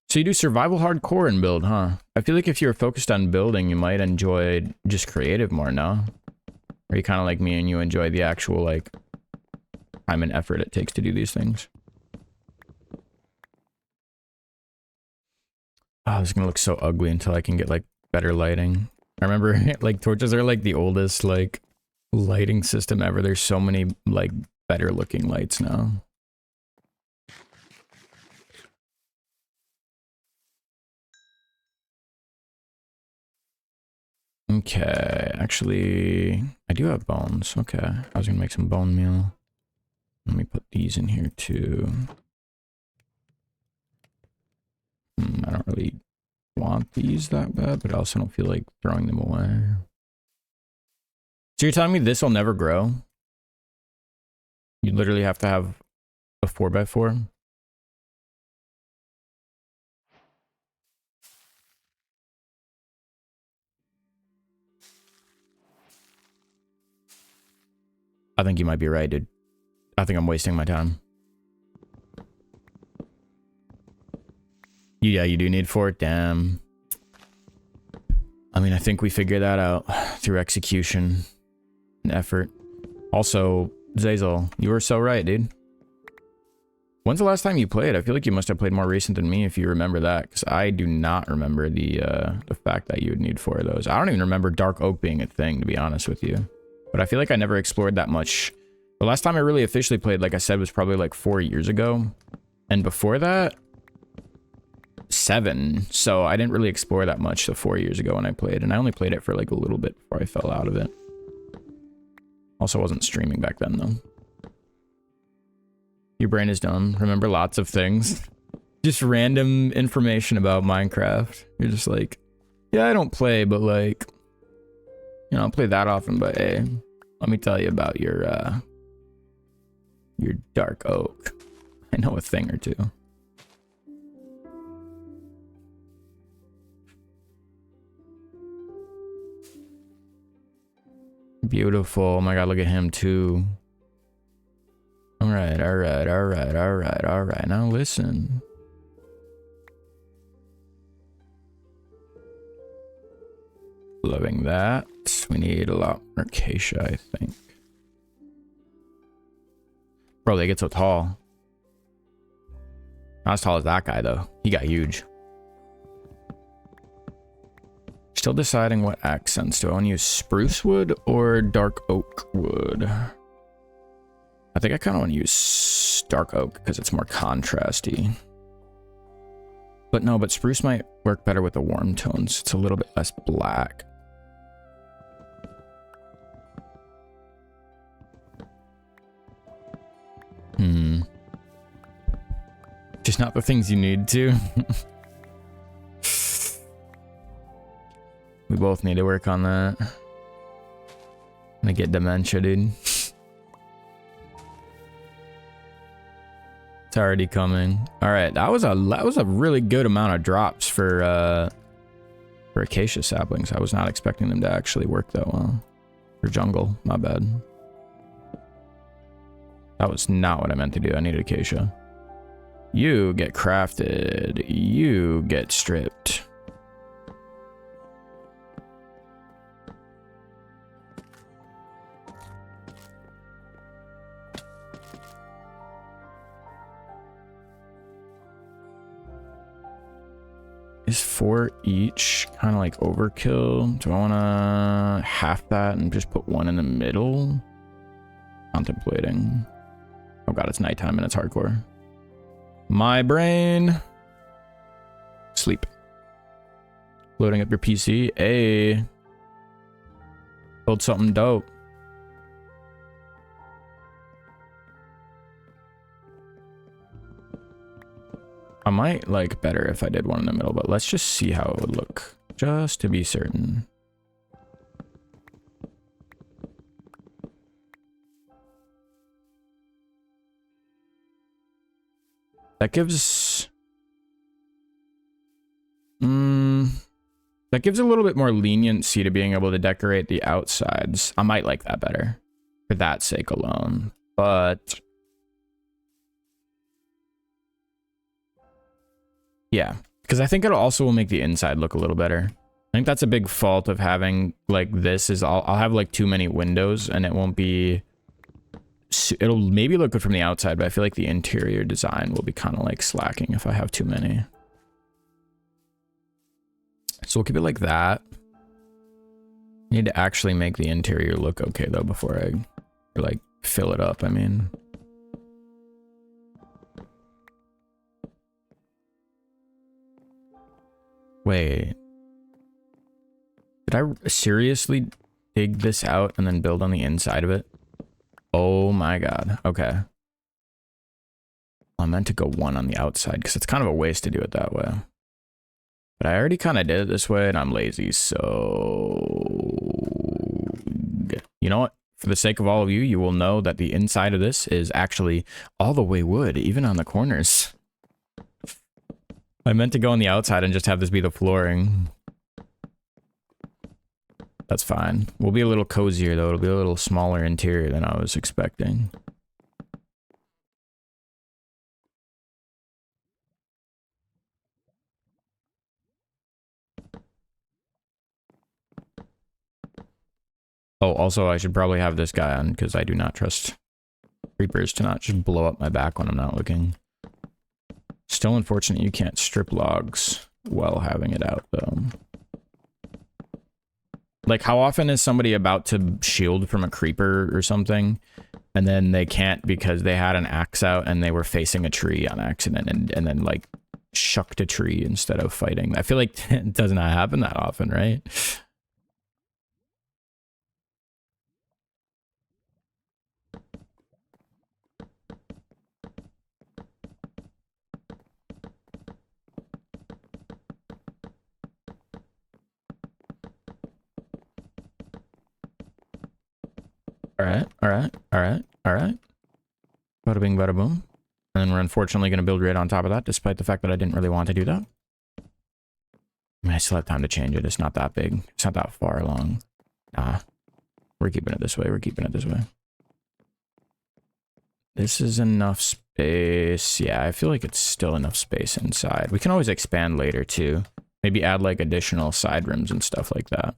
So you do survival hardcore and build, huh? I feel like if you're focused on building, you might enjoy just creative more, no? Or you kind of like me and you enjoy the actual, like, time and effort it takes to do these things? Oh, this is gonna look so ugly until I can get, like, better lighting. I remember, like, torches are, like, the oldest, like, lighting system ever. There's so many, like, better looking lights now. Okay, actually, I do have bones. Okay, I was gonna make some bone meal. Let me put these in here too. I don't really want these that bad, but I also don't feel like throwing them away. So you're telling me this will never grow? You literally have to have a 4x4? I think you might be right, dude. I think I'm wasting my time. Yeah, you do need 4? Damn. I mean, I think we figured that out through execution and effort. Also, Zazel, you were so right, dude. When's the last time you played? I feel like you must have played more recent than me if you remember that, because I do not remember the fact that you would need 4 of those. I don't even remember Dark Oak being a thing, to be honest with you. But I feel like I never explored that much. The last time I really officially played, like I said, was probably like 4 years ago. And before that, 7. So I didn't really explore that much the 4 years ago when I played. And I only played it for like a little bit before I fell out of it. Also wasn't streaming back then, though. Your brain is dumb. Remember lots of things. Just random information about Minecraft. You're just like, yeah, I don't play, but like, you know, I don't play that often, but hey, let me tell you about your Dark Oak. I know a thing or two. Beautiful. Oh my god, look at him too. Alright, alright, alright, alright, alright. Now listen. Loving that. We need a lot more acacia, I think. Bro, they get so tall. Not as tall as that guy, though. He got huge. Still deciding what accents. Do I want to use spruce wood or dark oak wood? I think I kind of want to use dark oak because it's more contrasty. But no, but spruce might work better with the warm tones. It's a little bit less black. Just not the things you need to. We both need to work on that. I'm gonna get dementia, dude. It's already coming. All right, that was a really good amount of drops for acacia saplings. I was not expecting them to actually work that well. For jungle, my bad. That was not what I meant to do. I needed acacia. You get crafted. You get stripped. Is 4 each kind of like overkill? Do I want to half that and just put 1 in the middle? Contemplating. Oh god, it's nighttime and it's hardcore. My brain. Sleep. Loading up your PC. Hey. Build something dope. I might like better if I did 1 in the middle, but let's just see how it would look. Just to be certain. That gives... that gives a little bit more leniency to being able to decorate the outsides. I might like that better. For that sake alone. But... yeah, Because I think it also will make the inside look a little better. I think that's a big fault of having like this is I'll have like too many windows and it won't be... It'll maybe look good from the outside, but I feel like the interior design will be kind of like slacking if I have too many. So we'll keep it like that. Need to actually make the interior look okay though before I like fill it up, I mean. Wait. Did I seriously dig this out and then build on the inside of it? Oh my god. Okay. I meant to go one on the outside because it's kind of a waste to do it that way. But I already kind of did it this way and I'm lazy, so... You know what? For the sake of all of you, you will know that the inside of this is actually all the way wood, even on the corners. I meant to go on the outside and just have this be the flooring. That's fine. We'll be a little cozier though. It'll be a little smaller interior than I was expecting. Oh, also I should probably have this guy on because I do not trust creepers to not just blow up my back when I'm not looking. Still unfortunate you can't strip logs while having it out though. Like, how often is somebody about to shield from a creeper or something, and then they can't because they had an axe out and they were facing a tree on accident and then, like, shucked a tree instead of fighting? I feel like it does not happen that often, right? Alright, alright, alright, alright. Bada bing, bada boom. And then we're unfortunately going to build right on top of that, despite the fact that I didn't really want to do that. I mean, I still have time to change it. It's not that big. It's not that far along. Nah. We're keeping it this way. We're keeping it this way. This is enough space. Yeah, I feel like it's still enough space inside. We can always expand later, too. Maybe add, like, additional side rooms and stuff like that.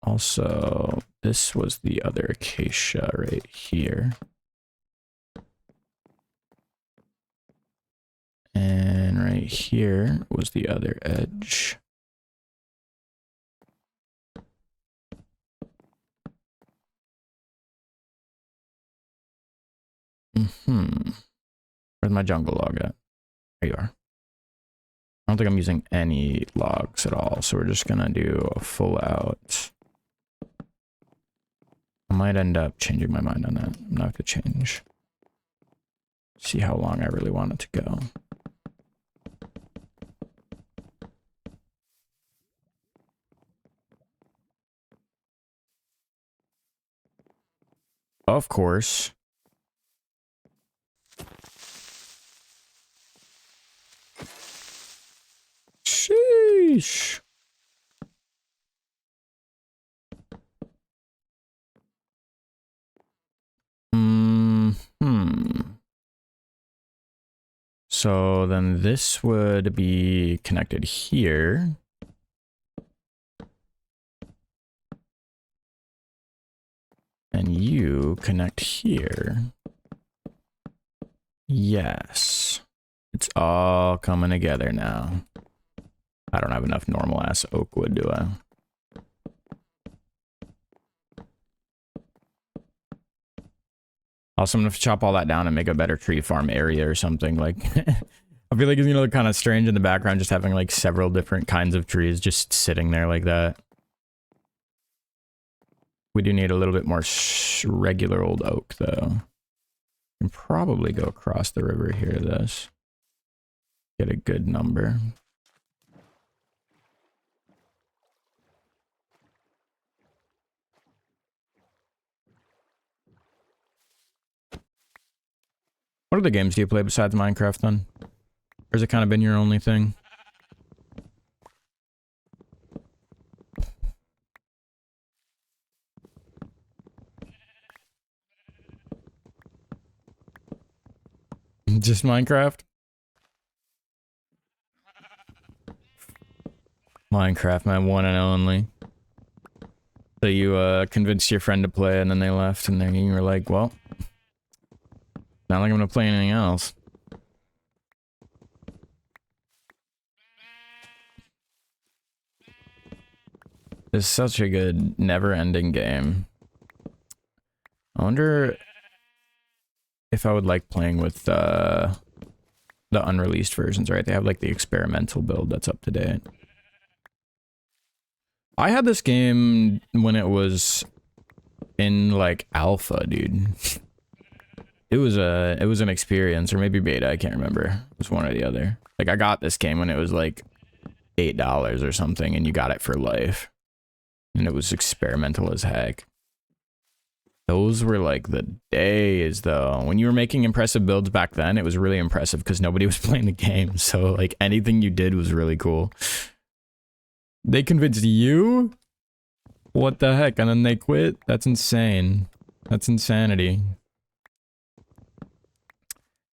Also, this was the other acacia right here. And right here was the other edge. Where's my jungle log at? There you are. I don't think I'm using any logs at all, so we're just gonna do a full out. I might end up changing my mind on that. I'm not gonna change. See how long I really want it to go. Of course. Sheesh. So then this would be connected here. And you connect here. Yes. It's all coming together now. I don't have enough normal ass oak wood, do I? Also, I'm gonna chop all that down and make a better tree farm area or something. Like, I feel like it's gonna look kind of strange in the background, just having like several different kinds of trees just sitting there like that. We do need a little bit more regular old oak, though. Can probably go across the river here to this. Get a good number. What other games do you play besides Minecraft, then? Or has it kind of been your only thing? Just Minecraft? Minecraft, my one and only. So you convinced your friend to play and then they left and then you were like, well, not like I'm gonna play anything else. It's such a good never-ending game. I wonder if I would like playing with the unreleased versions, right? They have like the experimental build that's up to date. I had this game when it was in like alpha, dude. It was an experience, or maybe beta, I can't remember. It was one or the other. Like I got this game when it was like $8 or something and you got it for life. And it was experimental as heck. Those were like the days though. When you were making impressive builds back then, it was really impressive because nobody was playing the game. So like anything you did was really cool. They convinced you? What the heck? And then they quit? That's insane. That's insanity.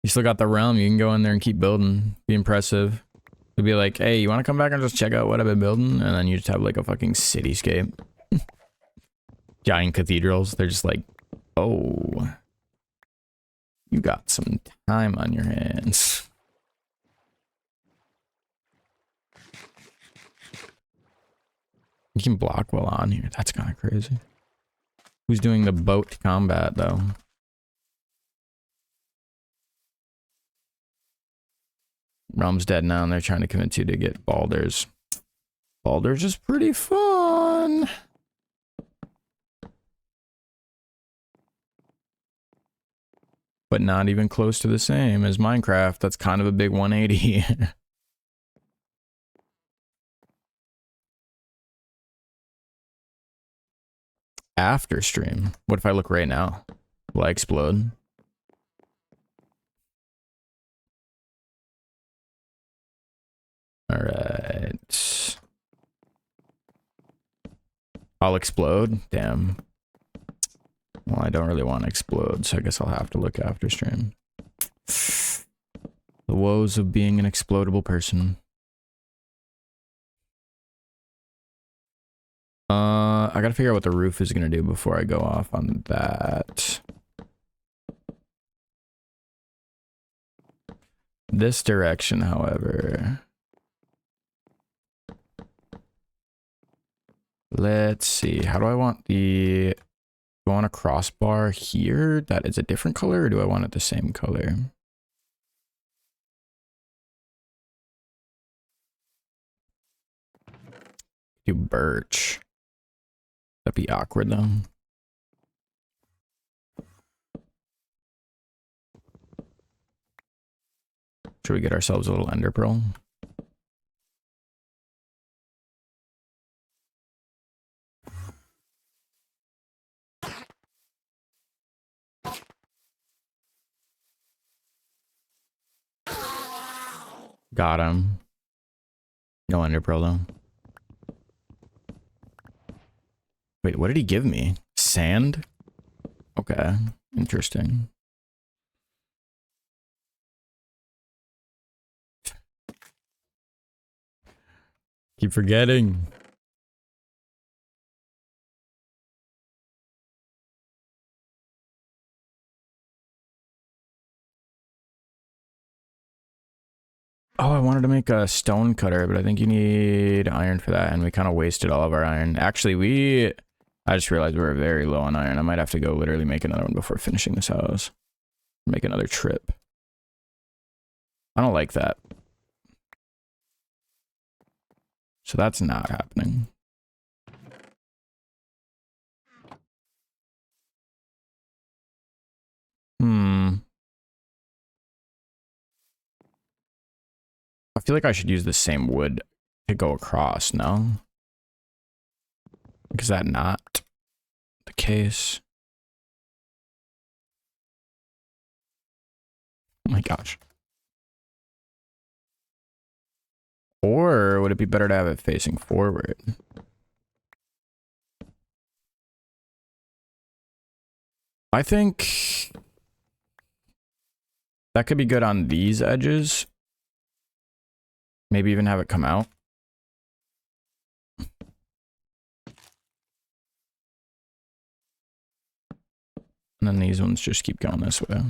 You still got the realm. You can go in there and keep building. Be impressive. It'd be like, hey, you want to come back and just check out what I've been building? And then you just have like a fucking cityscape. Giant cathedrals. They're just like, oh. You got some time on your hands. You can block while on here. That's kind of crazy. Who's doing the boat combat, though? Realm's dead now, and they're trying to convince you to get Baldur's. Baldur's is pretty fun. But not even close to the same as Minecraft. That's kind of a big 180. After stream. What if I look right now? Will I explode? Alright. I'll explode? Damn. Well, I don't really want to explode, so I guess I'll have to look after stream. The woes of being an explodable person. I gotta figure out what the roof is gonna do before I go off on that. This direction, however. Let's see. How do I want the... Do I want a crossbar here that is a different color, or do I want it the same color? Do birch. That'd be awkward though. Should we get ourselves a little ender pearl? Got him. No ender pearl though. Wait, what did he give me? Sand? Okay, interesting. Keep forgetting. Oh, I wanted to make a stone cutter, but I think you need iron for that, and we kind of wasted all of our iron. Actually, I just realized we were very low on iron. I might have to go literally make another one before finishing this house. Make another trip. I don't like that. So that's not happening. I feel like I should use the same wood to go across, no? Is that not the case? Oh my gosh. Or would it be better to have it facing forward? I think That could be good on these edges. Maybe even have it come out. And then these ones just keep going this way.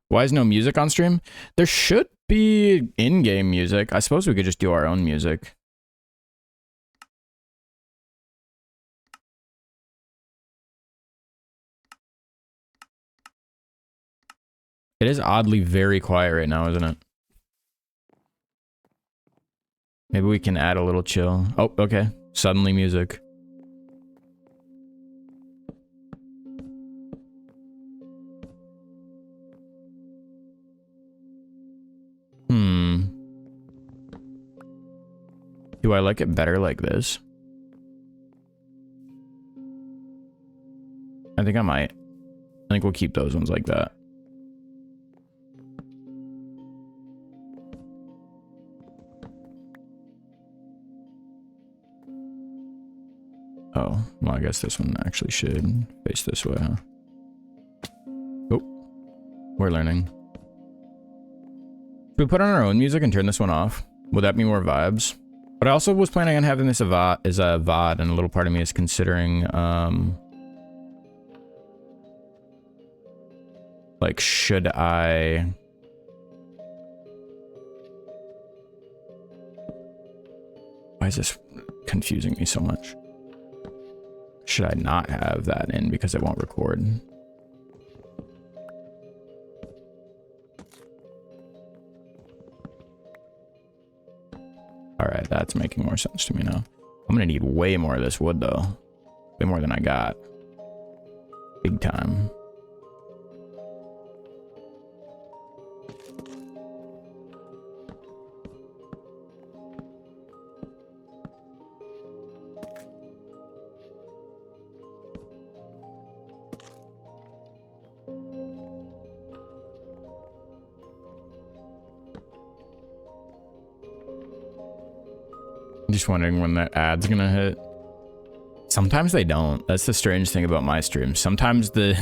Why is no music on stream? There should be in-game music. I suppose we could just do our own music. It is oddly very quiet right now, isn't it? Maybe we can add a little chill. Oh, okay. Suddenly music. Do I like it better like this? I think I might. I think we'll keep those ones like that. Oh, well, I guess this one actually should face this way, huh? Oh, we're learning. Should we put on our own music and turn this one off? Would that be more vibes? But I also was planning on having this as a VOD, and a little part of me is considering, like, should I... Why is this confusing me so much? Should I not have that in because it won't record? Alright, that's making more sense to me now. I'm gonna need way more of this wood, though. Way more than I got. Big time. Just wondering when that ad's gonna hit. Sometimes they don't. That's the strange thing about my stream. Sometimes a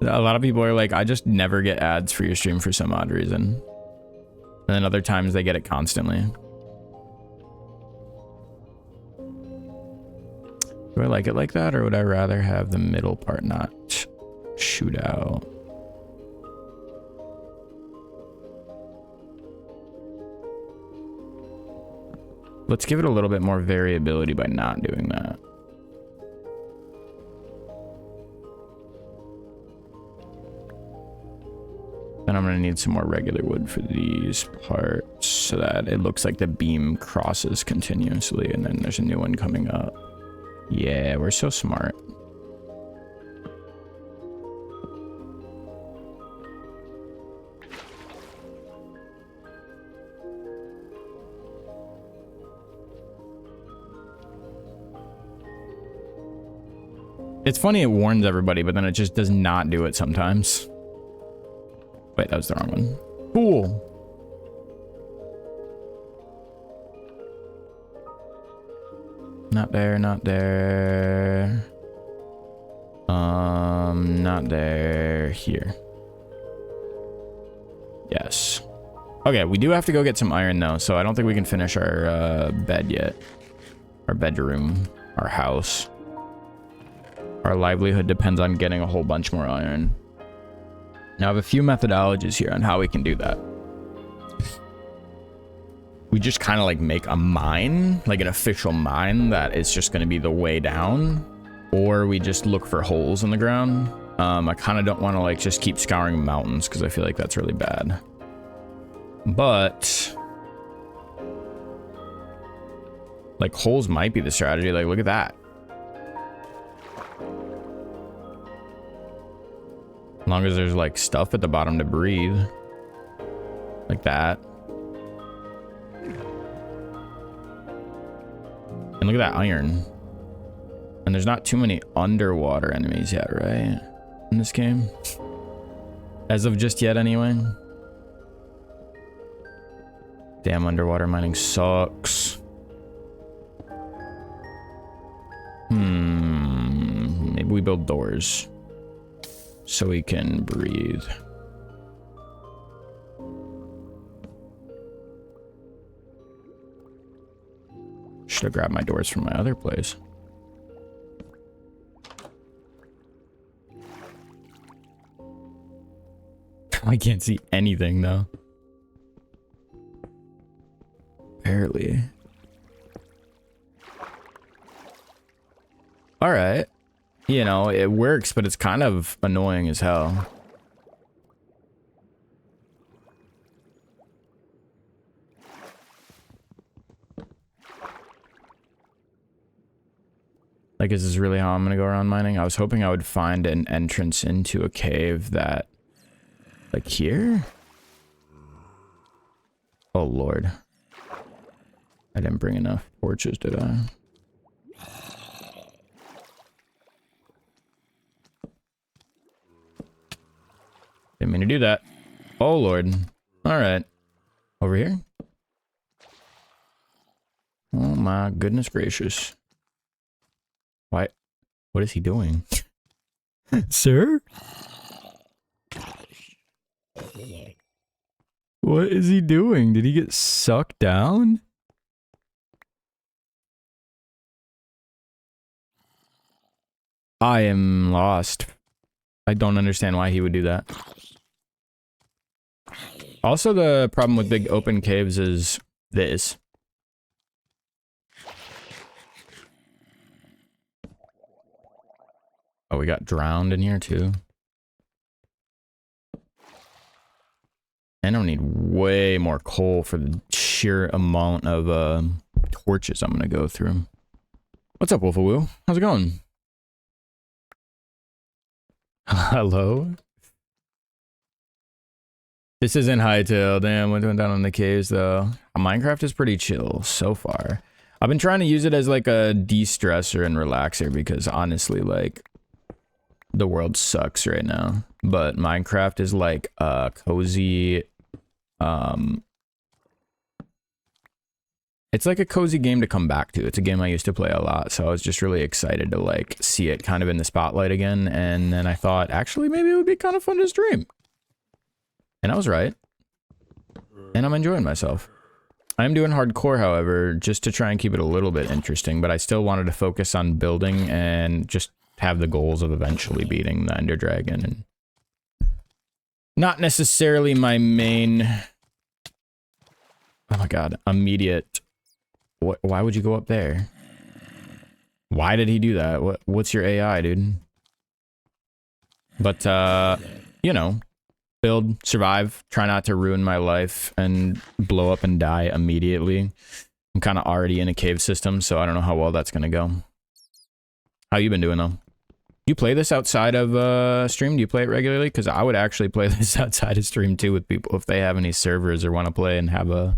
lot of people are like, I just never get ads for your stream for some odd reason. And then other times they get it constantly. Do I like it like that, or would I rather have the middle part not shoot out? Let's give it a little bit more variability by not doing that. Then I'm going to need some more regular wood for these parts so that it looks like the beam crosses continuously, and then there's a new one coming up. Yeah, we're so smart. It's funny it warns everybody, but then it just does not do it sometimes. Wait, that was the wrong one. Cool. Not there, not there. Not there. Here. Yes. Okay, we do have to go get some iron though, so I don't think we can finish our bed yet. Our bedroom. Our house. Our livelihood depends on getting a whole bunch more iron. Now I have a few methodologies here on how we can do that. We just kind of like make a mine, like an official mine that is just going to be the way down, or we just look for holes in the ground. I kind of don't want to like just keep scouring mountains because I feel like that's really bad. But like holes might be the strategy. Like look at that. As long as there's like stuff at the bottom to breathe. Like that. And look at that iron. And there's not too many underwater enemies yet, right? In this game. As of just yet, anyway. Damn, underwater mining sucks. build doors so we can breathe. Should have grabbed my doors from my other place. I can't see anything though. Barely. Alright. You know, it works, but it's kind of annoying as hell. Like, is this really how I'm gonna go around mining? I was hoping I would find an entrance into a cave that... Like here? Oh lord. I didn't bring enough torches, did I? Didn't mean to do that. Oh lord. Alright. Over here? Oh my goodness gracious. Why? What is he doing? Sir? What is he doing? Did he get sucked down? I am lost. I don't understand why he would do that. Also, the problem with big open caves is this. Oh, we got drowned in here too. And I'll need way more coal for the sheer amount of torches I'm gonna go through. What's up, Wolfawoo? How's it going? Hello? This isn't Hightail. Damn, we went down in the caves though. Minecraft is pretty chill so far. I've been trying to use it as like a de-stressor and relaxer because honestly, like, the world sucks right now. But Minecraft is like a cozy... It's like a cozy game to come back to. It's a game I used to play a lot, so I was just really excited to like see it kind of in the spotlight again, and then I thought, actually, maybe it would be kind of fun to stream. And I was right. And I'm enjoying myself. I'm doing hardcore, however, just to try and keep it a little bit interesting, but I still wanted to focus on building and just have the goals of eventually beating the Ender Dragon, and not necessarily my main... Oh my god, immediate... Why would you go up there? Why did he do that? What's your AI, dude? But, you know, build, survive, try not to ruin my life, and blow up and die immediately. I'm kind of already in a cave system, so I don't know how well that's gonna go. How you been doing, though? Do you play this outside of stream? Do you play it regularly? Because I would actually play this outside of stream, too, with people if they have any servers or want to play and have the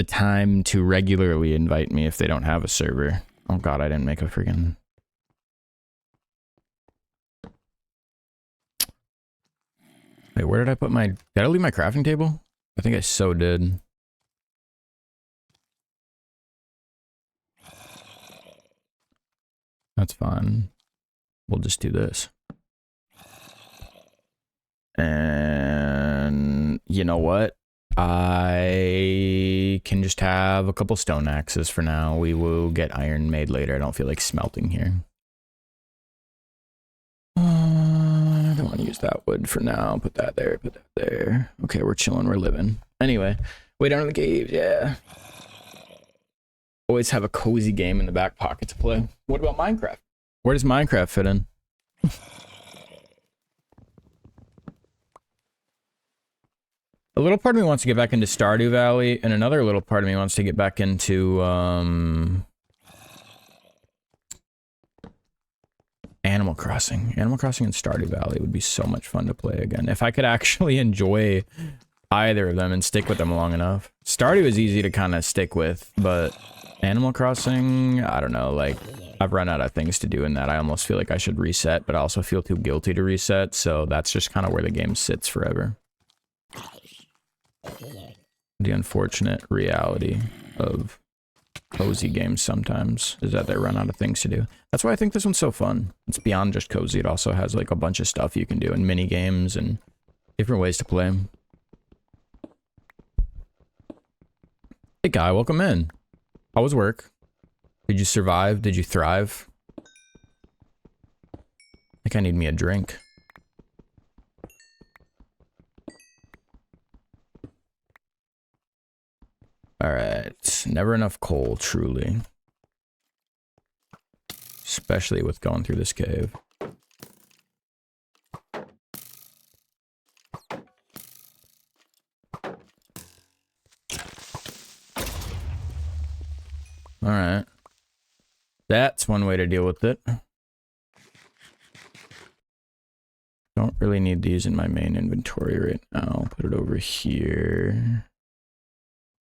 time to regularly invite me if they don't have a server. Oh god, I didn't make a freaking... Wait, where did I put my... Did I leave my crafting table? I think I so did. That's fine. We'll just do this. And... You know what? I can just have a couple stone axes for now. We will get iron made later. I don't feel like smelting here. I don't want to use that wood for now. Put that there, put that there. Okay, we're chilling, we're living. Anyway, way down in the caves, yeah. Always have a cozy game in the back pocket to play. What about Minecraft? Where does Minecraft fit in? A little part of me wants to get back into Stardew Valley, and another little part of me wants to get back into, Animal Crossing. Animal Crossing and Stardew Valley would be so much fun to play again. If I could actually enjoy either of them and stick with them long enough. Stardew is easy to kind of stick with, but Animal Crossing, I don't know, like, I've run out of things to do in that. I almost feel like I should reset, but I also feel too guilty to reset, so that's just kind of where the game sits forever. The unfortunate reality of cozy games sometimes, is that they run out of things to do. That's why I think this one's so fun. It's beyond just cozy. It also has like a bunch of stuff you can do and mini games and different ways to play. Hey guy, welcome in. How was work? Did you survive? Did you thrive? I think I need me a drink. Alright, never enough coal, truly. Especially with going through this cave. Alright. That's one way to deal with it. Don't really need these in my main inventory right now. I'll put it over here.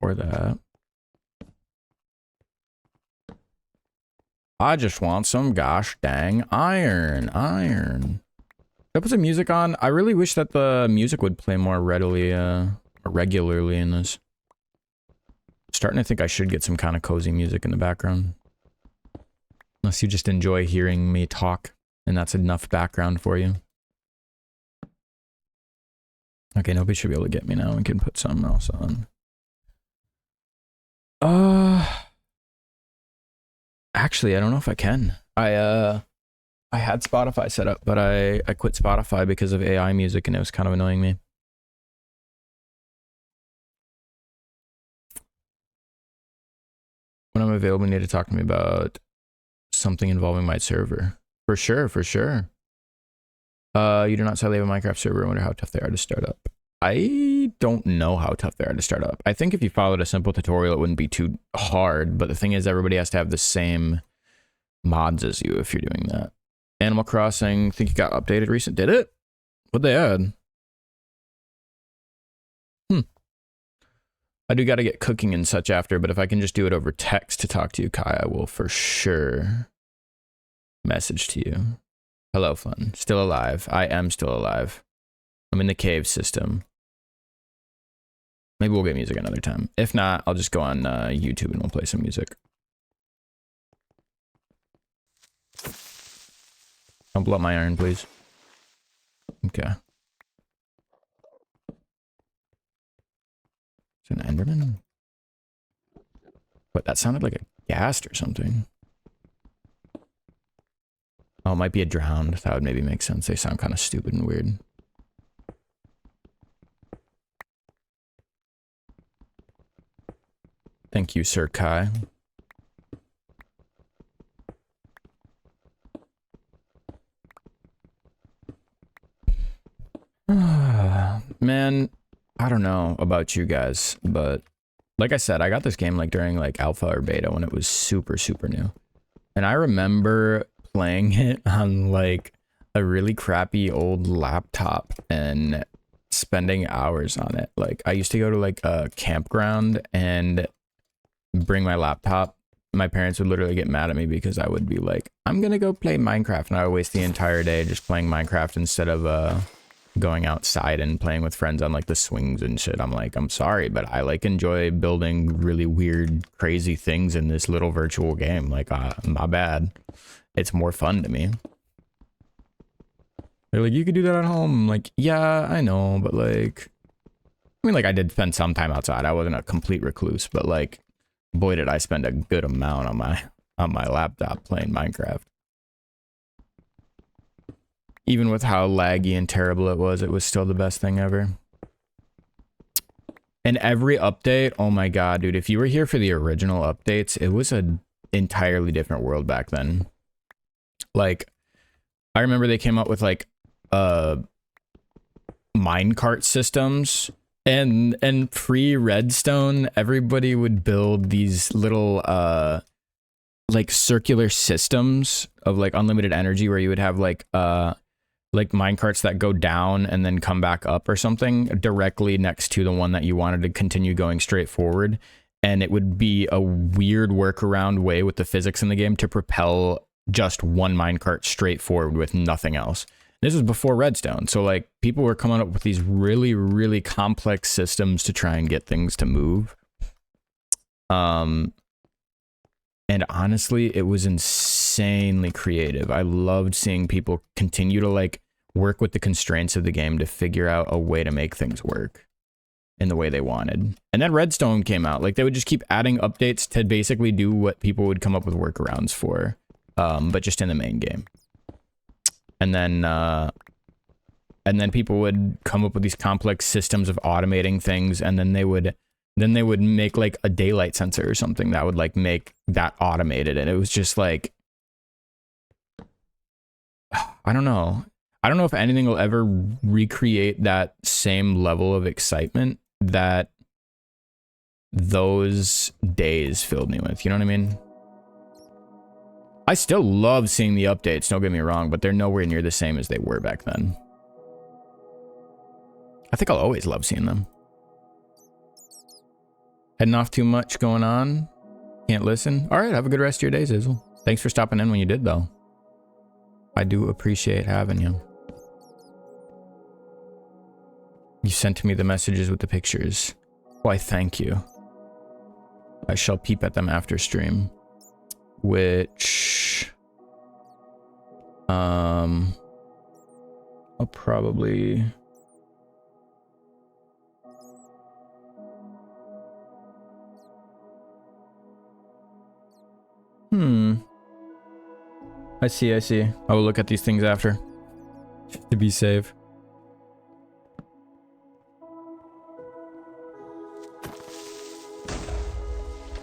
Or that. I just want some gosh dang iron. Iron. Should I put some music on? I really wish that the music would play more readily, regularly in this. Starting to think I should get some kind of cozy music in the background. Unless you just enjoy hearing me talk, and that's enough background for you. Okay, nobody should be able to get me now. We can put something else on. Actually, I don't know if I can. I had Spotify set up, but I quit Spotify because of AI music, and it was kind of annoying me. When I'm available, you need to talk to me about something involving my server. For sure, for sure. You do not sadly have a Minecraft server. I wonder how tough they are to start up. I don't know how tough they are to start up. I think if you followed a simple tutorial, it wouldn't be too hard. But the thing is, everybody has to have the same mods as you if you're doing that. Animal Crossing, think it got updated recent. Did it? What'd they add? I do got to get cooking and such after, but if I can just do it over text to talk to you, Kai, I will for sure message to you. Hello, Fun. Still alive. I am still alive. I'm in the cave system. Maybe we'll get music another time. If not, I'll just go on YouTube and we'll play some music. Don't blow up my iron, please. Okay. It's an Enderman? But that sounded like a ghast or something. Oh, it might be a drowned. That would maybe make sense. They sound kind of stupid and weird. Thank you, Sir Kai. Man, I don't know about you guys, but like I said, I got this game like during like alpha or beta when it was super, super new. And I remember playing it on like a really crappy old laptop and spending hours on it. Like I used to go to like a campground and bring my laptop. My parents would literally get mad at me because I would be like, I'm gonna go play Minecraft, and I would waste the entire day just playing Minecraft instead of going outside and playing with friends on like the swings and shit. I'm like, I'm sorry, but I like enjoy building really weird, crazy things in this little virtual game. Like, my bad. It's more fun to me. They're like, you could do that at home. I'm like, yeah, I know, but like, I mean, like I did spend some time outside. I wasn't a complete recluse, but like, boy, did I spend a good amount on my laptop playing Minecraft. Even with how laggy and terrible it was still the best thing ever. And every update, oh my god, dude, if you were here for the original updates, it was an entirely different world back then. Like, I remember they came up with like minecart systems, and pre-Redstone, everybody would build these little like circular systems of like unlimited energy where you would have like minecarts that go down and then come back up or something directly next to the one that you wanted to continue going straight forward. And it would be a weird workaround way with the physics in the game to propel just one minecart straight forward with nothing else. This was before Redstone. So like people were coming up with these really, really complex systems to try and get things to move. And honestly, it was insanely creative. I loved seeing people continue to like work with the constraints of the game to figure out a way to make things work in the way they wanted. And then Redstone came out. Like they would just keep adding updates to basically do what people would come up with workarounds for, but just in the main game. And then people would come up with these complex systems of automating things, and then they would make like a daylight sensor or something that would like make that automated. And it was just like, I don't know if anything will ever recreate that same level of excitement that those days filled me with. You know what I mean? I still love seeing the updates, don't get me wrong, but they're nowhere near the same as they were back then. I think I'll always love seeing them. Heading off too much going on? Can't listen? All right, have a good rest of your day, Zizzle. Thanks for stopping in when you did, though. I do appreciate having you. You sent me the messages with the pictures. Why, thank you. I shall peep at them after stream. Which... I'll probably... I see. I will look at these things after. To be safe.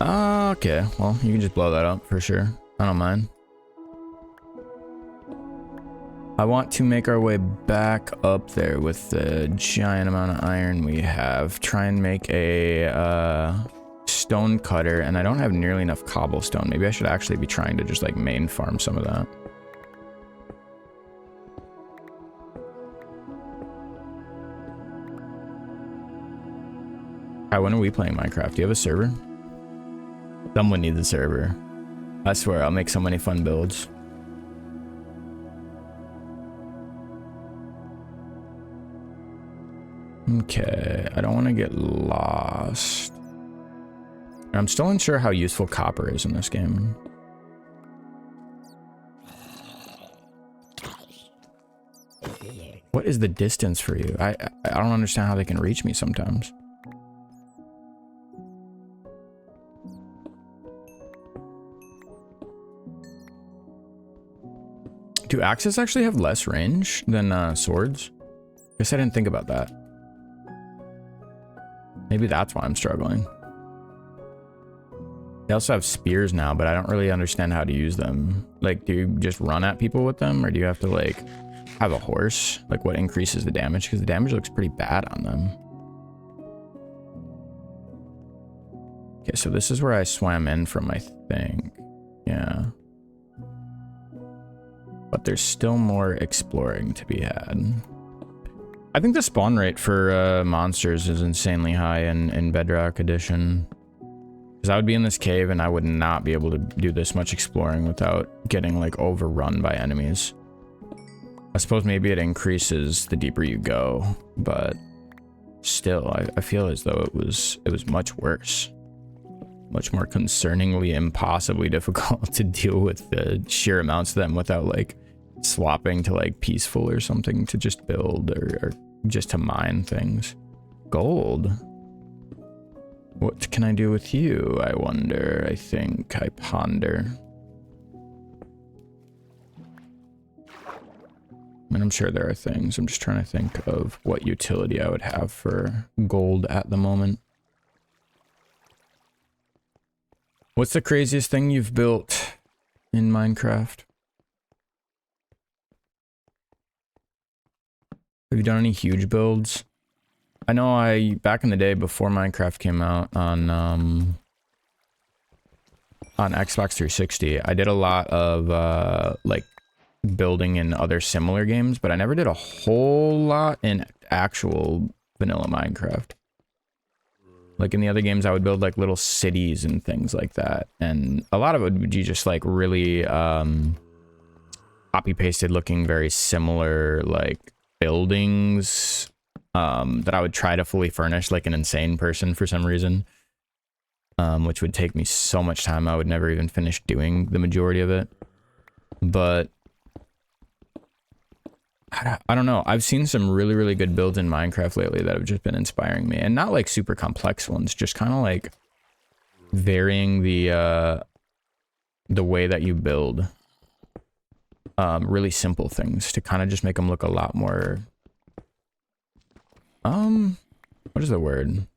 Okay, well, you can just blow that up for sure. I don't mind. I want to make our way back up there with the giant amount of iron we have. Try and make a stone cutter, and I don't have nearly enough cobblestone. Maybe I should actually be trying to just like main farm some of that. Alright, when are we playing Minecraft? Do you have a server? Someone needs a server. I swear, I'll make so many fun builds. Okay, I don't want to get lost. I'm still unsure how useful copper is in this game. What is the distance for you? I don't understand how they can reach me sometimes. Do axes actually have less range than swords? Guess I didn't think about that. Maybe that's why I'm struggling. They also have spears now, but I don't really understand how to use them. Like, do you just run at people with them, or do you have to, like, have a horse? Like, what increases the damage? Because the damage looks pretty bad on them. Okay, so this is where I swam in from, I think. Yeah. But there's still more exploring to be had. I think the spawn rate for monsters is insanely high in Bedrock Edition. Because I would be in this cave and I would not be able to do this much exploring without getting like overrun by enemies. I suppose maybe it increases the deeper you go, but still, I feel as though it was much worse. Much more concerningly, impossibly difficult to deal with the sheer amounts of them without like swapping to like peaceful or something to just build or just to mine things. Gold. What can I do with you, I wonder? I ponder. I mean, I'm sure there are things. I'm just trying to think of what utility I would have for gold at the moment. What's the craziest thing you've built in Minecraft? Have you done any huge builds? I know back in the day before Minecraft came out on Xbox 360, I did a lot of like building in other similar games, but I never did a whole lot in actual vanilla Minecraft. Like in the other games, I would build like little cities and things like that. And a lot of it would be just like really copy pasted looking very similar like buildings that I would try to fully furnish like an insane person for some reason. which would take me so much time. I would never even finish doing the majority of it. But I don't know. I've seen some really, really good builds in Minecraft lately that have just been inspiring me. And not like super complex ones, just kind of like varying the way that you build. Really simple things to kind of just make them look a lot more... what is the word?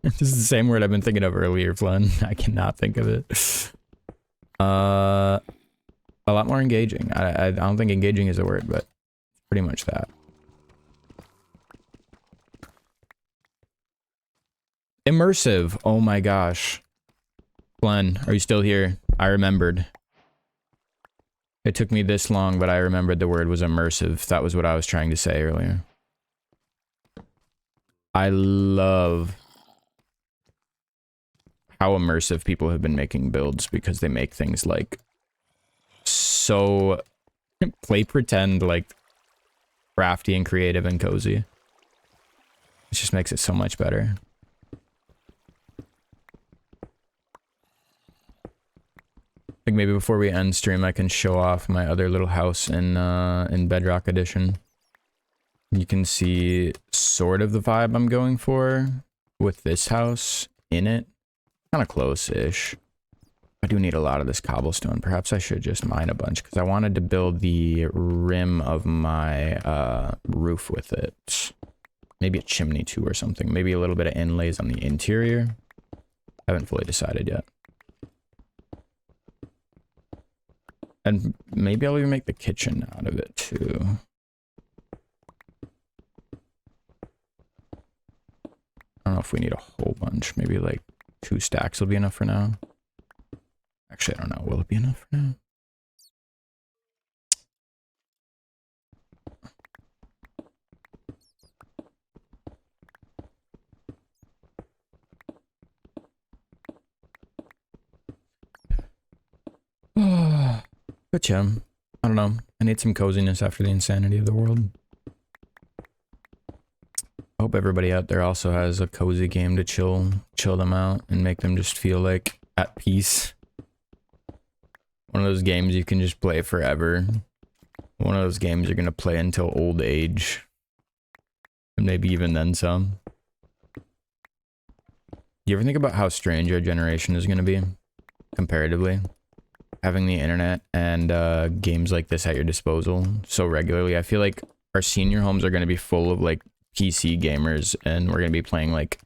This is the same word I've been thinking of earlier, Flynn. I cannot think of it. A lot more engaging. I don't think engaging is a word, but pretty much that. Immersive. Oh my gosh. Glenn, are you still here? I remembered. It took me this long, but I remembered the word was immersive. That was what I was trying to say earlier. I love how immersive people have been making builds because they make things like so play pretend, like crafty and creative and cozy. It just makes it so much better. Like maybe before we end stream, I can show off my other little house in Bedrock Edition. You can see sort of the vibe I'm going for with this house in it. Kind of close-ish. I do need a lot of this cobblestone. Perhaps I should just mine a bunch because I wanted to build the rim of my roof with it. Maybe a chimney too or something. Maybe a little bit of inlays on the interior. I haven't fully decided yet. And maybe I'll even make the kitchen out of it too. I don't know if we need a whole bunch. Maybe like 2 stacks will be enough for now. Actually, I don't know. Will it be enough for now? But yeah, I don't know. I need some coziness after the insanity of the world. I hope everybody out there also has a cozy game to chill them out and make them just feel like at peace. One of those games you can just play forever. One of those games you're gonna play until old age. And maybe even then some. You ever think about how strange our generation is gonna be? Comparatively? Having the internet and games like this at your disposal so regularly. I feel like our senior homes are gonna be full of like PC gamers and we're gonna be playing like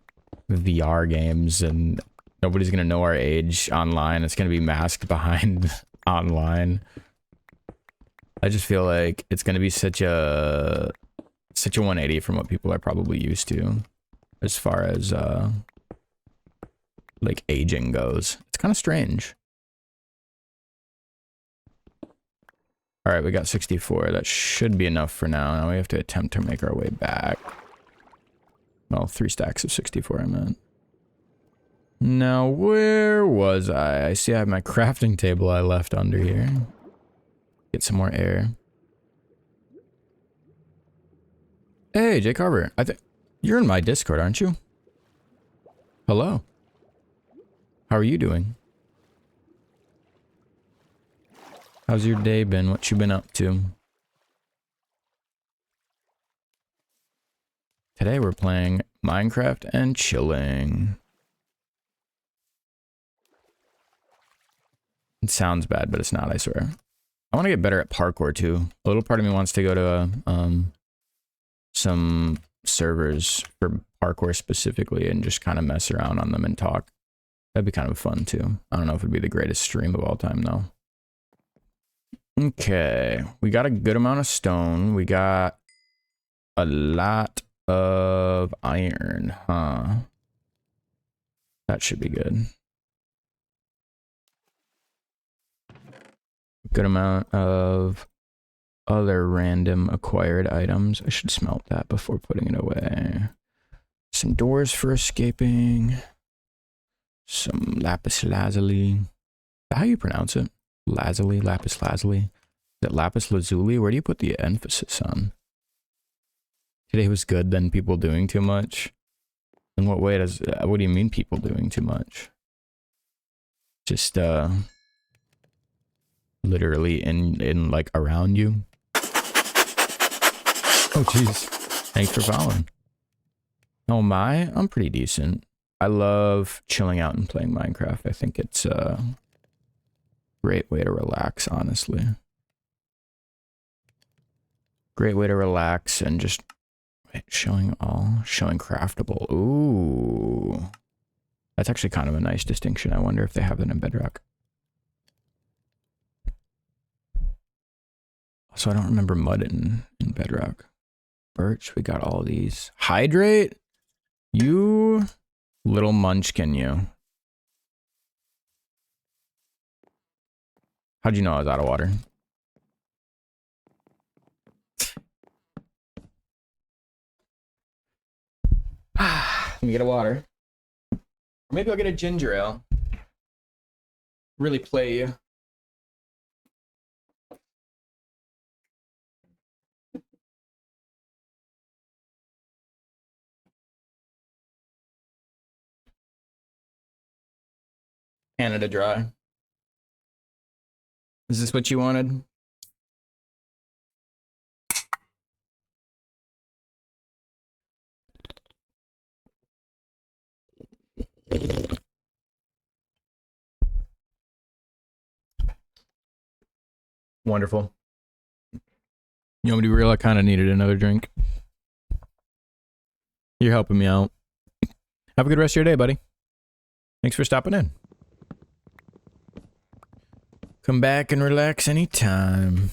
VR games and nobody's gonna know our age online. It's gonna be masked behind online. I just feel like it's gonna be such a 180 from what people are probably used to as far as like aging goes. It's kind of strange. All right, we got 64. That should be enough for now. Now we have to attempt to make our way back. Well, 3 stacks of 64, I meant. Now, where was I? I see I have my crafting table I left under here. Get some more air. Hey, Jay Carver. I think you're in my Discord, aren't you? Hello. How are you doing? How's your day been? What you been up to? Today we're playing Minecraft and chilling. It sounds bad, but it's not, I swear. I want to get better at parkour too. A little part of me wants to go to some servers for parkour specifically and just kind of mess around on them and talk. That'd be kind of fun too. I don't know if it'd be the greatest stream of all time though. Okay, we got a good amount of stone. We got a lot of iron, huh? That should be good. Good amount of other random acquired items. I should smelt that before putting it away. Some doors for escaping. Some lapis lazuli. Is that how you pronounce it? Lazuli, lapis lazuli. Is it lapis lazuli? Where do you put the emphasis on? Today was good, then people doing too much. In what way does, what do you mean people doing too much? Just literally in like around you. Oh jeez. Thanks for following. Oh my, I'm pretty decent. I love chilling out and playing Minecraft. I think it's a great way to relax, honestly. Great way to relax and just showing craftable. Ooh. That's actually kind of a nice distinction. I wonder if they have that in Bedrock. So I don't remember mud in Bedrock. Birch, we got all these. Hydrate? You little munchkin, you. How'd you know I was out of water? Let me get a water. Or maybe I'll get a ginger ale. Really play you. Canada Dry. Is this what you wanted? Wonderful. You want me to be real? I kind of needed another drink. You're helping me out. Have a good rest of your day, buddy. Thanks for stopping in. Come back and relax anytime.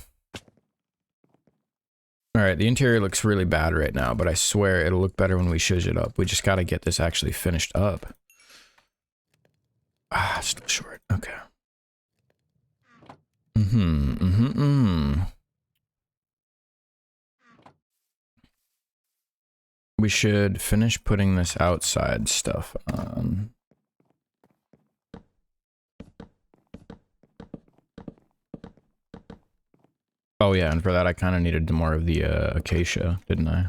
Alright, the interior looks really bad right now, but I swear it'll look better when we shush it up. We just gotta get this actually finished up. Ah, still short. Okay. We should finish putting this outside stuff on. Oh yeah, and for that I kind of needed more of the acacia, didn't I?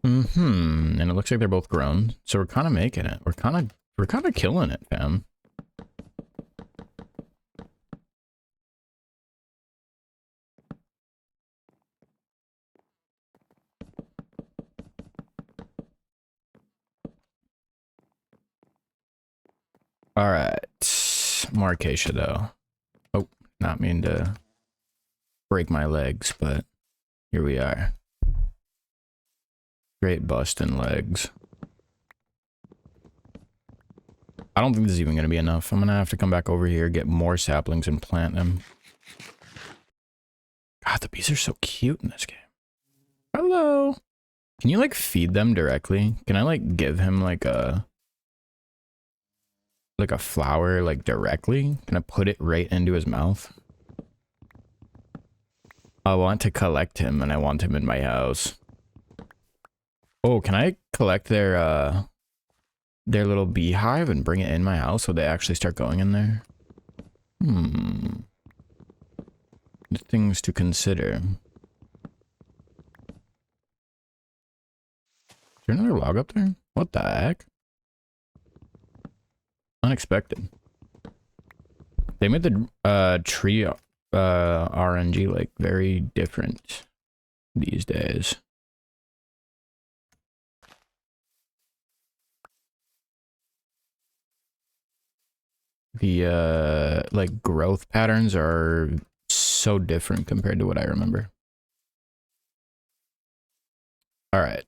And it looks like they're both grown, so we're kind of making it. We're kind of killing it, fam. All right, more acacia though. Oh, not mean to break my legs, but here we are. Great busting legs. I don't think this is even gonna be enough. I'm gonna have to come back over here, get more saplings and plant them. God, the bees are so cute in this game. Hello. Can you like feed them directly? Can I like give him like a flower like directly? Can I put it right into his mouth? I want to collect him and I want him in my house. Oh, can I collect their little beehive and bring it in my house so they actually start going in there? Things to consider. Is there another log up there? What the heck? Unexpected. They made the tree RNG like very different these days. The like growth patterns are so different compared to what I remember. All right.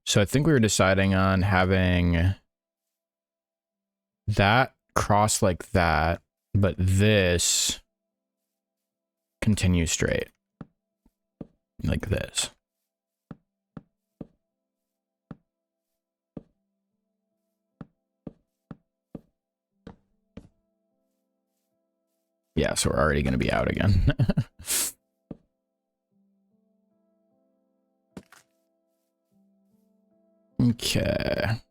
So I think we were deciding on having that cross like that, but this continues straight like this. Yeah, so we're already going to be out again. Okay.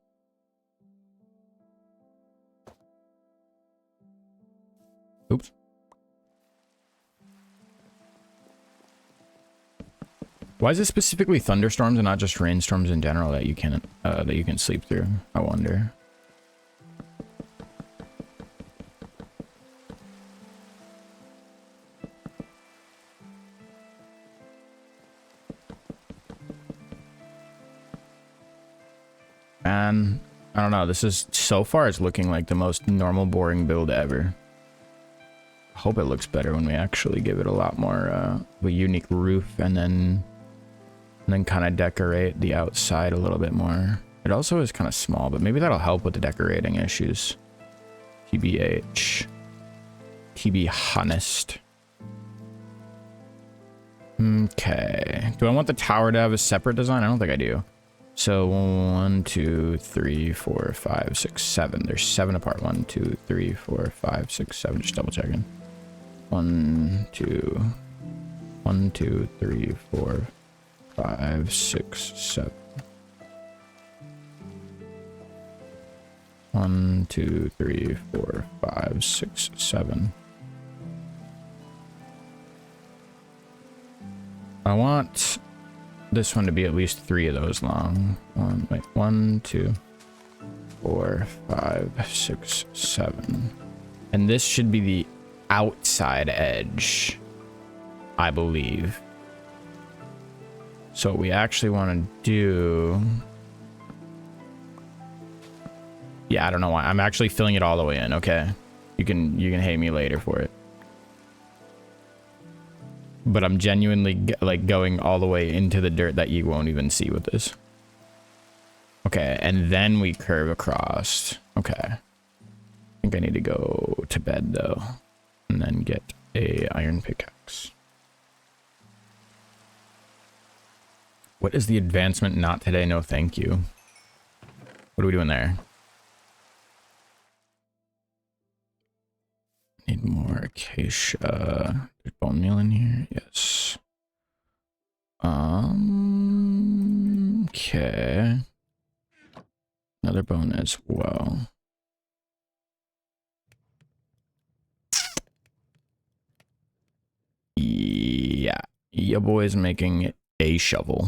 Oops. Why is it specifically thunderstorms and not just rainstorms in general that you can sleep through? I wonder. Man, I don't know. This is, so far it's looking like the most normal boring build ever. I hope it looks better when we actually give it a lot more of a unique roof and then kind of decorate the outside a little bit more. It also is kind of small, but maybe that'll help with the decorating issues. TBH. TB honest. Okay. Do I want the tower to have a separate design? I don't think I do. So 1, 2, 3, 4, 5, 6, 7. There's 7 apart. 1, 2, 3, 4, 5, 6, 7. Just double checking. 1, 2, 1, 2, 3, 4, 5, 6, 7. 1, 2, 3, 4, 5, 6, 7. I want this one to be at least 3 of those long. 1, 2, 4, 5, 6, 7. And this should be the outside edge, I believe. So what we actually want to do... Yeah, I don't know why. I'm actually filling it all the way in, okay? You can hate me later for it. But I'm genuinely like going all the way into the dirt that you won't even see with this. Okay, and then we curve across. Okay. I think I need to go to bed though. And then get a iron pickaxe. What is the advancement? Not today, no thank you. What are we doing there? Need more acacia. There's bone meal in here. Yes. Okay. Another bone as well. Yeah. Your boy's making a shovel.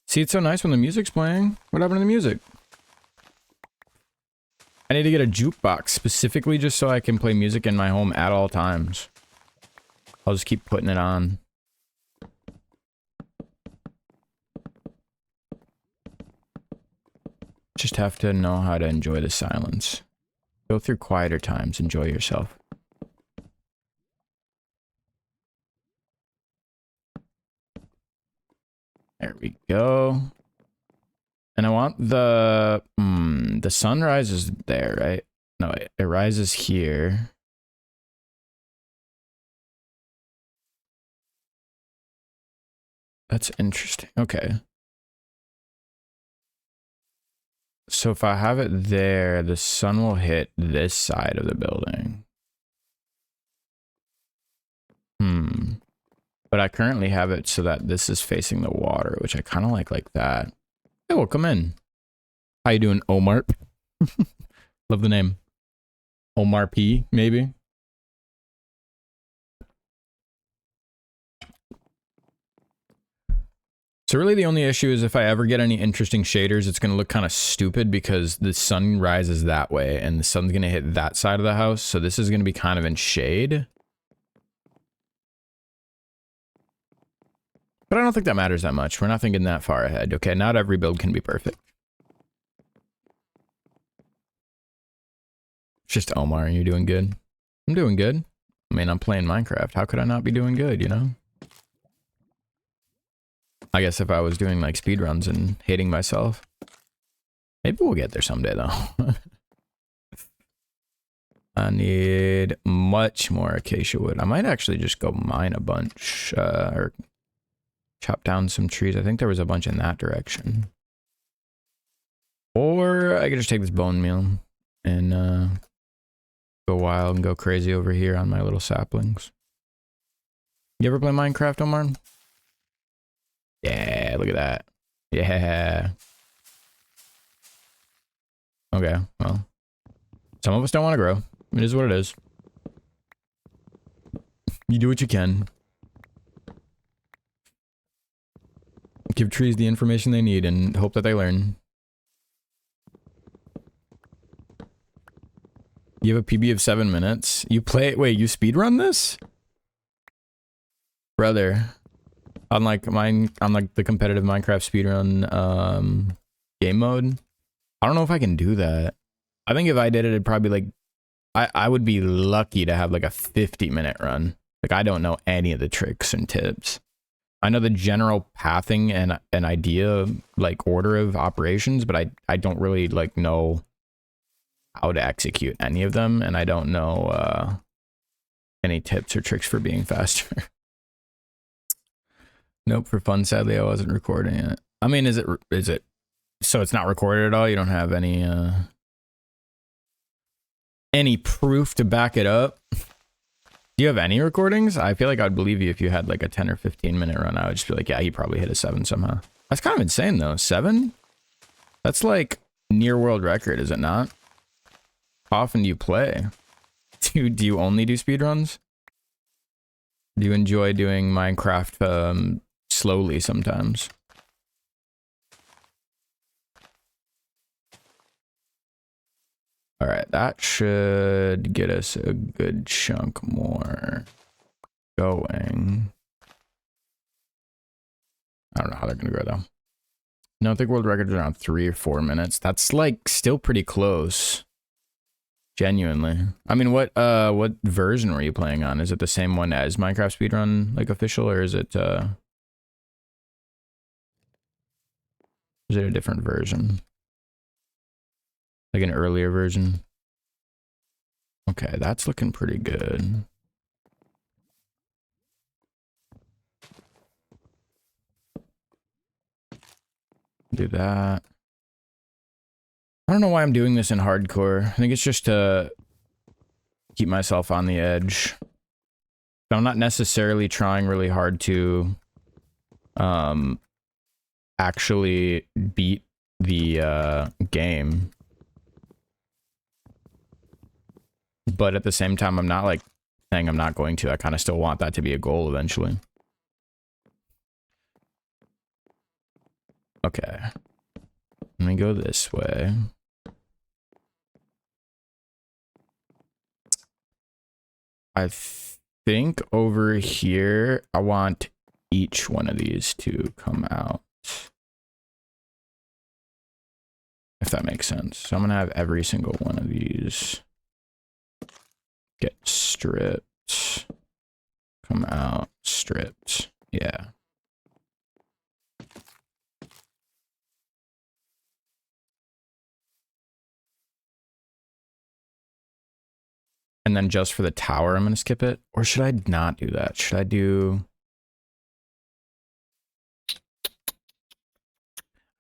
See, it's so nice when the music's playing. What happened to the music? I need to get a jukebox specifically just so I can play music in my home at all times. I'll just keep putting it on. Just have to know how to enjoy the silence. Go through quieter times, enjoy yourself. There we go. And I want the sun rises there, right? No, it rises here. That's interesting. Okay. So if I have it there, the sun will hit this side of the building. But I currently have it so that this is facing the water, which I kind of like that. Hey, well, come in. How you doing, Omar? Love the name. Omar P, maybe? So really the only issue is if I ever get any interesting shaders, it's going to look kind of stupid because the sun rises that way and the sun's going to hit that side of the house. So this is going to be kind of in shade. But I don't think that matters that much. We're not thinking that far ahead, okay? Not every build can be perfect. It's just Omar, you're doing good. I'm doing good. I mean, I'm playing Minecraft. How could I not be doing good, you know? I guess if I was doing like speedruns and hating myself. Maybe we'll get there someday though. I need much more acacia wood. I might actually just go mine a bunch or chop down some trees. I think there was a bunch in that direction. Or I could just take this bone meal and go wild and go crazy over here on my little saplings. You ever play Minecraft, Omar? Yeah, look at that. Yeah. Okay, well. Some of us don't want to grow. It is what it is. You do what you can. Give trees the information they need and hope that they learn. You have a PB of 7 minutes. You play... Wait, you speedrun this? Brother. Unlike mine, unlike the competitive Minecraft speedrun game mode. I don't know if I can do that. I think if I did it, it'd probably like... I would be lucky to have like a 50-minute run. Like, I don't know any of the tricks and tips. I know the general pathing and an idea, like, order of operations, but I don't really, like, know how to execute any of them, and I don't know any tips or tricks for being faster. Nope, for fun, sadly, I wasn't recording it. I mean, is it... So it's not recorded at all? You don't have any proof to back it up? Do you have any recordings? I feel like I'd believe you if you had like a 10 or 15 minute run. I would just be like, yeah, he probably hit a 7 somehow. That's kind of insane though. 7? That's like near world record, is it not? How often do you play? Do you only do speedruns? Do you enjoy doing Minecraft slowly sometimes? All right, that should get us a good chunk more going. I don't know how they're gonna grow though. No, I think world record is around 3 or 4 minutes. That's like still pretty close. Genuinely. I mean, what version were you playing on? Is it the same one as Minecraft Speedrun, like official, or is it a different version? Like an earlier version? Okay, that's looking pretty good. Do that. I don't know why I'm doing this in hardcore. I think it's just to keep myself on the edge. I'm not necessarily trying really hard to actually beat the game. But at the same time, I'm not like saying I'm not going to. I kind of still want that to be a goal eventually. Okay. Let me go this way. I think over here, I want each one of these to come out. If that makes sense. So I'm going to have every single one of these get stripped. Come out, stripped. Yeah. And then just for the tower, I'm going to skip it. Or should I not do that? Should I do...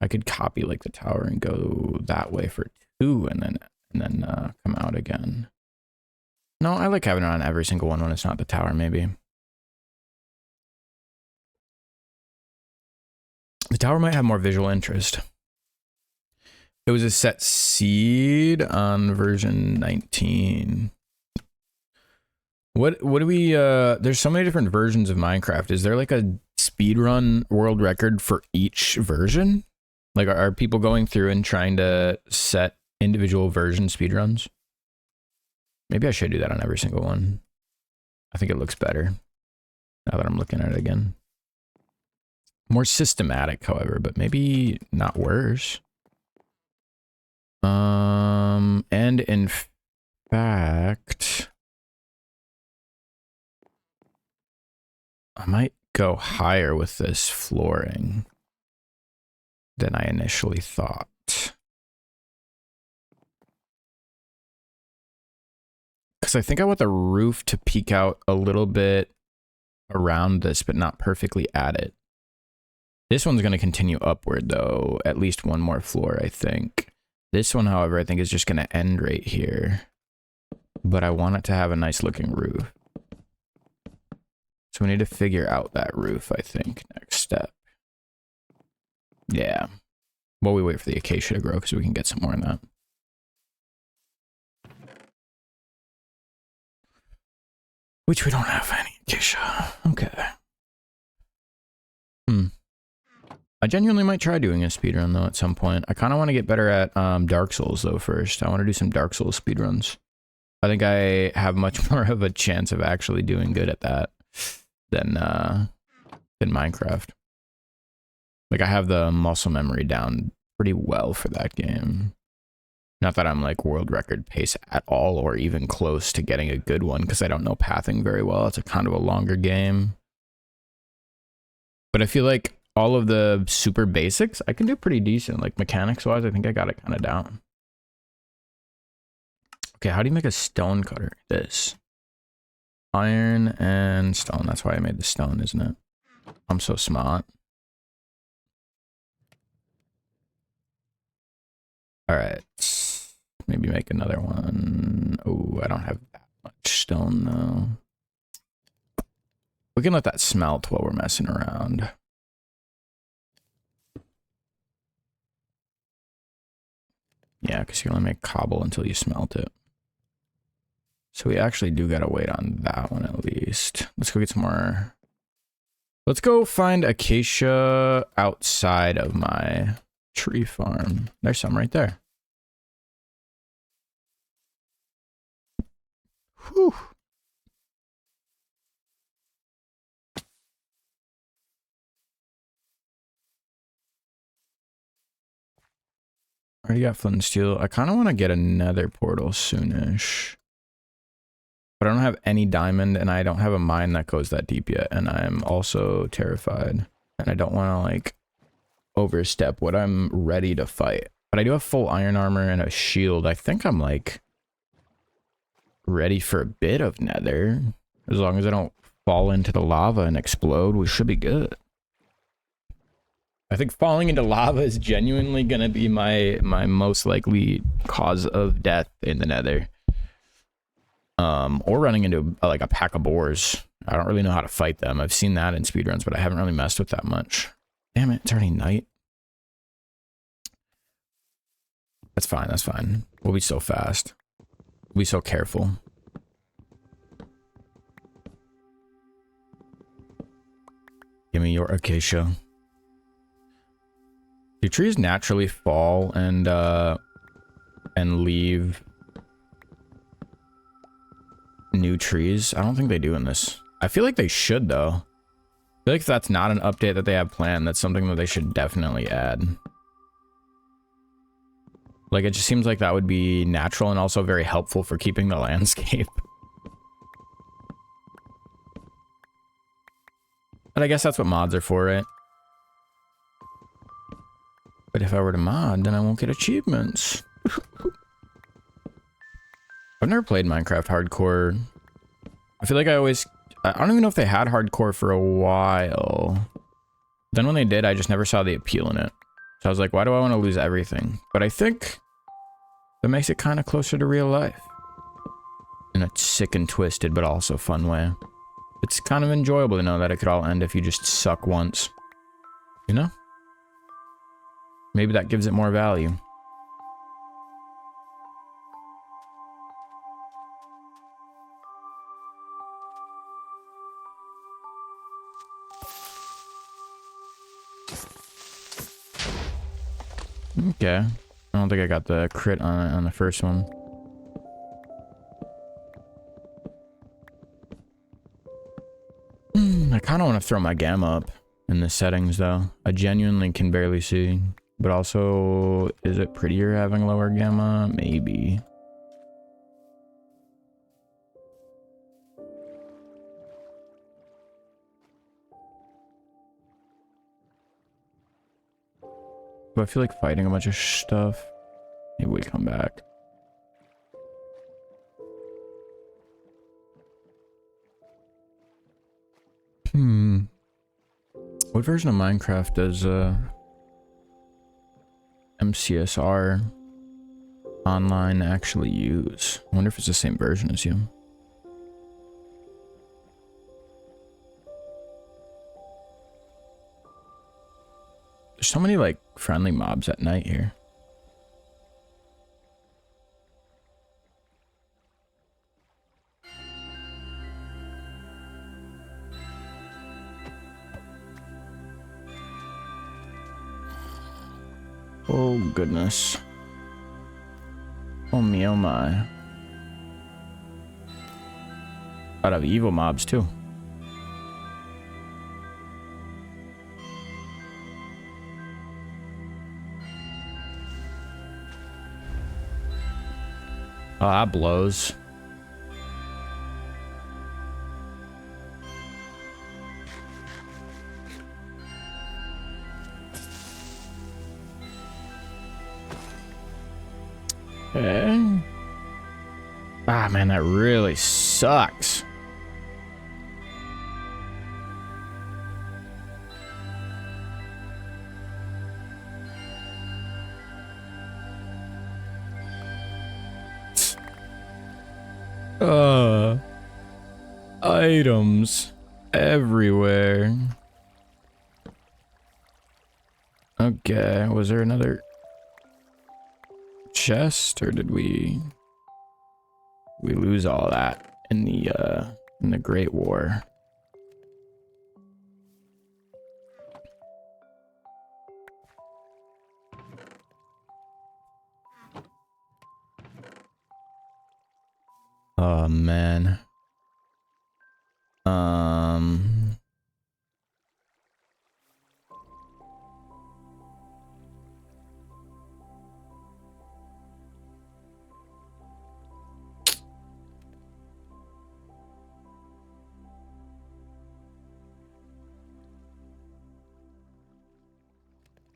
I could copy like the tower and go that way for 2 and then come out again. No, I like having it on every single one when it's not the tower, maybe. The tower might have more visual interest. It was a set seed on version 19. What do we, there's so many different versions of Minecraft. Is there like a speedrun world record for each version? Like, are people going through and trying to set individual version speedruns? Maybe I should do that on every single one. I think it looks better now that I'm looking at it again. More systematic, however, but maybe not worse. And in fact, I might go higher with this flooring than I initially thought. Because I think I want the roof to peek out a little bit around this, but not perfectly at it. This one's going to continue upward, though. At least one more floor, I think. This one, however, I think is just going to end right here. But I want it to have a nice looking roof. So we need to figure out that roof, I think, next step. Yeah. Well, we wait for the acacia to grow because we can get some more in that. Which we don't have any. Acacia. Okay. I genuinely might try doing a speedrun though at some point. I kind of want to get better at Dark Souls though first. I want to do some Dark Souls speedruns. I think I have much more of a chance of actually doing good at that than Minecraft. Like I have the muscle memory down pretty well for that game. Not that I'm like world record pace at all or even close to getting a good one because I don't know pathing very well. It's a kind of a longer game. But I feel like all of the super basics, I can do pretty decent. Like mechanics wise, I think I got it kind of down. Okay, how do you make a stone cutter? This. Iron and stone. That's why I made the stone, isn't it? I'm so smart. All right. Maybe make another one. Oh, I don't have that much stone though. We can let that smelt while we're messing around. Yeah, because you only make cobble until you smelt it. So we actually do gotta wait on that one at least. Let's go get some more. Let's go find acacia outside of my tree farm. There's some right there. Whew. Already got flint and steel. I kind of want to get another portal soonish. But I don't have any diamond and I don't have a mine that goes that deep yet. And I'm also terrified. And I don't want to like overstep what I'm ready to fight. But I do have full iron armor and a shield. I think I'm like ready for a bit of nether. As long as I don't fall into the lava and explode, we should be good. I think falling into lava is genuinely gonna be my most likely cause of death in the nether. Or running into like a pack of boars. I don't really know how to fight them. I've seen that in speedruns, but I haven't really messed with that much. Damn it, it's already night. That's fine, that's fine. We'll be so fast. We'll be so careful. Give me your acacia. Do trees naturally fall and leave new trees? I don't think they do in this. I feel like they should though. I feel like if that's not an update that they have planned, that's something that they should definitely add. Like it just seems like that would be natural and also very helpful for keeping the landscape. But I guess that's what mods are for, right? But if I were to mod, then I won't get achievements. I've never played Minecraft hardcore. I feel like I don't even know if they had hardcore for a while. Then when they did, I just never saw the appeal in it. So I was like, why do I want to lose everything? But I think that makes it kind of closer to real life. In a sick and twisted, but also fun way. It's kind of enjoyable to know that it could all end if you just suck once. You know? Maybe that gives it more value. Okay. I don't think I got the crit on the first one. I kind of want to throw my gamma up in the settings though. I genuinely can barely see. But also, is it prettier having lower gamma? Maybe. Do I feel like fighting a bunch of stuff? Maybe we come back. What version of Minecraft does MCSR online actually use? I wonder if it's the same version as you. There's so many like friendly mobs at night here. Oh, goodness. Oh me, oh my. Out of evil mobs, too. Oh, that blows. Okay. Ah, man, that really sucks. Items everywhere. Okay, was there another chest, or did we lose all that in the Great War? Oh man.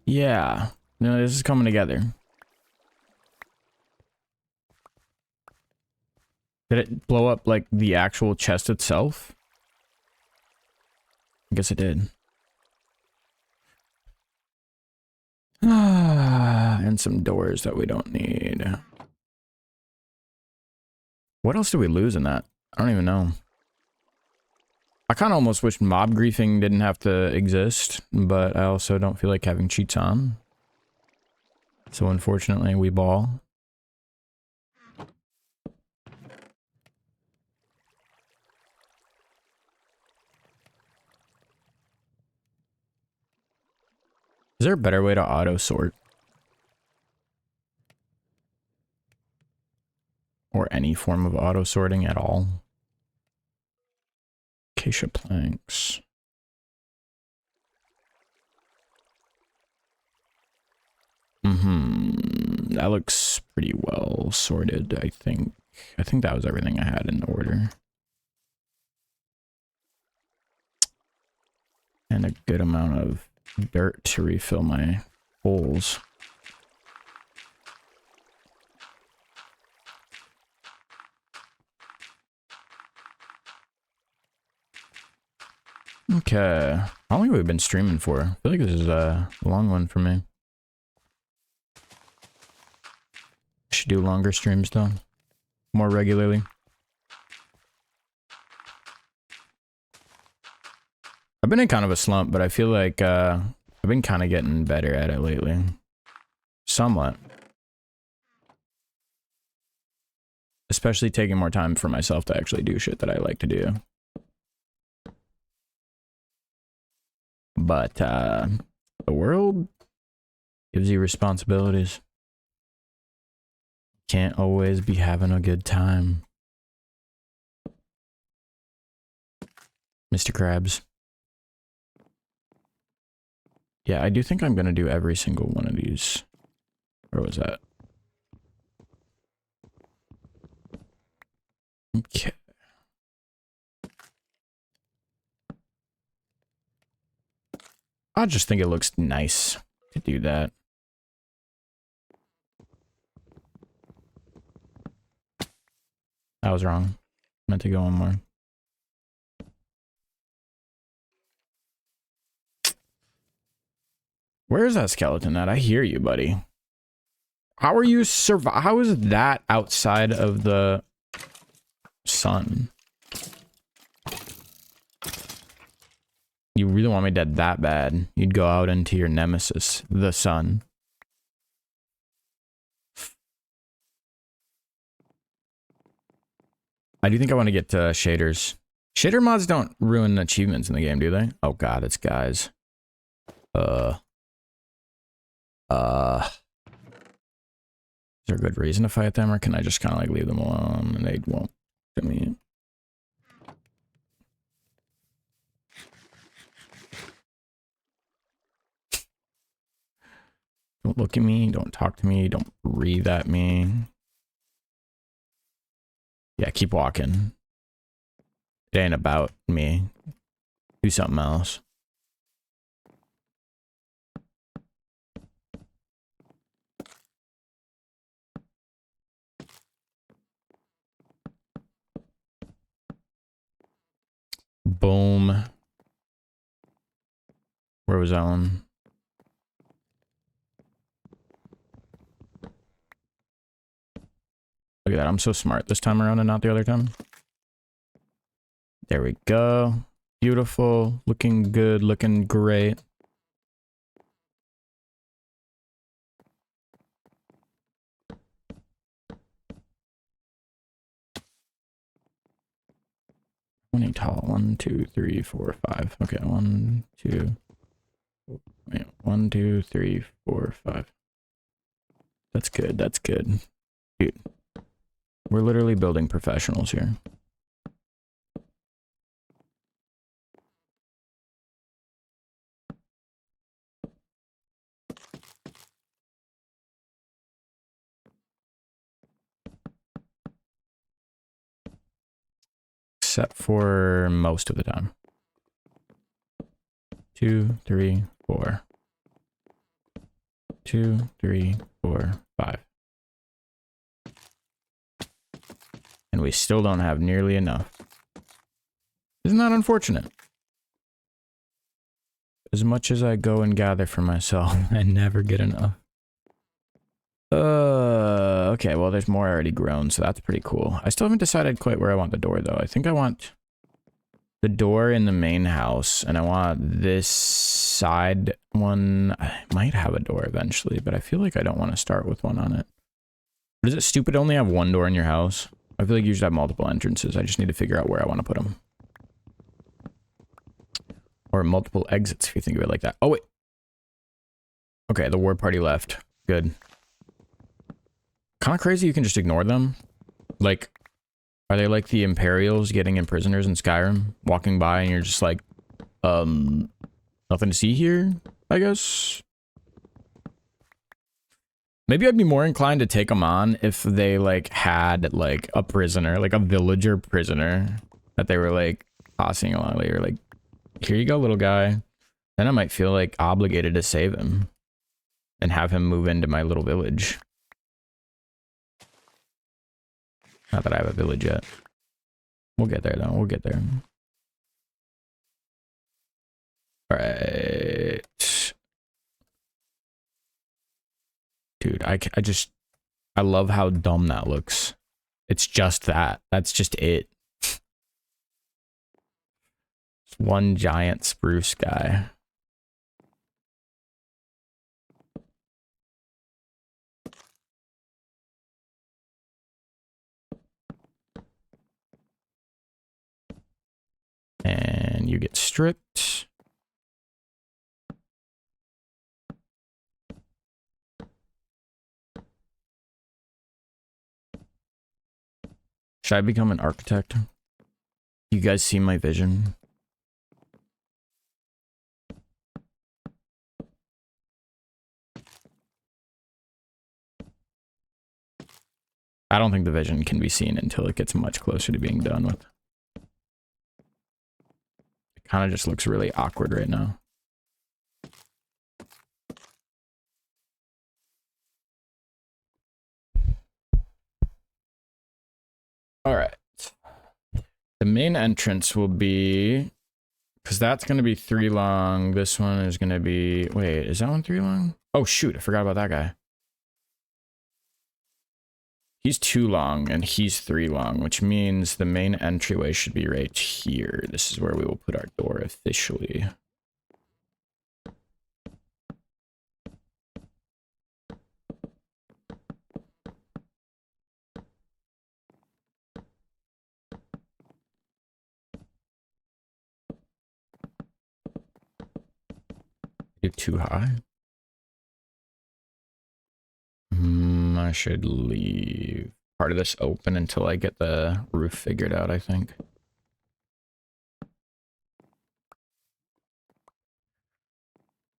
Yeah. No, this is coming together. Did it blow up like the actual chest itself? I guess it did. And some doors that we don't need. What else did we lose in that? I don't even know. I kind of almost wish mob griefing didn't have to exist, but I also don't feel like having cheats on. So unfortunately, we ball. Is there a better way to auto sort? Or any form of auto sorting at all? Acacia planks. That looks pretty well sorted, I think. I think that was everything I had in order. And a good amount of dirt to refill my holes. Okay. How long have we been streaming for? I feel like this is a long one for me. Should do longer streams though. More regularly. I've been in kind of a slump, but I feel like I've been kind of getting better at it lately. Somewhat. Especially taking more time for myself to actually do shit that I like to do. But the world gives you responsibilities. Can't always be having a good time. Mr. Krabs. Yeah, I do think I'm gonna do every single one of these. Where was that? Okay. I just think it looks nice to do that. I was wrong. Meant to go on more. Where is that skeleton at? I hear you, buddy. How are you how is that outside of the sun? You really want me dead that bad? You'd go out into your nemesis, the sun. I do think I want to get to shaders. Shader mods don't ruin achievements in the game, do they? Oh god, it's guys. there a good reason to fight them, or can I just kind of like leave them alone and they won't to me? Don't look at me, don't talk to me, don't breathe at me. Yeah, keep walking. It ain't about me. Do something else. Boom. Where was that one? Look at that. I'm so smart this time around and not the other time. There we go. Beautiful. Looking good. Looking great. How tall? 1, 2, 3, 4, 5. Okay, 1, 2. Wait, 1, 2, 3, 4, 5. That's good. That's good. Dude, we're literally building professionals here. Except for most of the time. 2, 3, 4. 2, 3, 4, 5. And we still don't have nearly enough. Isn't that unfortunate? As much as I go and gather for myself, I never get enough. Okay, well, there's more already grown, so that's pretty cool. I still haven't decided quite where I want the door, though. I think I want the door in the main house, and I want this side one. I might have a door eventually, but I feel like I don't want to start with one on it. But is it stupid to only have one door in your house? I feel like you should have multiple entrances. I just need to figure out where I want to put them. Or multiple exits, if you think of it like that. Oh, wait. Okay, the war party left. Good. Kind of crazy you can just ignore them. Like, are they like the Imperials getting in prisoners in Skyrim? Walking by and you're just like, nothing to see here, I guess? Maybe I'd be more inclined to take them on if they like had like a prisoner, like a villager prisoner that they were like tossing along. They were like, here you go, little guy. Then I might feel like obligated to save him and have him move into my little village. Not that I have a village yet. We'll get there though. We'll get there. All right. Dude, I love how dumb that looks. It's just that. That's just it. It's one giant spruce guy. And you get stripped. Should I become an architect? You guys see my vision? I don't think the vision can be seen until it gets much closer to being done with. It kind of just looks really awkward right now. All right. The main entrance will be, because that's going to be 3 long. This one is going to be, wait, is that one 3 long? Oh, shoot. I forgot about that guy. He's 2 long and he's 3 long, which means the main entryway should be right here. This is where we will put our door officially. You're too high. I should leave part of this open until I get the roof figured out, I think.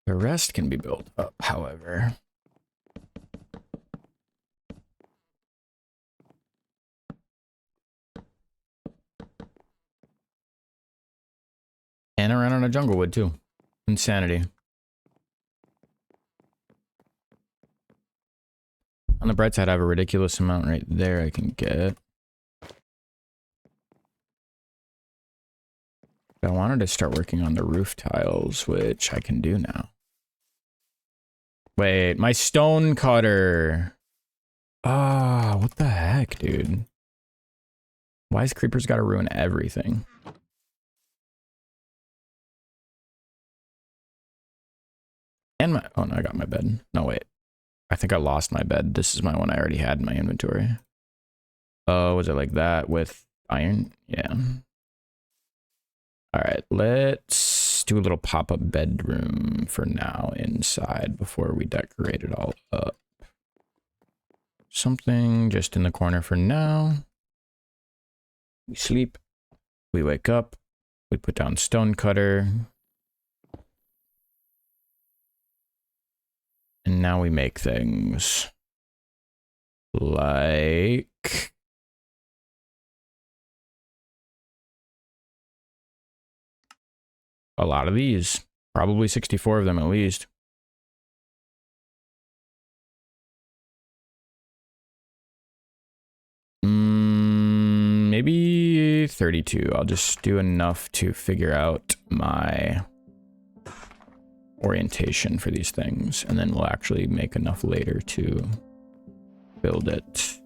The rest can be built up, however. And I ran out of jungle wood too. Insanity. On the bright side, I have a ridiculous amount right there I can get. I wanted to start working on the roof tiles, which I can do now. Wait, my stone cutter. Ah, what the heck, dude? Why is creepers gotta ruin everything? And my, oh no, I got my bed. No, wait. I think I lost my bed. This is my one I already had in my inventory. Oh, was it like that with iron? Yeah. All right, let's do a little pop-up bedroom for now inside before we decorate it all up. Something just in the corner for now. We sleep. We wake up. We put down stone cutter. And now we make things like a lot of these, probably 64 of them at least. Maybe 32. I'll just do enough to figure out my orientation for these things, and then we'll actually make enough later to build it.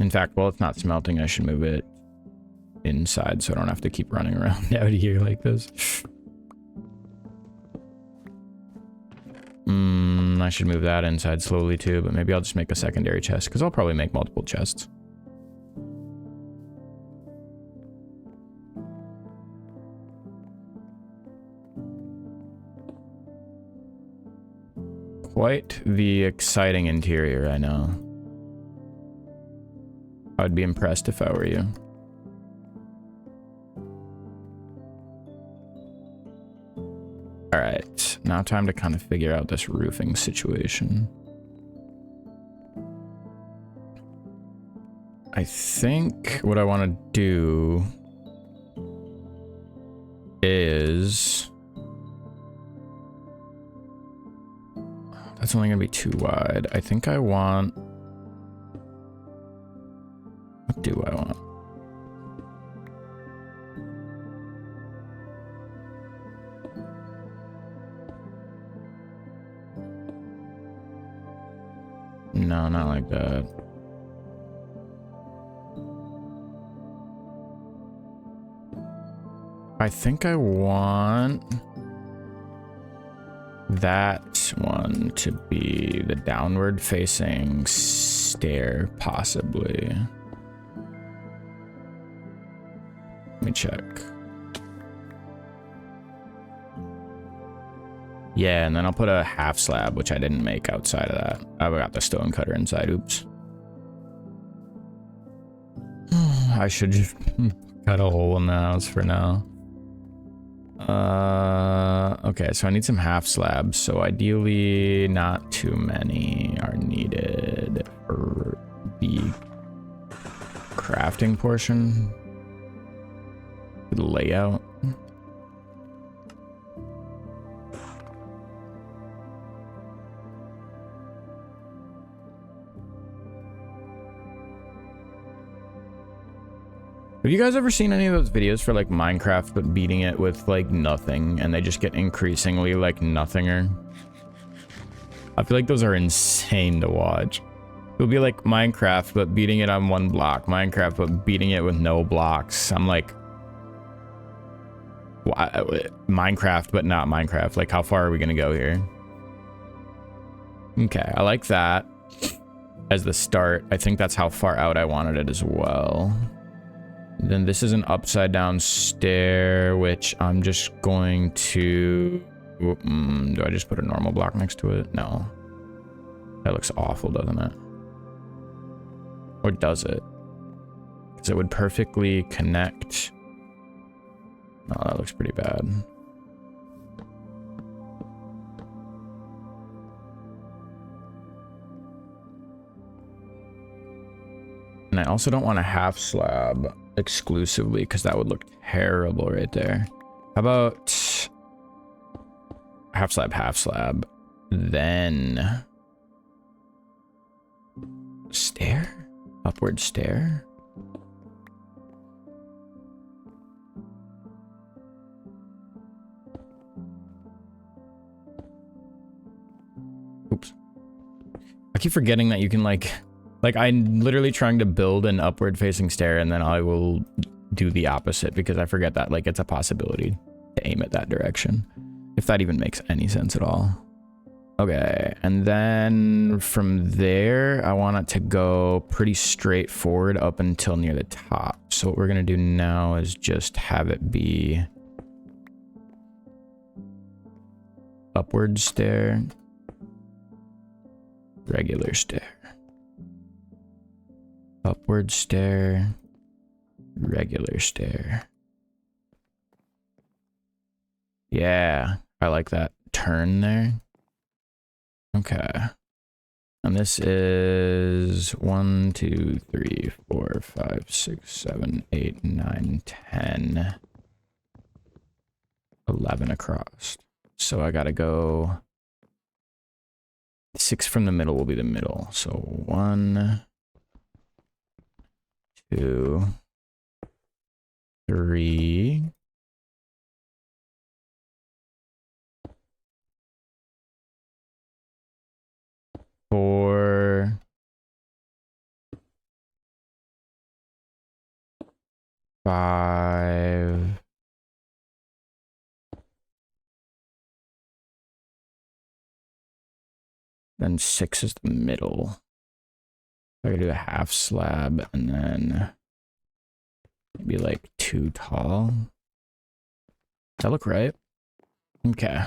In fact, while it's not smelting, I should move it inside so I don't have to keep running around out here like this. I should move that inside slowly too, but maybe I'll just make a secondary chest because I'll probably make multiple chests. Quite the exciting interior, I know. I would be impressed if I were you. All right, now time to kind of figure out this roofing situation. I think what I want to do is... That's only going to be too wide. I think I want... What do I want? No, not like that. I think I want that one to be the downward facing stair, possibly. Let me check. Yeah, and then I'll put a half slab, which I didn't make outside of that. I got the stone cutter inside, oops. I should just cut a hole in the house for now. Okay, so I need some half slabs, so ideally not too many are needed for the crafting portion. The layout. Have you guys ever seen any of those videos for like Minecraft but beating it with like nothing and they just get increasingly like nothinger? I feel like those are insane to watch. It'll be like Minecraft but beating it on one block, Minecraft but beating it with no blocks. I'm like, Minecraft but not Minecraft. Like, how far are we gonna go here? Okay, I like that as the start. I think that's how far out I wanted it as well. Then this is an upside down stair, which I'm just going to... do I just put a normal block next to it? No. That looks awful, doesn't it? Or does it? Because it would perfectly connect. Oh, that looks pretty bad. And I also don't want a half slab exclusively because that would look terrible right there. How about half slab, then stair? Upward stair? Oops. I keep forgetting that you can like I'm literally trying to build an upward facing stair and then I will do the opposite because I forget that like it's a possibility to aim it that direction. If that even makes any sense at all. Okay, and then from there, I want it to go pretty straight forward up until near the top. So what we're gonna do now is just have it be upward stair, regular stair. Upward stair, regular stair. Yeah, I like that turn there. Okay. And this is 1, 2, 3, 4, 5, 6, 7, 8, 9, 10, 11 across. So I gotta go 6 from the middle will be the middle. So 1, 2, 3, 4, 5, then 6 is the middle. I gotta do a half slab and then maybe like 2 tall. Does that look right? Okay.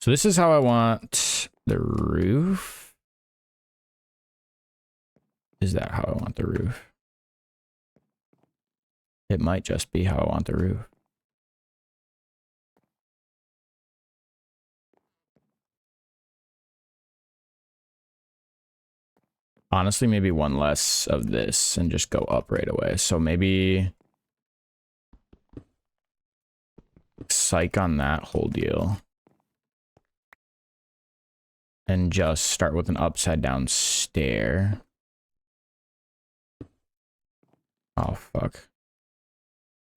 So this is how I want the roof. Is that how I want the roof? It might just be how I want the roof. Honestly, maybe one less of this and just go up right away. So maybe psych on that whole deal. And just start with an upside down stair. Oh, fuck.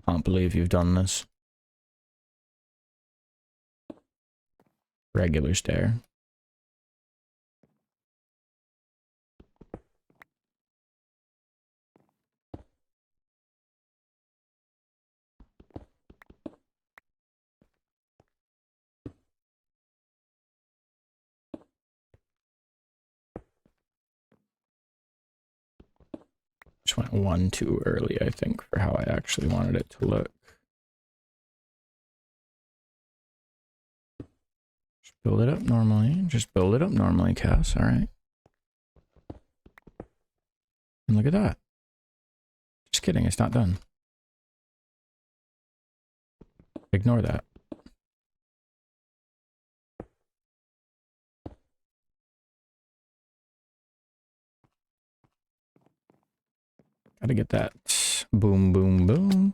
Can't believe you've done this. Regular stair. Just went 1 too early, I think, for how I actually wanted it to look. Just build it up normally. Just build it up normally, Cass. All right. And look at that. Just kidding. It's not done. Ignore that. Gotta get that boom, boom, boom.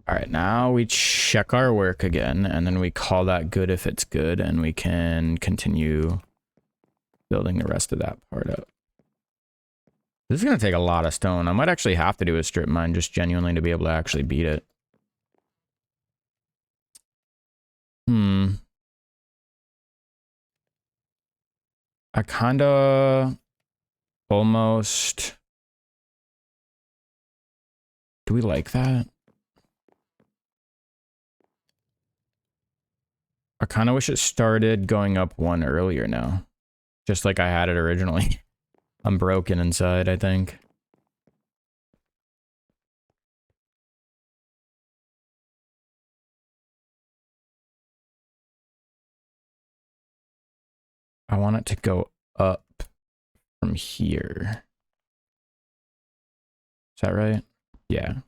All right, now we check our work again, and then we call that good if it's good, and we can continue building the rest of that part up. This is going to take a lot of stone. I might actually have to do a strip mine just genuinely to be able to actually beat it. I kinda almost... Do we like that? I kind of wish it started going up 1 earlier now. Just like I had it originally. I'm broken inside, I think. want it to go up from here. Is that right? Yeah.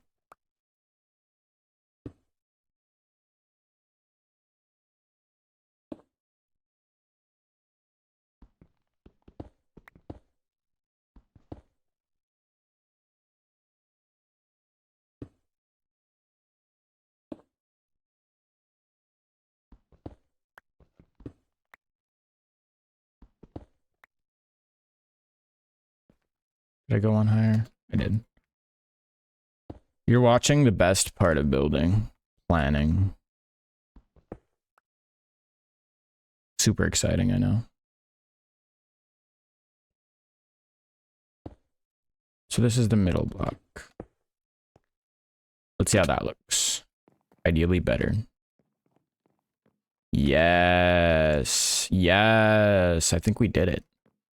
Did I go on higher? I did. You're watching the best part of building. Planning. Super exciting, I know. So this is the middle block. Let's see how that looks. Ideally better. Yes. Yes. I think we did it.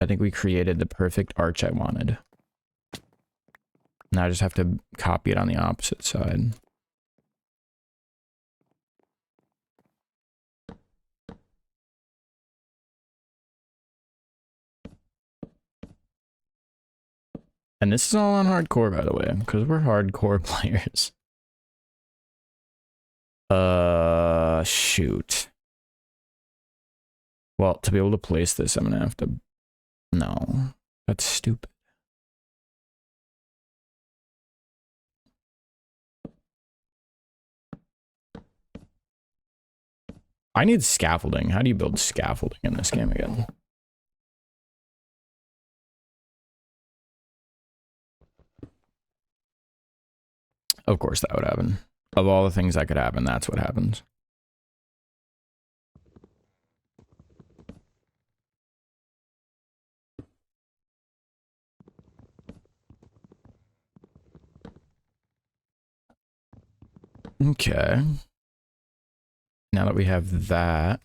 I think we created the perfect arch I wanted. Now I just have to copy it on the opposite side. And this is all on hardcore, by the way, because we're hardcore players. Shoot. Well, to be able to place this, I'm gonna have to... No, that's stupid. I need scaffolding. How do you build scaffolding in this game again? Of course that would happen. Of all the things that could happen, that's what happens. Okay. Now that we have that,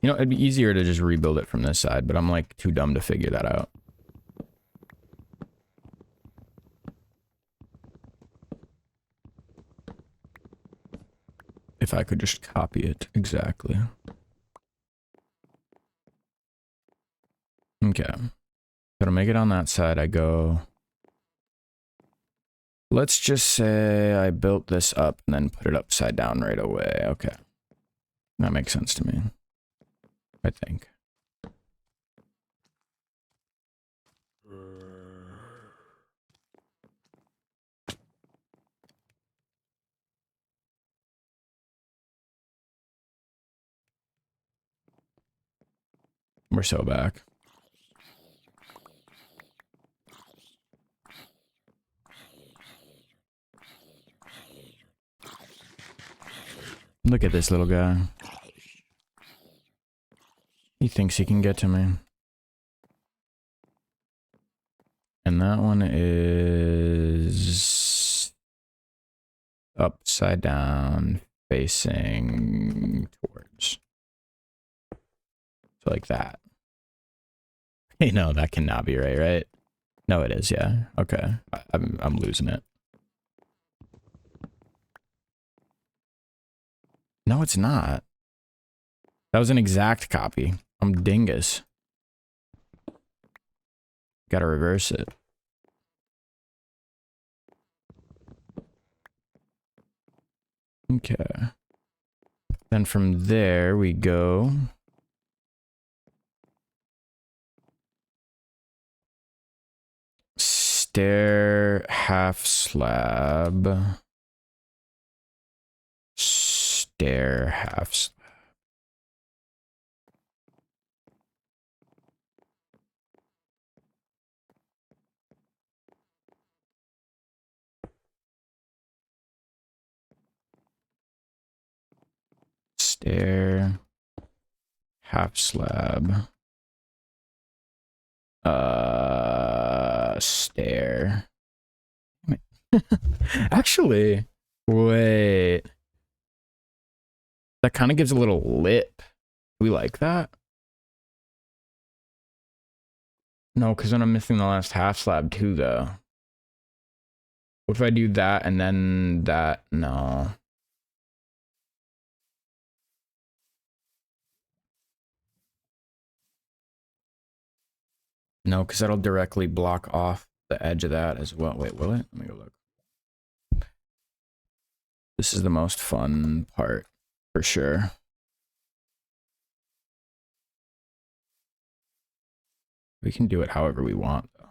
you know, it'd be easier to just rebuild it from this side, but I'm like too dumb to figure that out. If I could just copy it exactly. Okay. So to make it on that side, I go... Let's just say I built this up and then put it upside down right away. Okay. That makes sense to me. I think. We're so back. Look at this little guy. He thinks he can get to me. And that one is upside down, facing towards. So like that. Hey, no, that cannot be right? No, it is, yeah. Okay. I'm losing it. No, it's not. That was an exact copy. I'm dingus. Gotta reverse it. Okay. Then from there we go. Stair, half slab. Stair, half slab. Stair, half slab. Stair. Actually, wait. That kind of gives a little lip. We like that? No, because then I'm missing the last half slab too, though. What if I do that and then that? No. No, because that'll directly block off the edge of that as well. Wait, will it? Let me go look. This is the most fun part, for sure. We can do it however we want, though.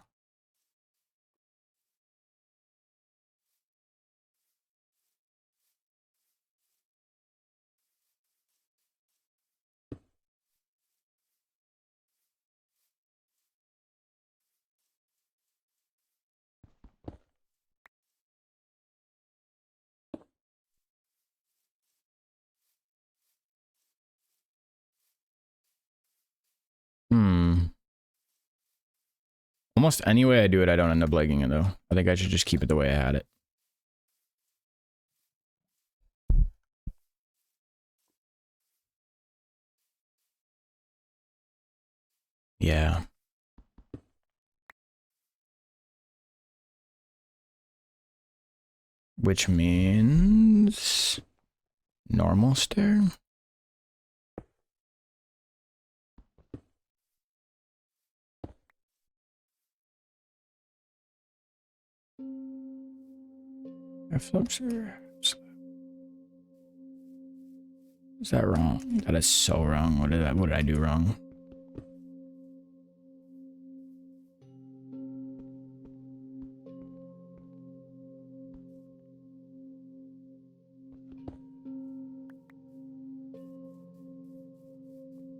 Almost any way I do it, I don't end up liking it, though. I think I should just keep it the way I had it. Yeah. Which means normal stair? Is that wrong? That is so wrong. What did I do wrong?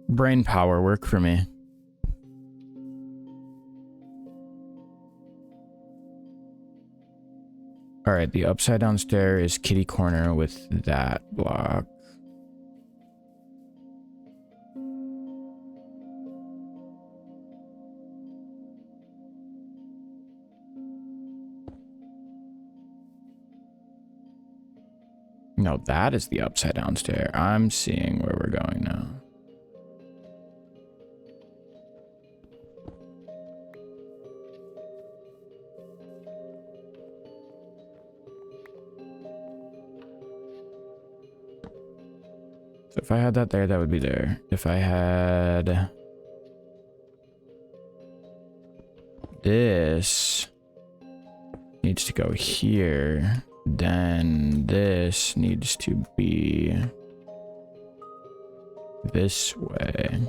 Brain power work for me. All right, the upside down stair is kitty corner with that block. No, that is the upside down stair. I'm seeing where we're going now. So if I had that there, that would be there. If I had this, needs to go here, then this needs to be this way.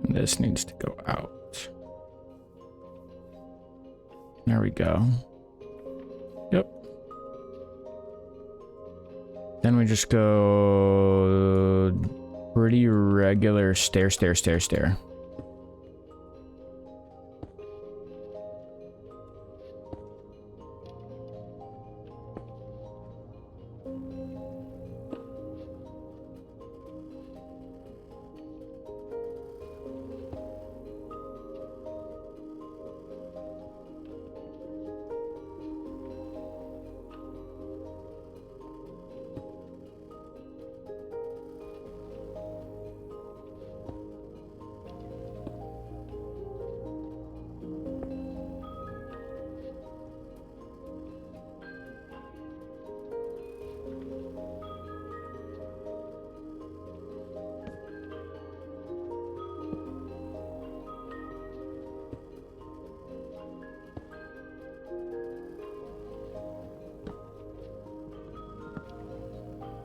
And this needs to go out. There we go. Yep. Then we just go pretty regular stair, stair, stair, stair.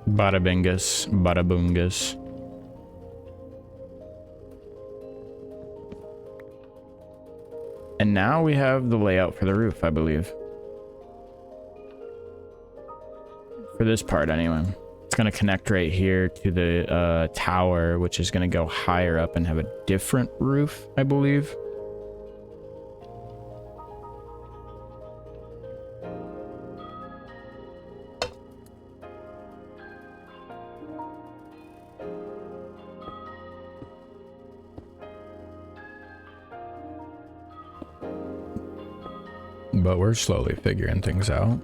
Bada bingus, bada boongus. And now we have the layout for the roof, I believe. For this part, anyway. It's going to connect right here to the tower, which is going to go higher up and have a different roof, I believe. But we're slowly figuring things out.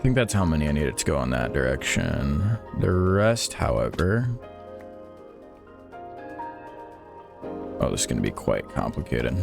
think that's how many I needed to go in that direction. The rest, however... Oh, this is going to be quite complicated.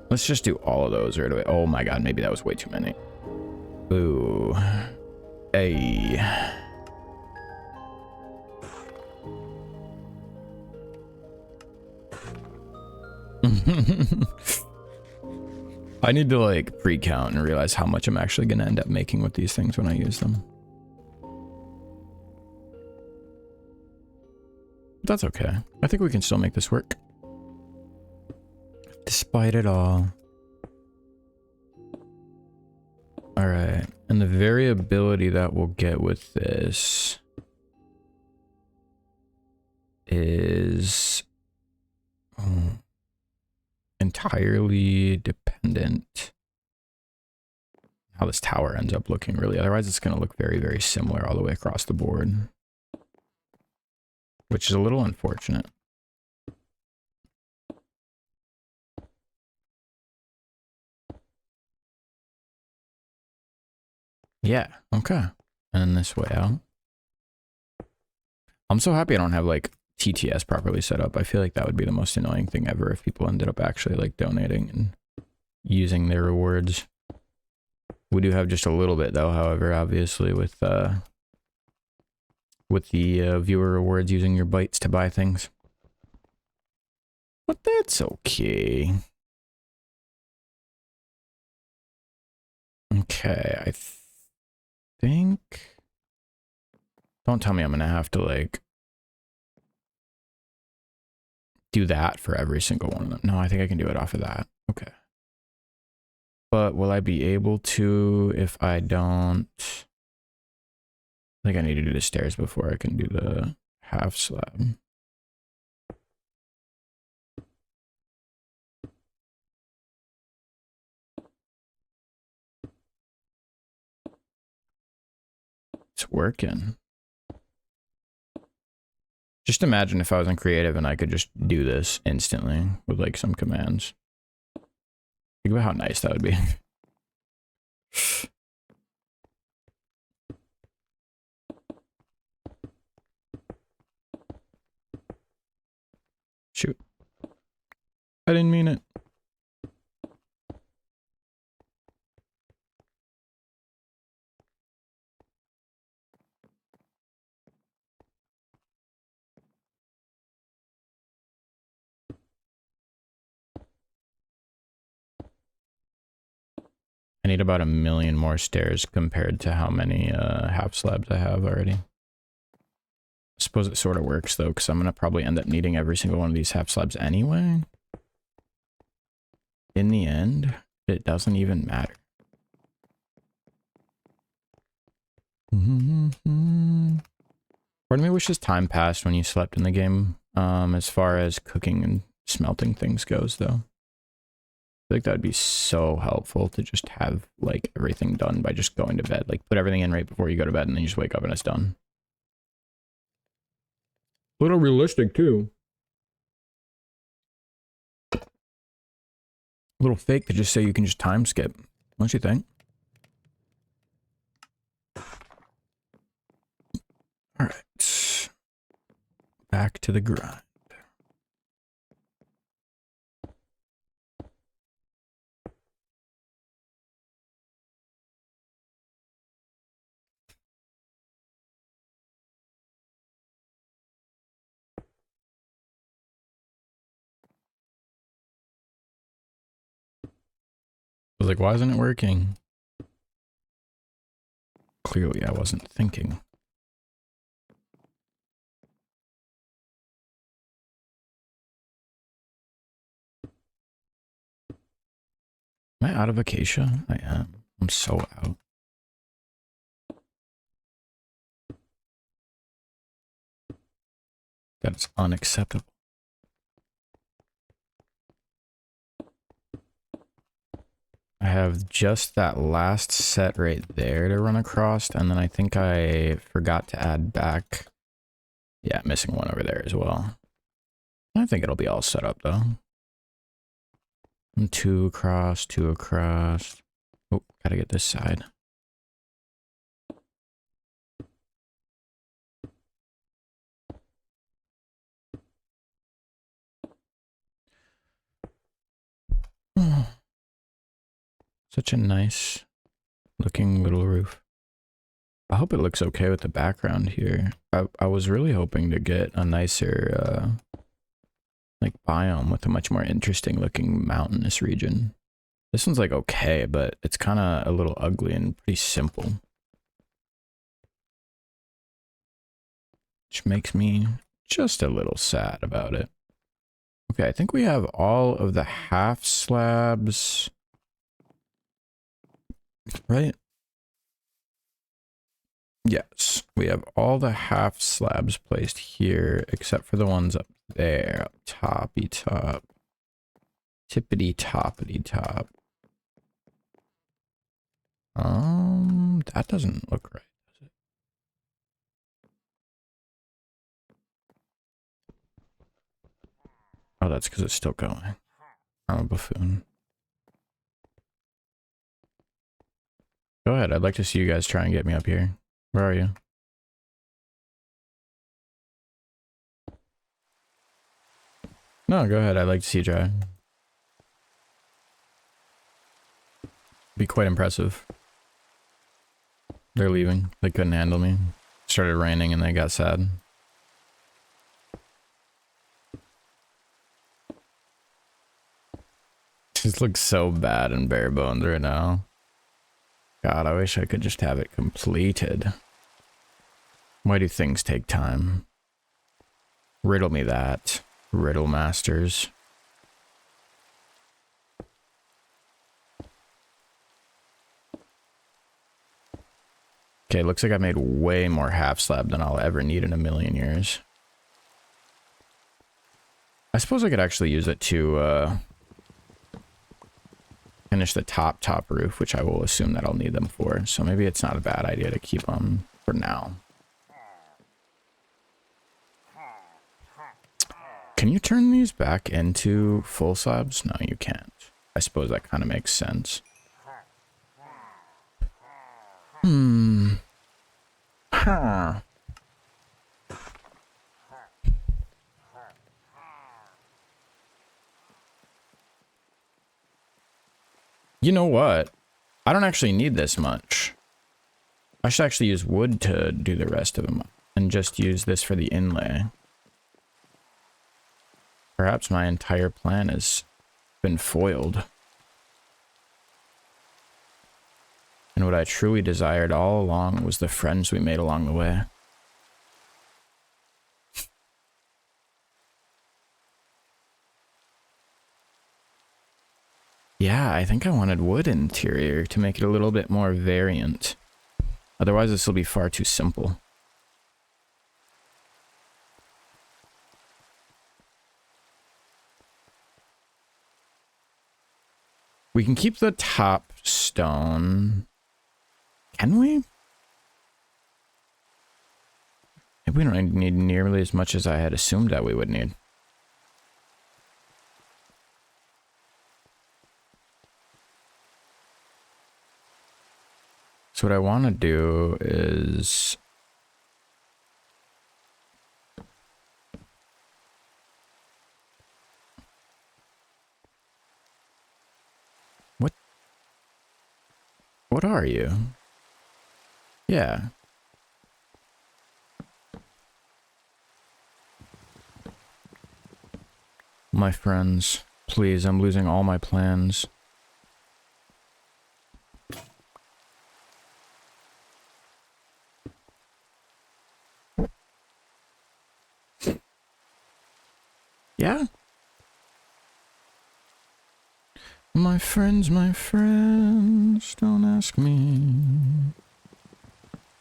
Let's just do all of those right away. Oh my god, maybe that was way too many. Ooh. Hey. I need to like pre-count and realize how much I'm actually going to end up making with these things when I use them. That's okay. I think we can still make this work. Despite it all. Alright. And the variability that we'll get with this is entirely dependent how this tower ends up looking, really. Otherwise, it's going to look very, very similar all the way across the board, which is a little unfortunate. Yeah, okay. And this way out. I'm so happy I don't have like TTS properly set up. I feel like that would be the most annoying thing ever if people ended up actually like donating and using their rewards. We do have just a little bit though, however, obviously with the viewer rewards using your bytes to buy things. But that's okay. Okay, I think... Don't tell me I'm gonna have to like do that for every single one of them. No, I think I can do it off of that. Okay. But will I be able to if I don't... I think I need to do the stairs before I can do the half slab. It's working. Just imagine if I was in creative and I could just do this instantly with like some commands. Think about how nice that would be. Shoot. I didn't mean it. I need about 1 million more stairs compared to how many half slabs I have already. I suppose it sort of works though, because I'm going to probably end up needing every single one of these half slabs anyway. In the end, it doesn't even matter. Part of me wishes time passed when you slept in the game, as far as cooking and smelting things goes though. I think that would be so helpful to just have like everything done by just going to bed. Like put everything in right before you go to bed and then you just wake up and it's done. A little realistic too. A little fake to just say you can just time skip, don't you think? All right. Back to the grind. I was like, why isn't it working? Clearly, I wasn't thinking. Am I out of acacia? I am. I'm so out. That's unacceptable. I have just that last set right there to run across, and then I think I forgot to add back. Yeah, missing one over there as well. I think it'll be all set up though. And two across, two across. Oh, gotta get this side. Such a nice looking little roof. I hope it looks okay with the background here. I was really hoping to get a nicer like biome with a much more interesting looking mountainous region. This one's like okay, but it's kind of a little ugly and pretty simple. Which makes me just a little sad about it. Okay, I think we have all of the half slabs. Right? Yes, we have all the half slabs placed here, except for the ones up there, up toppy top. Tippity toppity top. That doesn't look right, does it? Oh, that's because it's still going. I'm a buffoon. Go ahead, I'd like to see you guys try and get me up here. Where are you? No, go ahead, I'd like to see you try. Be quite impressive. They're leaving. They couldn't handle me. Started raining and they got sad. This looks so bad and bare bones right now. God, I wish I could just have it completed. Why do things take time? Riddle me that, Riddle Masters. Okay, looks like I made way more half slab than I'll ever need in a million years. I suppose I could actually use it to finish the top roof, which I will assume that I'll need them for. So maybe it's not a bad idea to keep them for now. Can you turn these back into full slabs? No, you can't. I suppose that kind of makes sense. Huh. You know what? I don't actually need this much. I should actually use wood to do the rest of them and just use this for the inlay. Perhaps my entire plan has been foiled. And what I truly desired all along was the friends we made along the way. Yeah, I think I wanted wood interior to make it a little bit more variant. Otherwise, this will be far too simple. We can keep the top stone. Can we? Maybe we don't need nearly as much as I had assumed that we would need. So what I want to do is... What are you? Yeah. My friends, please, I'm losing all my plans. Yeah? My friends, don't ask me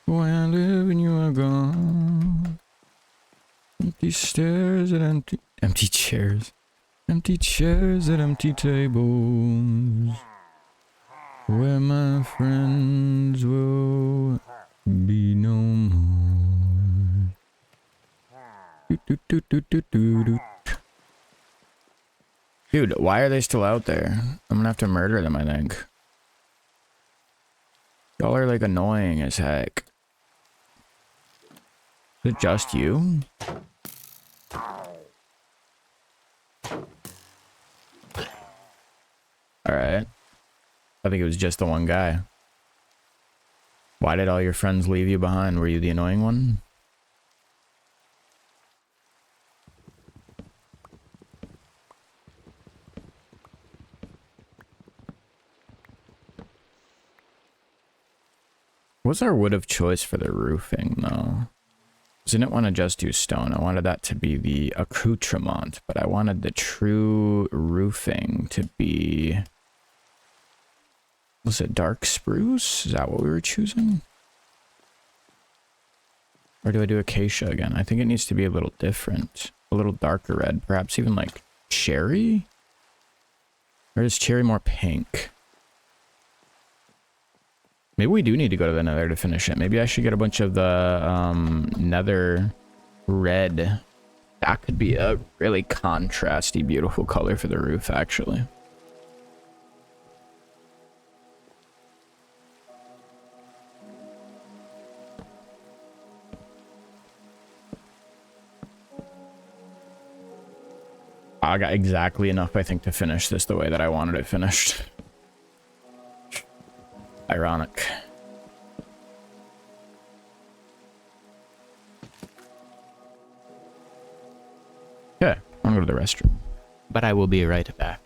why I live and you are gone. Empty stairs at empty chairs. Empty chairs at empty tables. Where my friends will be no more. Dude, why are they still out there? I'm gonna have to murder them, I think. Y'all are like annoying as heck. Is it just you? Alright. I think it was just the one guy. Why did all your friends leave you behind? Were you the annoying one? What's our wood of choice for the roofing, though? Because I didn't want to just do stone. I wanted that to be the accoutrement, but I wanted the true roofing to be... Was it dark spruce? Is that what we were choosing? Or do I do acacia again? I think it needs to be a little different. A little darker red. Perhaps even like cherry? Or is cherry more pink? Maybe we do need to go to the nether to finish it. Maybe I should get a bunch of the nether red. That could be a really contrasty, beautiful color for the roof, actually. I got exactly enough, I think, to finish this the way that I wanted it finished. Ironic. Okay, I'm gonna go to the restroom. But I will be right back.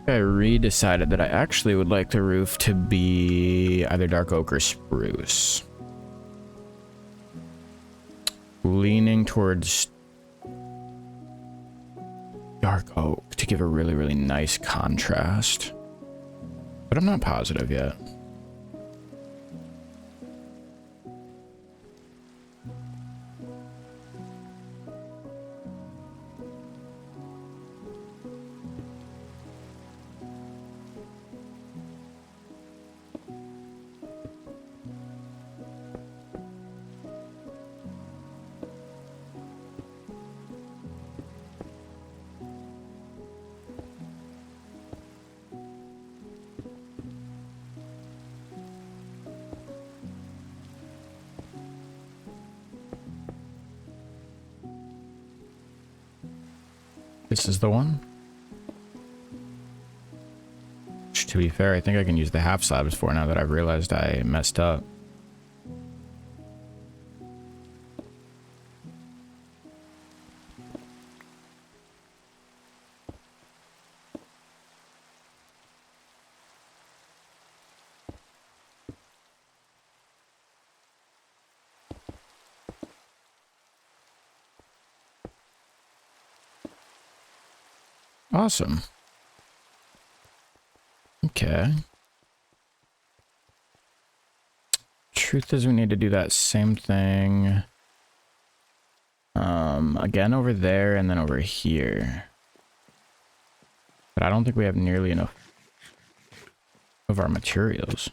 I re-decided that I actually would like the roof to be either dark oak or spruce. Leaning towards dark oak to give a really, really nice contrast. But I'm not positive yet. This is the one. Which, to be fair, I think I can use the half slabs for now that I've realized I messed up. Awesome. Okay. truth is we need to do that same thing. Again over there and then over here. But I don't think we have nearly enough of our materials.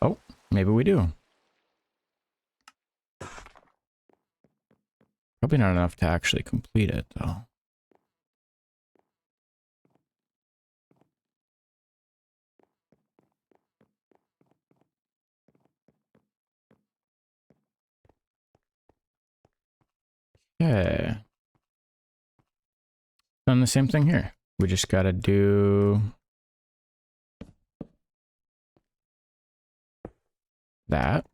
Oh, maybe we do. Probably not enough to actually complete it, though. Yeah. Done the same thing here. We just gotta do that.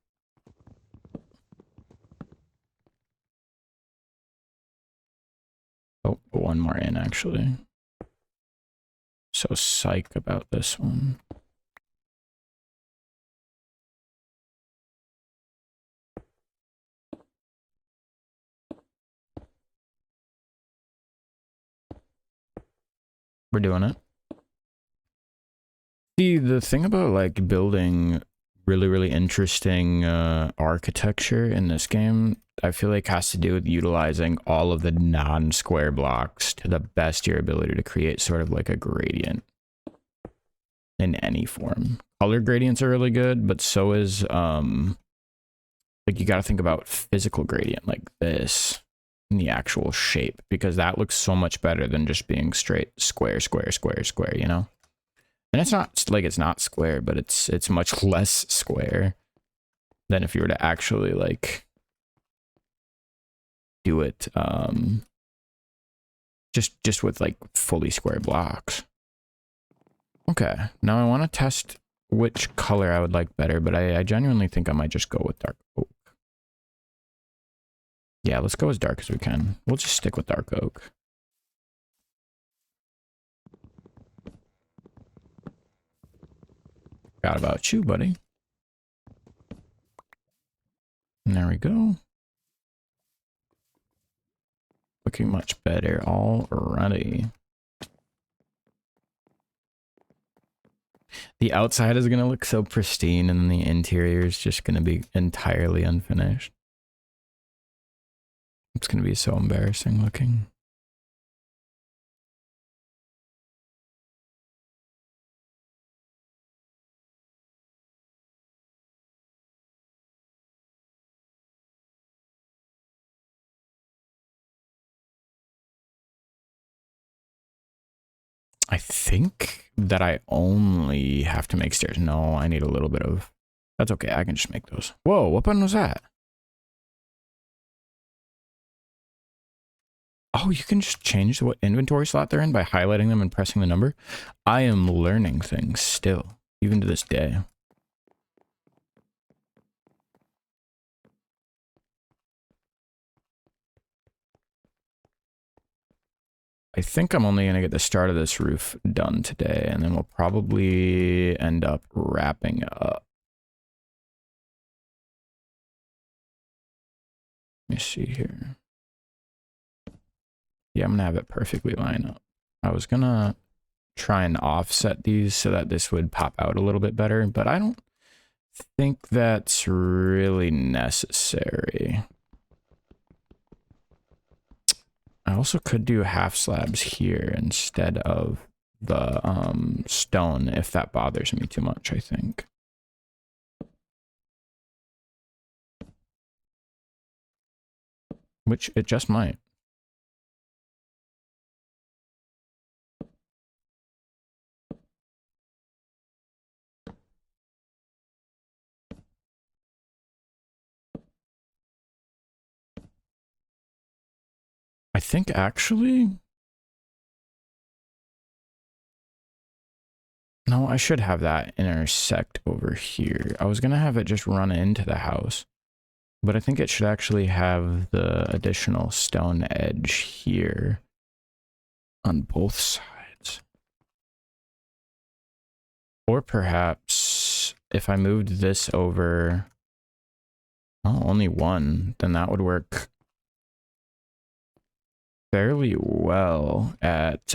Oh, one more in, actually. So psych about this one. We're doing it. See, the thing about like building really interesting architecture in this game, I feel like has to do with utilizing all of the non-square blocks to the best your ability to create sort of like a gradient in any form. Color gradients are really good, but so is like you got to think about physical gradient like this in the actual shape, because that looks so much better than just being straight square, you know? And it's not like it's not square, but it's much less square than if you were to actually like do it just with like fully square blocks. Okay, now I want to test which color I would like better, but I genuinely think I might just go with dark oak. Yeah, let's go as dark as we can. We'll just stick with dark oak. Forgot about you, buddy. And there we go. Looking much better already. The outside is going to look so pristine, and the interior is just going to be entirely unfinished. It's going to be so embarrassing looking. I think that I only have to make stairs. No, I need a little bit of... That's okay, I can just make those. Whoa, what button was that? Oh, you can just change what inventory slot they're in by highlighting them and pressing the number. I am learning things still, even to this day. I think I'm only going to get the start of this roof done today, and then we'll probably end up wrapping up. Let me see here. Yeah, I'm going to have it perfectly line up. I was going to try and offset these so that this would pop out a little bit better, but I don't think that's really necessary. I also could do half slabs here instead of the stone if that bothers me too much, I think. Which it just might. I think actually... No, I should have that intersect over here. I was going to have it just run into the house. But I think it should actually have the additional stone edge here on both sides. Or perhaps if I moved this over... Oh, only one. Then that would work fairly well at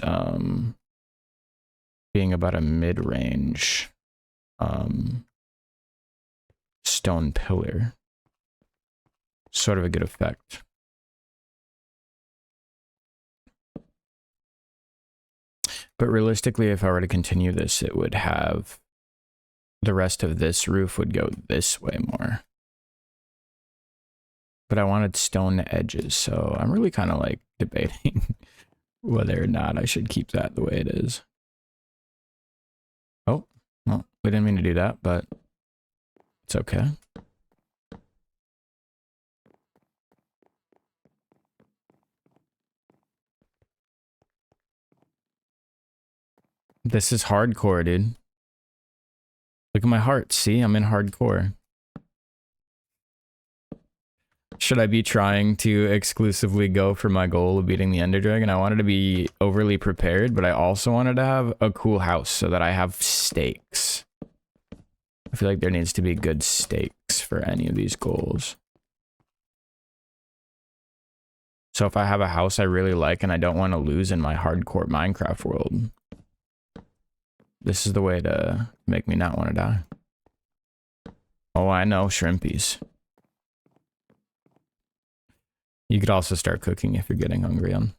being about a mid-range stone pillar. Sort of a good effect. But realistically, if I were to continue this, it would have the rest of this roof would go this way more. But I wanted stone edges, so I'm really kind of like debating whether or not I should keep that the way it is. Oh, well, we didn't mean to do that, but it's okay. This is hardcore, dude. Look at my heart. See, I'm in hardcore. Should I be trying to exclusively go for my goal of beating the Ender Dragon? I wanted to be overly prepared, but I also wanted to have a cool house so that I have stakes. I feel like there needs to be good stakes for any of these goals. So if I have a house I really like and I don't want to lose in my hardcore Minecraft world, this is the way to make me not want to die. Oh, I know, shrimpies. You could also start cooking if you're getting hungry on.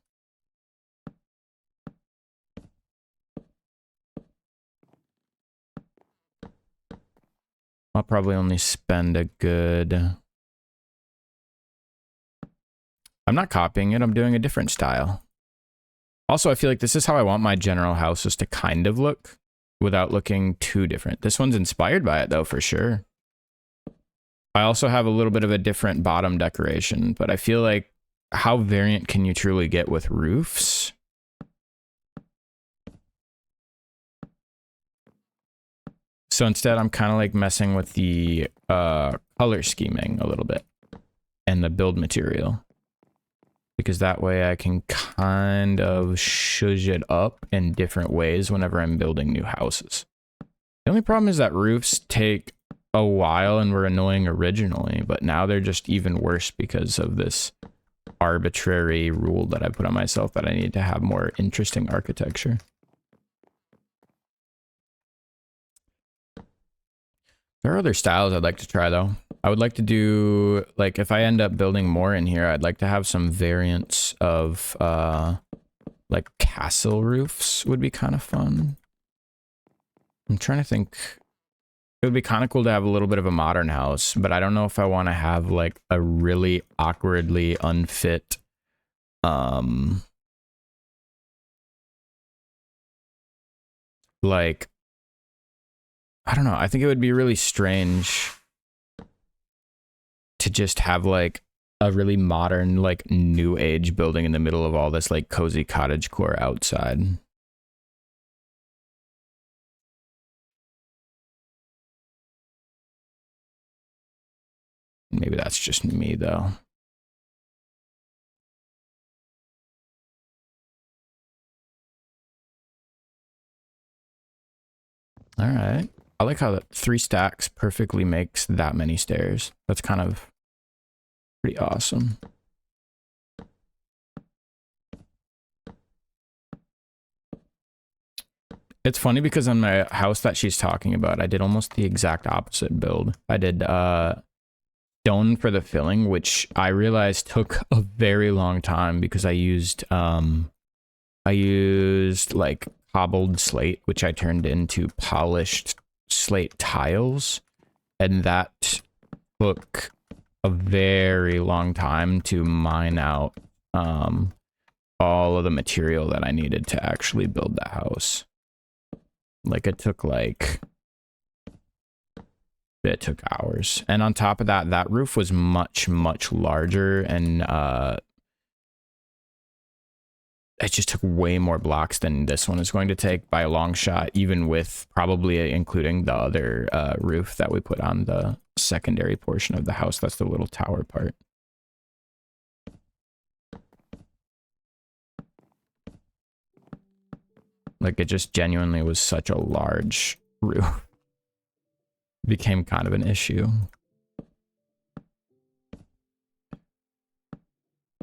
I'll probably only spend a good... I'm not copying it, I'm doing a different style. Also, I feel like this is how I want my general houses to kind of look without looking too different. This one's inspired by it though, for sure. I also have a little bit of a different bottom decoration, but I feel like how variant can you truly get with roofs? So instead, I'm kind of like messing with the color scheming a little bit and the build material, because that way I can kind of shush it up in different ways whenever I'm building new houses. The only problem is that roofs take a while and were annoying originally, but now they're just even worse because of this arbitrary rule that I put on myself that I need to have more interesting architecture. There are other styles I'd like to try though. I would like to do, like, if I end up building more in here, I'd like to have some variants of like castle roofs would be kind of fun. I'm trying to think. It would be kind of cool to have a little bit of a modern house, but I don't know if I want to have like a really awkwardly unfit like, I don't know. I think it would be really strange to just have like a really modern, like new age building in the middle of all this like cozy cottagecore outside. Maybe that's just me though. All right. I like how that 3 stacks perfectly makes that many stairs. That's kind of pretty awesome. It's funny because on my house that she's talking about, I did almost the exact opposite build. I did stone for the filling, which I realized took a very long time because I used like cobbled slate, which I turned into polished slate tiles, and that took a very long time to mine out all of the material that I needed to actually build the house. Like it took hours. And on top of that, that roof was much larger, and it just took way more blocks than this one is going to take by a long shot, even with probably including the other roof that we put on the secondary portion of the house. That's the little tower part. Like it just genuinely was such a large roof. It became kind of an issue.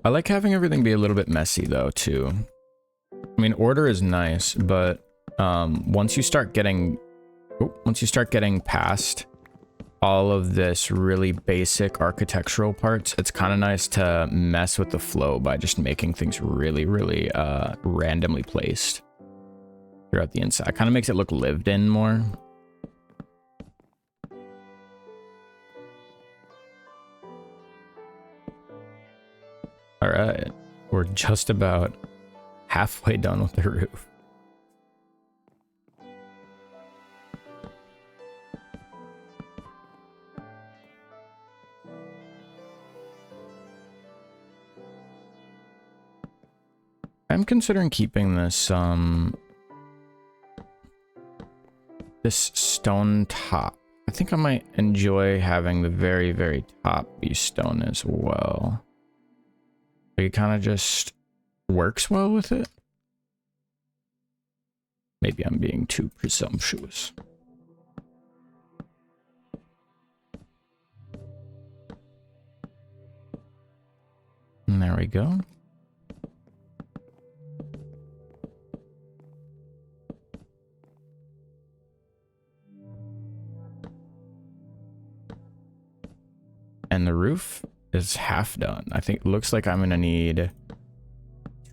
I like having everything be a little bit messy though too. I mean, order is nice, but once you start getting past all of this really basic architectural parts, it's kind of nice to mess with the flow by just making things really, really randomly placed throughout the inside. Kind of makes it look lived in more. All right, we're just about halfway done with the roof. I'm considering keeping this this stone top. I think I might enjoy having the very, very top be stone as well. It kind of just works well with it. Maybe I'm being too presumptuous. And there we go. And the roof is half done. I think it looks like I'm gonna need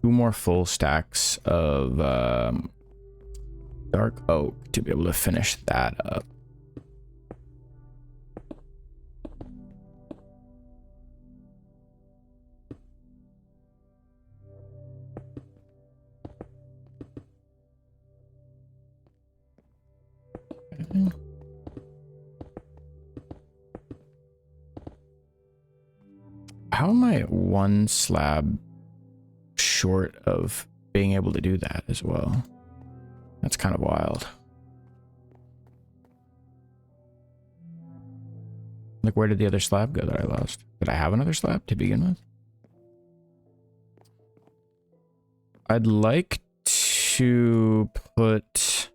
2 more full stacks of dark oak to be able to finish that up. Okay. How am I 1 slab short of being able to do that as well? That's kind of wild. Like, where did the other slab go that I lost? Did I have another slab to begin with? I'd like to put...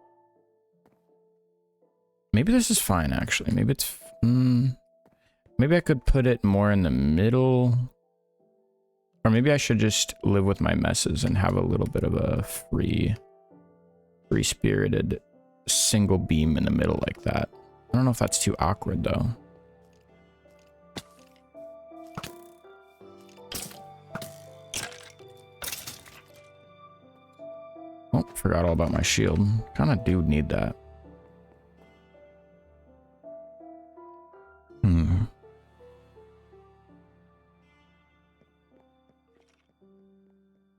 Maybe this is fine, actually. Maybe it's... Maybe I could put it more in the middle. Or maybe I should just live with my messes and have a little bit of a free-spirited single beam in the middle like that. I don't know if that's too awkward, though. Oh, forgot all about my shield. Kind of do need that.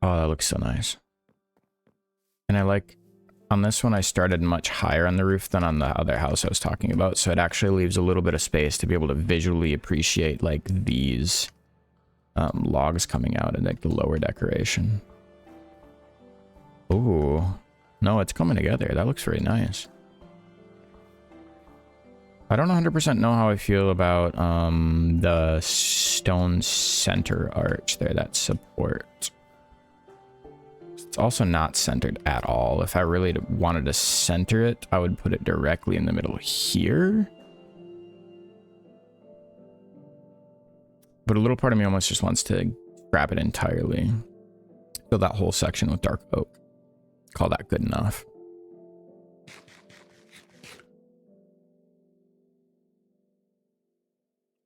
Oh, that looks so nice. And I like, on this one, I started much higher on the roof than on the other house I was talking about. So it actually leaves a little bit of space to be able to visually appreciate like these logs coming out and like the lower decoration. Ooh, no, it's coming together. That looks very nice. I don't 100% know how I feel about the stone center arch there, that support. It's also not centered at all. If I really wanted to center it, I would put it directly in the middle here. But a little part of me almost just wants to grab it entirely. Fill that whole section with dark oak. Call that good enough.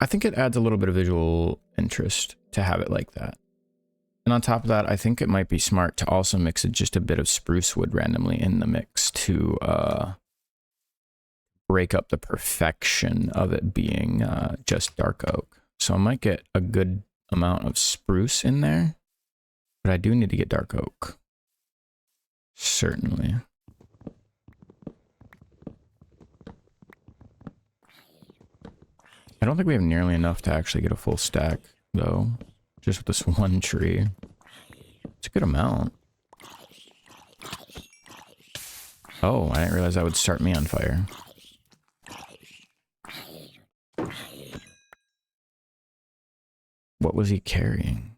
I think it adds a little bit of visual interest to have it like that. And on top of that, I think it might be smart to also mix just a bit of spruce wood randomly in the mix to break up the perfection of it being just dark oak. So I might get a good amount of spruce in there, but I do need to get dark oak. Certainly. I don't think we have nearly enough to actually get a full stack, though. Just with this one tree. It's a good amount. Oh, I didn't realize that would start me on fire. What was he carrying?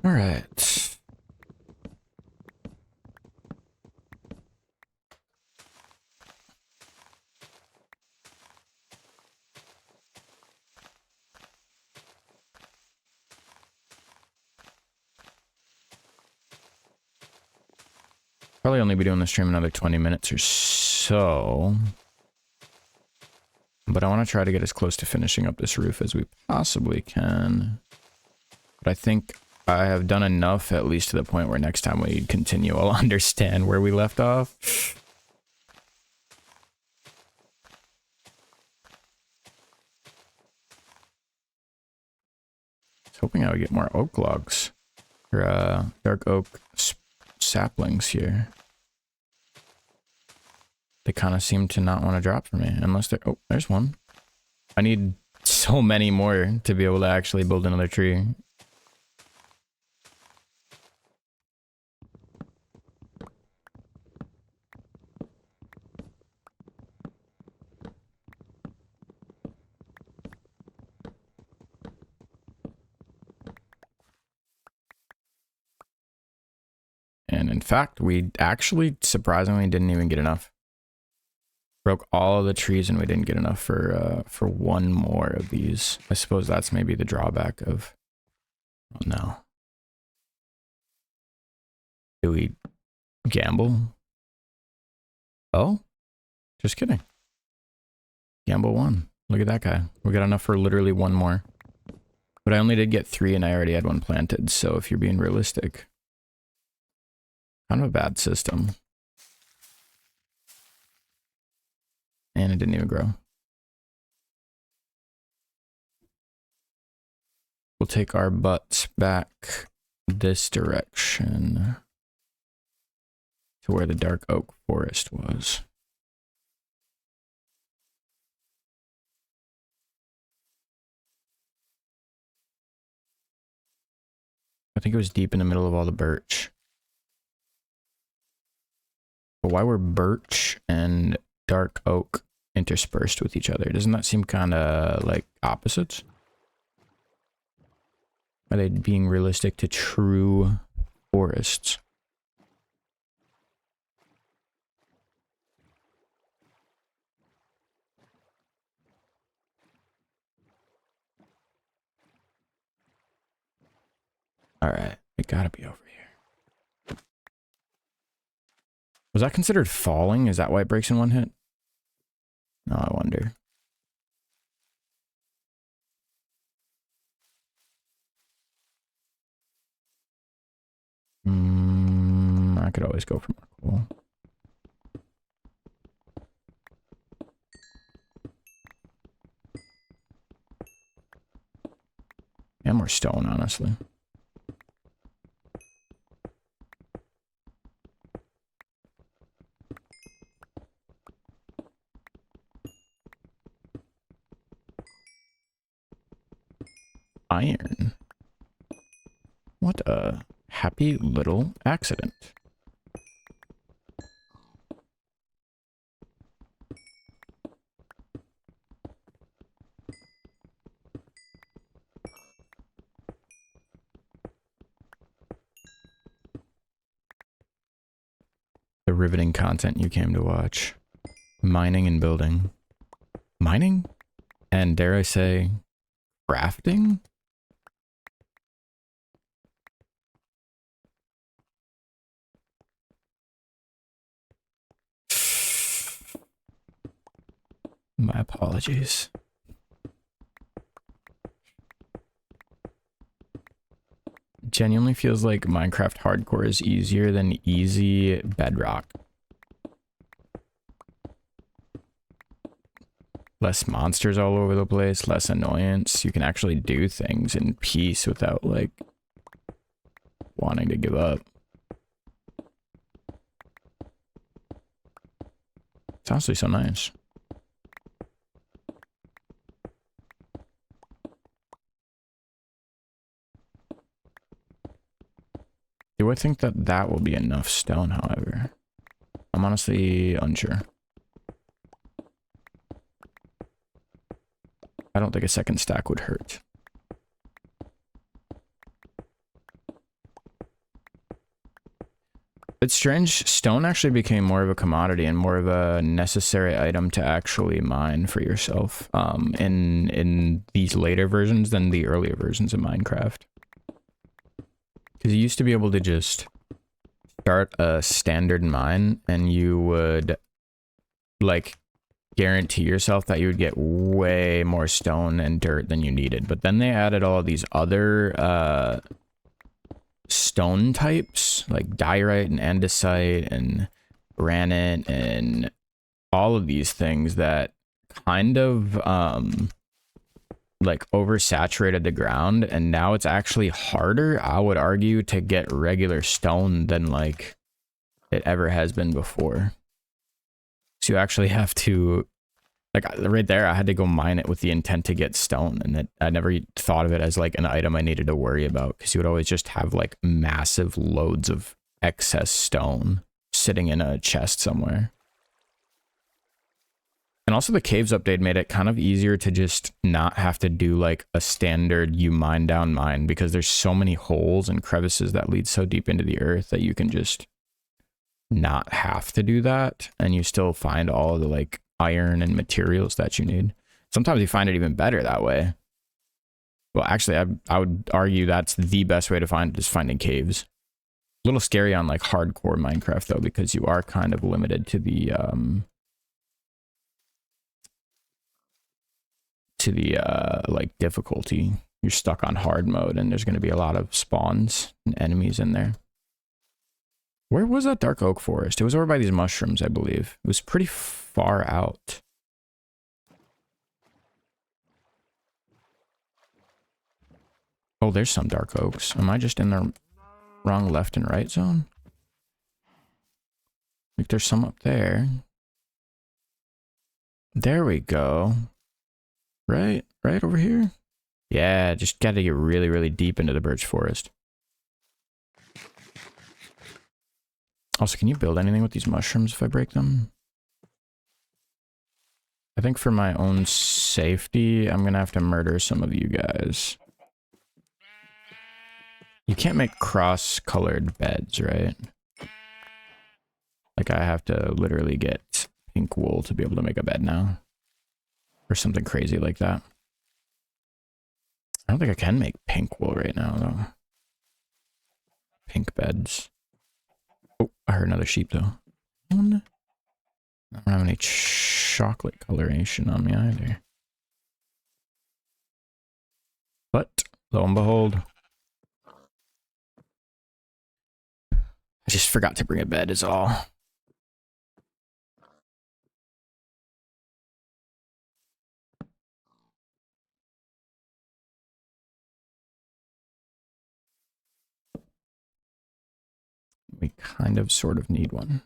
All right. Probably only be doing the stream another 20 minutes or so. But I want to try to get as close to finishing up this roof as we possibly can. But I think I have done enough, at least to the point where next time we continue, I'll understand where we left off. I was hoping I would get more oak logs. Or, dark oak saplings here. They kind of seem to not want to drop for me, unless they're... Oh, there's one. I need so many more to be able to actually build another tree. And in fact, we actually surprisingly didn't even get enough. Broke all of the trees and we didn't get enough for one more of these. I suppose that's maybe the drawback of... Oh no. Do we gamble? Oh? Just kidding. Gamble 1. Look at that guy. We got enough for literally one more. But I only did get 3 and I already had 1 planted, so if you're being realistic... Kind of a bad system. And it didn't even grow. We'll take our butts back this direction to where the dark oak forest was. I think it was deep in the middle of all the birch. But why were birch and dark oak interspersed with each other? Doesn't that seem kind of like opposites? Are they being realistic to true forests? All right, it gotta be over here. Was that considered falling? Is that why it breaks in one hit? No, I wonder. I could always go for more coal. And more stone, honestly. Iron. What a happy little accident. The riveting content you came to watch. Mining and building. Mining? And dare I say, crafting? My apologies. Genuinely feels like Minecraft Hardcore is easier than easy Bedrock. Less monsters all over the place, less annoyance. You can actually do things in peace without, like, wanting to give up. It's honestly so nice. Do I think that that will be enough stone, however? I'm honestly unsure. I don't think a second stack would hurt. It's strange, stone actually became more of a commodity and more of a necessary item to actually mine for yourself in these later versions than the earlier versions of Minecraft. Because you used to be able to just start a standard mine and you would like guarantee yourself that you would get way more stone and dirt than you needed. But then they added all of these other stone types like diorite and andesite and granite and all of these things that kind of like oversaturated the ground, and now it's actually harder, I would argue, to get regular stone than like it ever has been before. So you actually have to, like right there, I had to go mine it with the intent to get stone, and that I never thought of it as like an item I needed to worry about, because you would always just have like massive loads of excess stone sitting in a chest somewhere. And also the caves update made it kind of easier to just not have to do like a standard you mine down mine, because there's so many holes and crevices that lead so deep into the earth that you can just not have to do that, and you still find all of the like iron and materials that you need. Sometimes you find it even better that way. Well, actually, I would argue that's the best way to find it, is finding caves. A little scary on like hardcore Minecraft though, because you are kind of limited to the like difficulty. You're stuck on hard mode, and there's going to be a lot of spawns and enemies in there. Where was that dark oak forest? It was over by these mushrooms, I believe. It was pretty far out. Oh, there's some dark oaks. Am I just in the wrong left and right zone? Like there's some up there. There we go. Right over here. Yeah, just got to get really, really deep into the birch forest. Also, can you build anything with these mushrooms if I break them? I think for my own safety, I'm gonna have to murder some of you guys. You can't make cross-colored beds, right? Like I have to literally get pink wool to be able to make a bed now. Or something crazy like that. I don't think I can make pink wool right now, though. Pink beds. Oh, I heard another sheep, though. I don't have any chocolate coloration on me either. But, lo and behold, I just forgot to bring a bed is all. We kind of sort of need one.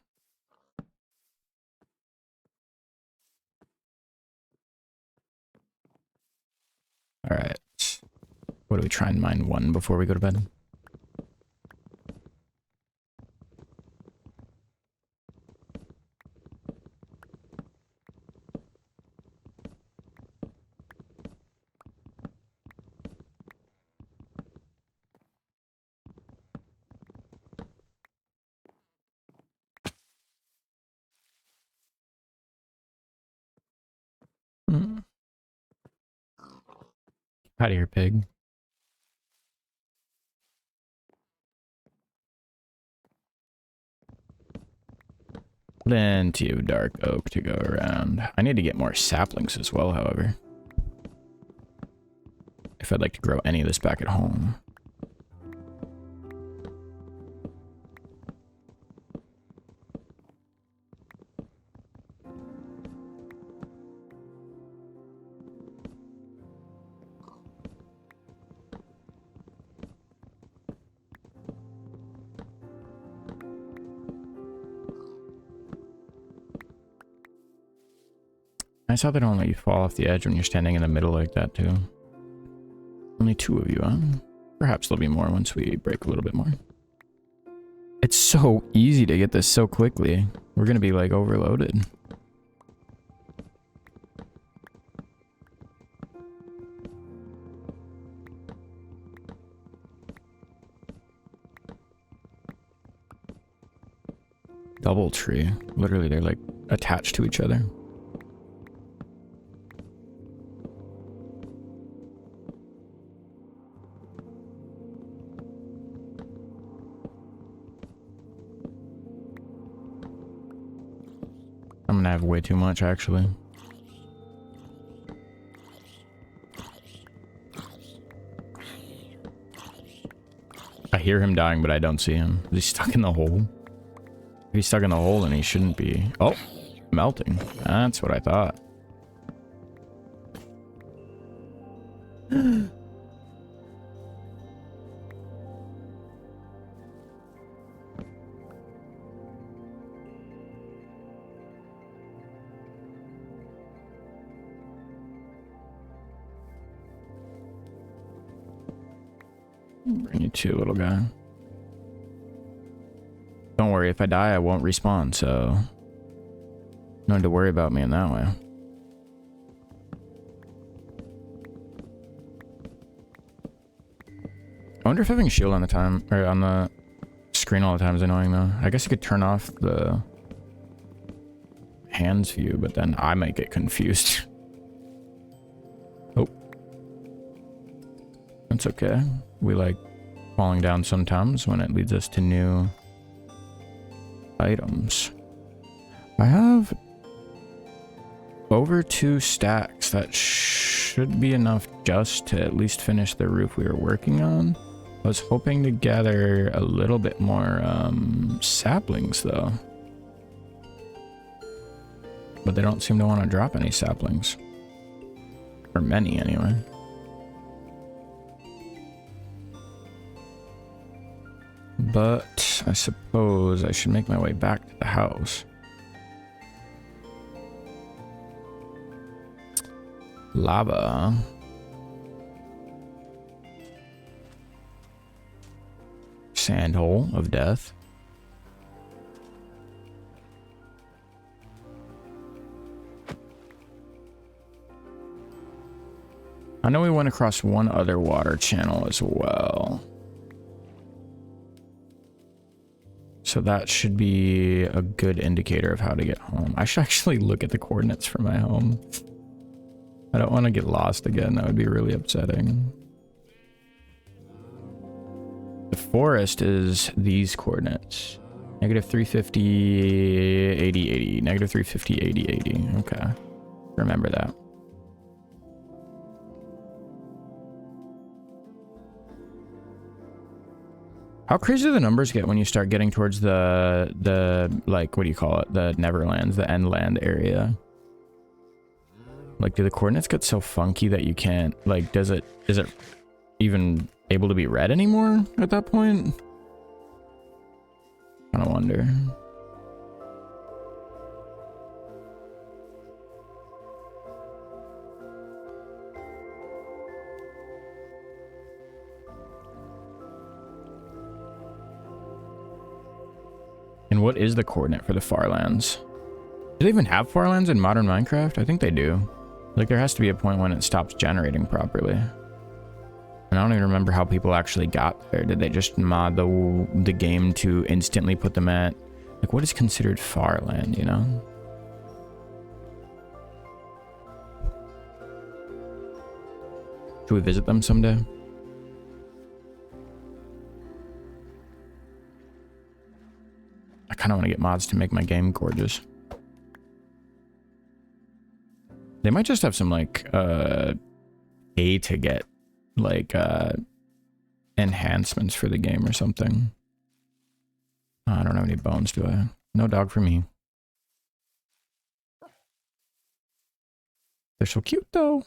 Alright. What do we try and mine one before we go to bed? Out of here, pig. Plenty of dark oak to go around. I need to get more saplings as well, however. If I'd like to grow any of this back at home. I saw that only fall off the edge when you're standing in the middle like that, too. Only 2 of you, huh? Perhaps there'll be more once we break a little bit more. It's so easy to get this so quickly. We're gonna be, like, overloaded. Double tree. Literally, they're, like, attached to each other. I'm gonna have way too much, actually. I hear him dying, but I don't see him. Is he stuck in the hole? If he's stuck in the hole, then he shouldn't be. Oh, melting. That's what I thought. Bring you to, little guy. Don't worry, if I die, I won't respawn, so no need to worry about me in that way. I wonder if having a shield on the time or on the screen all the time is annoying though. I guess you could turn off the hands view, but then I might get confused. Oh. That's okay. We like falling down sometimes when it leads us to new items. I have over 2 stacks. That should be enough just to at least finish the roof we were working on. I was hoping to gather a little bit more saplings though. But they don't seem to want to drop any saplings. Or many anyway. But I suppose I should make my way back to the house. Lava. Sandhole of death. I know we went across one other water channel as well. So that should be a good indicator of how to get home. I should actually look at the coordinates for my home. I don't want to get lost again. That would be really upsetting. The forest is these coordinates. Negative 350, 80, 80. Negative 350, 80, 80. Okay. Remember that. How crazy do the numbers get when you start getting towards the like, what do you call it? The Neverlands, the end land area. Like, do the coordinates get so funky that you can't, like, is it even able to be read anymore at that point? I kind of wonder. And what is the coordinate for the Farlands? Do they even have Farlands in modern Minecraft? I think they do. Like, there has to be a point when it stops generating properly. And I don't even remember how people actually got there. Did they just mod the game to instantly put them at... Like, what is considered Farland, you know? Should we visit them someday? I kind of want to get mods to make my game gorgeous. They might just have some, like, pay to get, like, enhancements for the game or something. Oh, I don't have any bones, do I? No dog for me. They're so cute, though.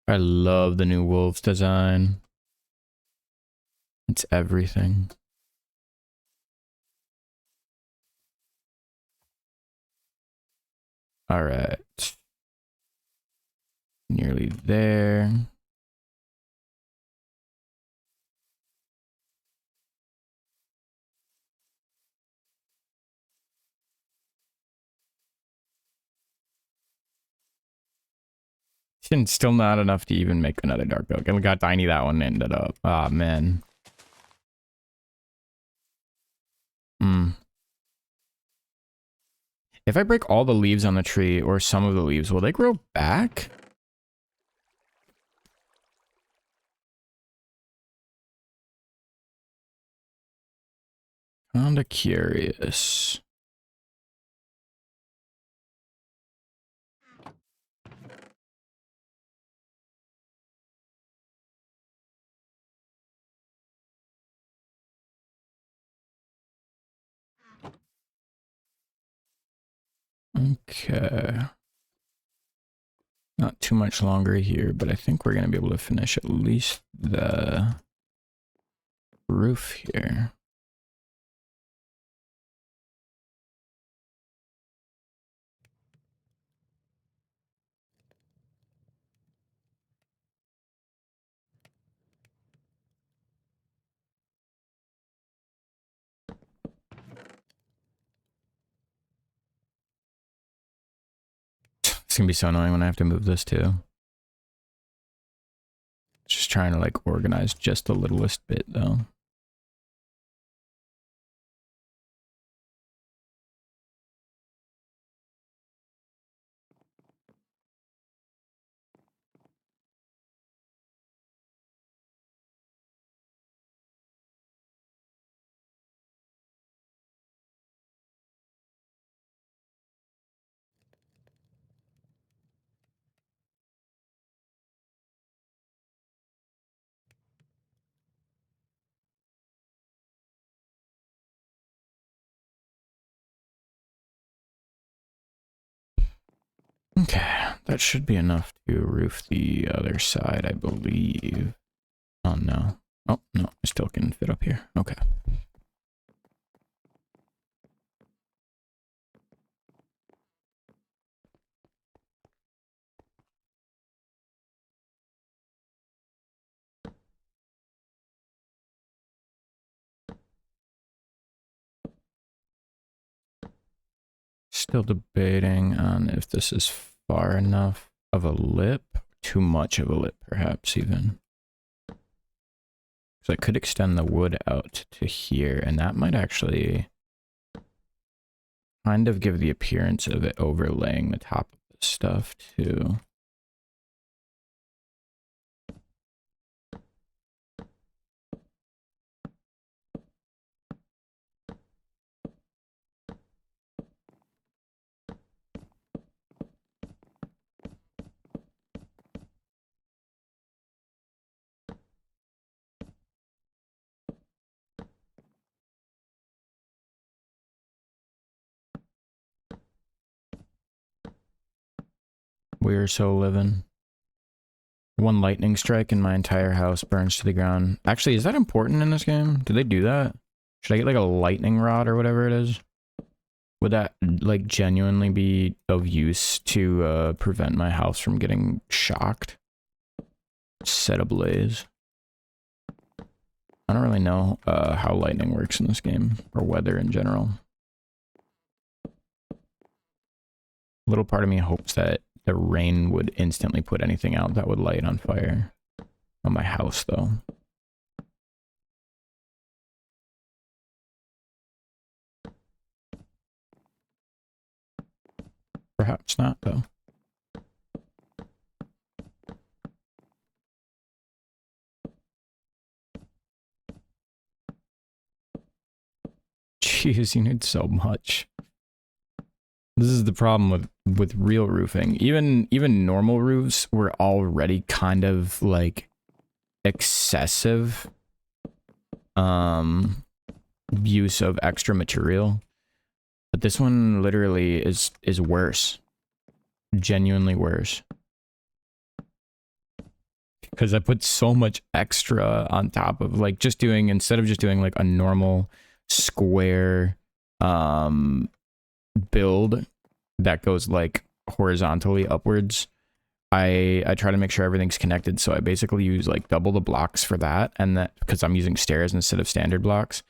I love the new wolves design. It's everything. All right. Nearly there. Still not enough to even make another dark oak. And look how tiny that one ended up. Ah, man. If I break all the leaves on the tree, or some of the leaves, will they grow back? Kinda curious. Okay. Not too much longer here, but I think we're going to be able to finish at least the roof here. It's going to be so annoying when I have to move this too. Just trying to like organize just the littlest bit though. Okay, that should be enough to roof the other side, I believe. Oh no. Oh no, I still can fit up here. Okay. Still debating on if this is far enough of a lip, too much of a lip perhaps even. So I could extend the wood out to here, and that might actually kind of give the appearance of it overlaying the top of the stuff too. We're so living. One lightning strike and my entire house burns to the ground. Actually, is that important in this game? Do they do that? Should I get like a lightning rod or whatever it is? Would that like genuinely be of use to prevent my house from getting shocked? Set ablaze. I don't really know how lightning works in this game, or weather in general. Little part of me hopes that the rain would instantly put anything out that would light on fire. On my house, though. Perhaps not, though. Jeez, you need so much. This is the problem with real roofing. Even normal roofs were already kind of like excessive use of extra material. But this one literally is worse. Genuinely worse. Because I put so much extra on top of like just doing, instead of just doing like a normal square build that goes like horizontally upwards, I try to make sure everything's connected. So I basically use like double the blocks for that, and that because I'm using stairs instead of standard blocks.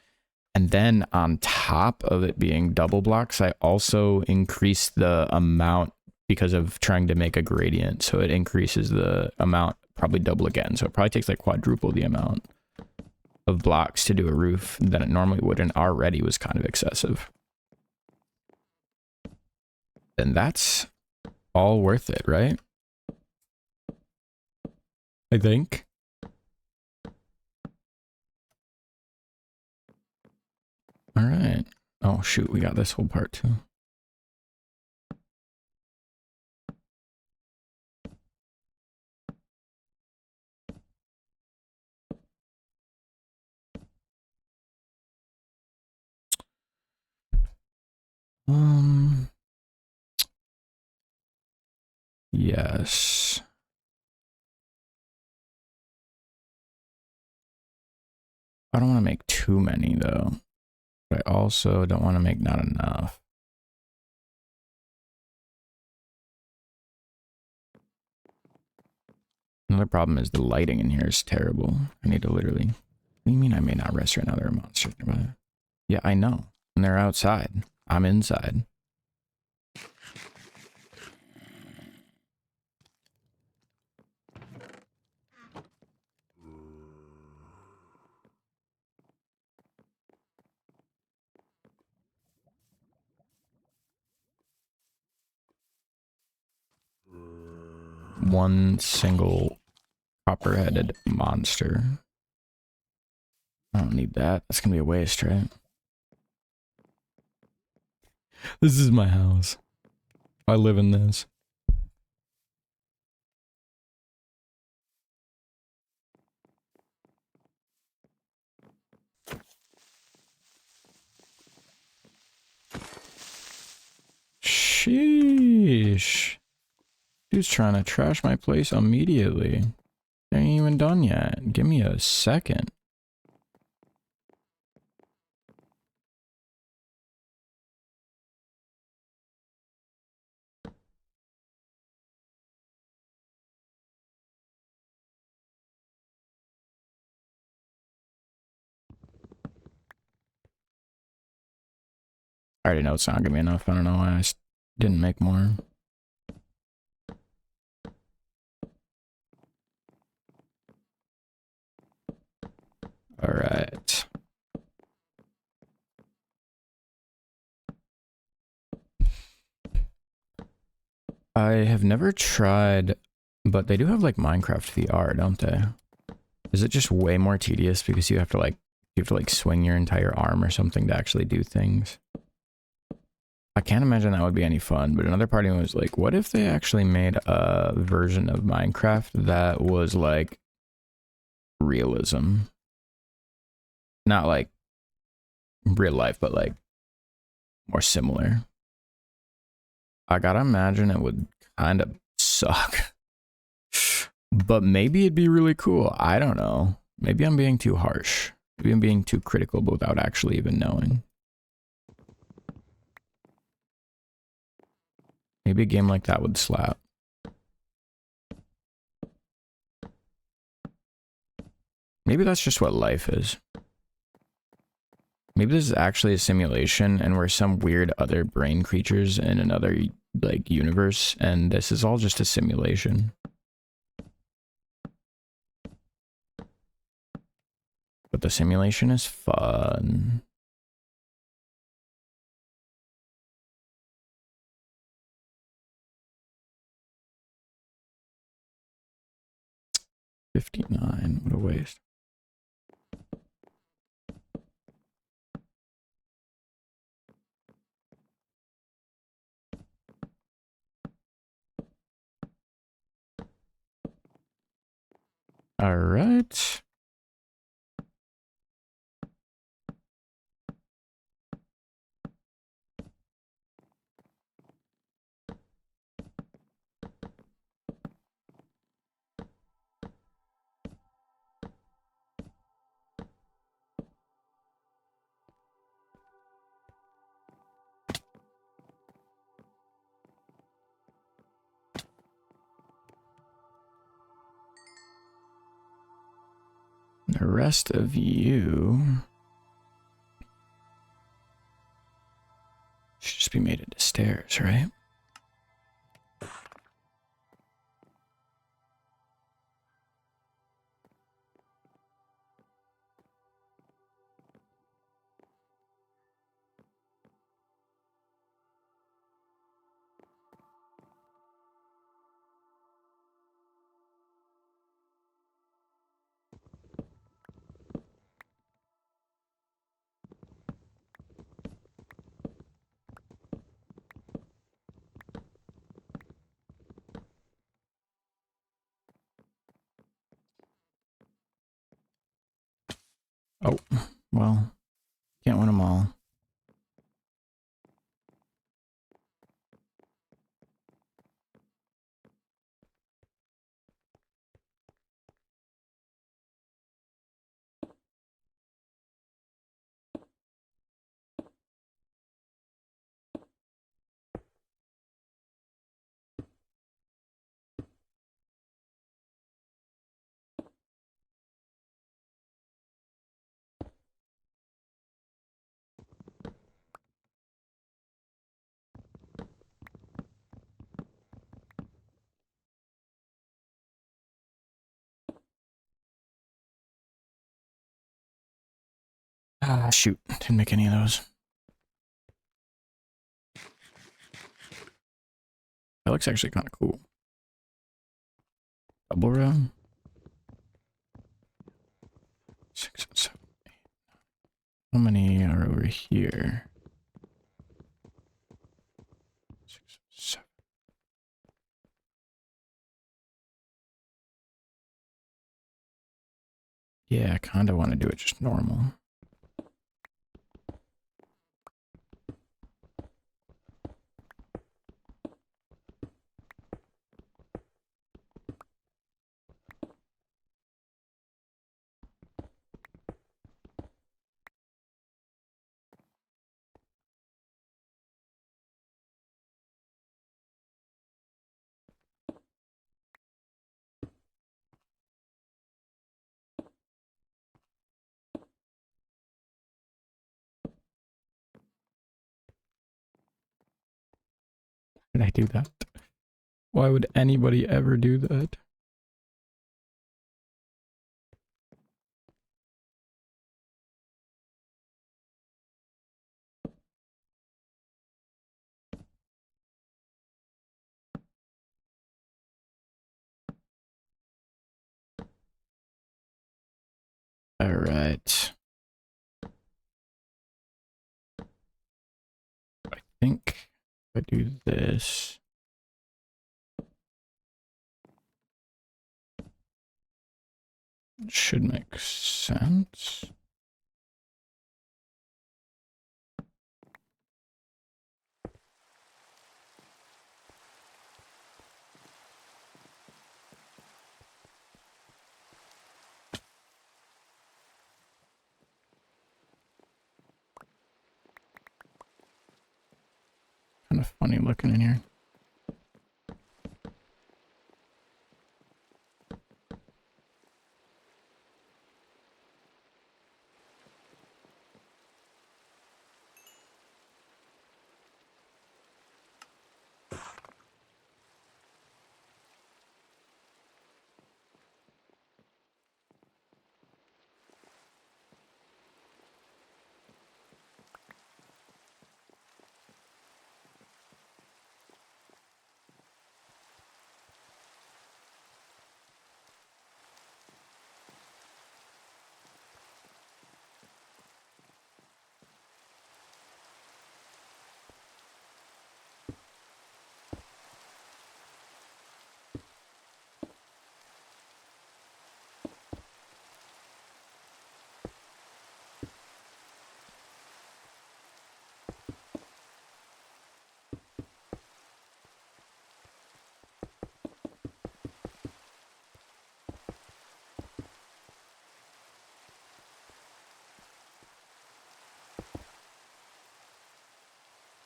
And then on top of it being double blocks, I also increase the amount because of trying to make a gradient. So it increases the amount probably double again. So it probably takes like quadruple the amount of blocks to do a roof than it normally would, and already was kind of excessive. And that's all worth it, right? I think. All right. Oh, shoot. We got this whole part too. Yes. I don't want to make too many though, but I also don't want to make not enough. Another problem is the lighting in here is terrible. I need to literally... What do you mean I may not rest right now? There are monsters nearby. Yeah, I know. And they're outside. I'm inside. One single copper-headed monster. I don't need that. That's gonna be a waste, right? This is my house. I live in this. Sheesh. Dude's trying to trash my place immediately. They ain't even done yet. Give me a second. I already know it's not gonna be enough. I don't know why I didn't make more. All right. I have never tried, but they do have like Minecraft VR, don't they? Is it just way more tedious because you have to like swing your entire arm or something to actually do things? I can't imagine that would be any fun, but another part of me was like, what if they actually made a version of Minecraft that was like realism? Not like real life, but like more similar. I gotta imagine it would kind of suck. But maybe it'd be really cool. I don't know. Maybe I'm being too harsh. Maybe I'm being too critical without actually even knowing. Maybe a game like that would slap. Maybe that's just what life is. Maybe this is actually a simulation and we're some weird other brain creatures in another like universe and this is all just a simulation. But the simulation is fun. $59, what a waste. All right. The rest of you should just be made into stairs, right? Oh, well, can't win them all. Ah, shoot. Didn't make any of those. That looks actually kind of cool. Double row. 6 and 7, 8. How many are over here? 6 and 7. Yeah, I kind of want to do it just normal. Did I do that? Why would anybody ever do that? All right. I think if I do this. It should make sense. Kind of funny looking in here.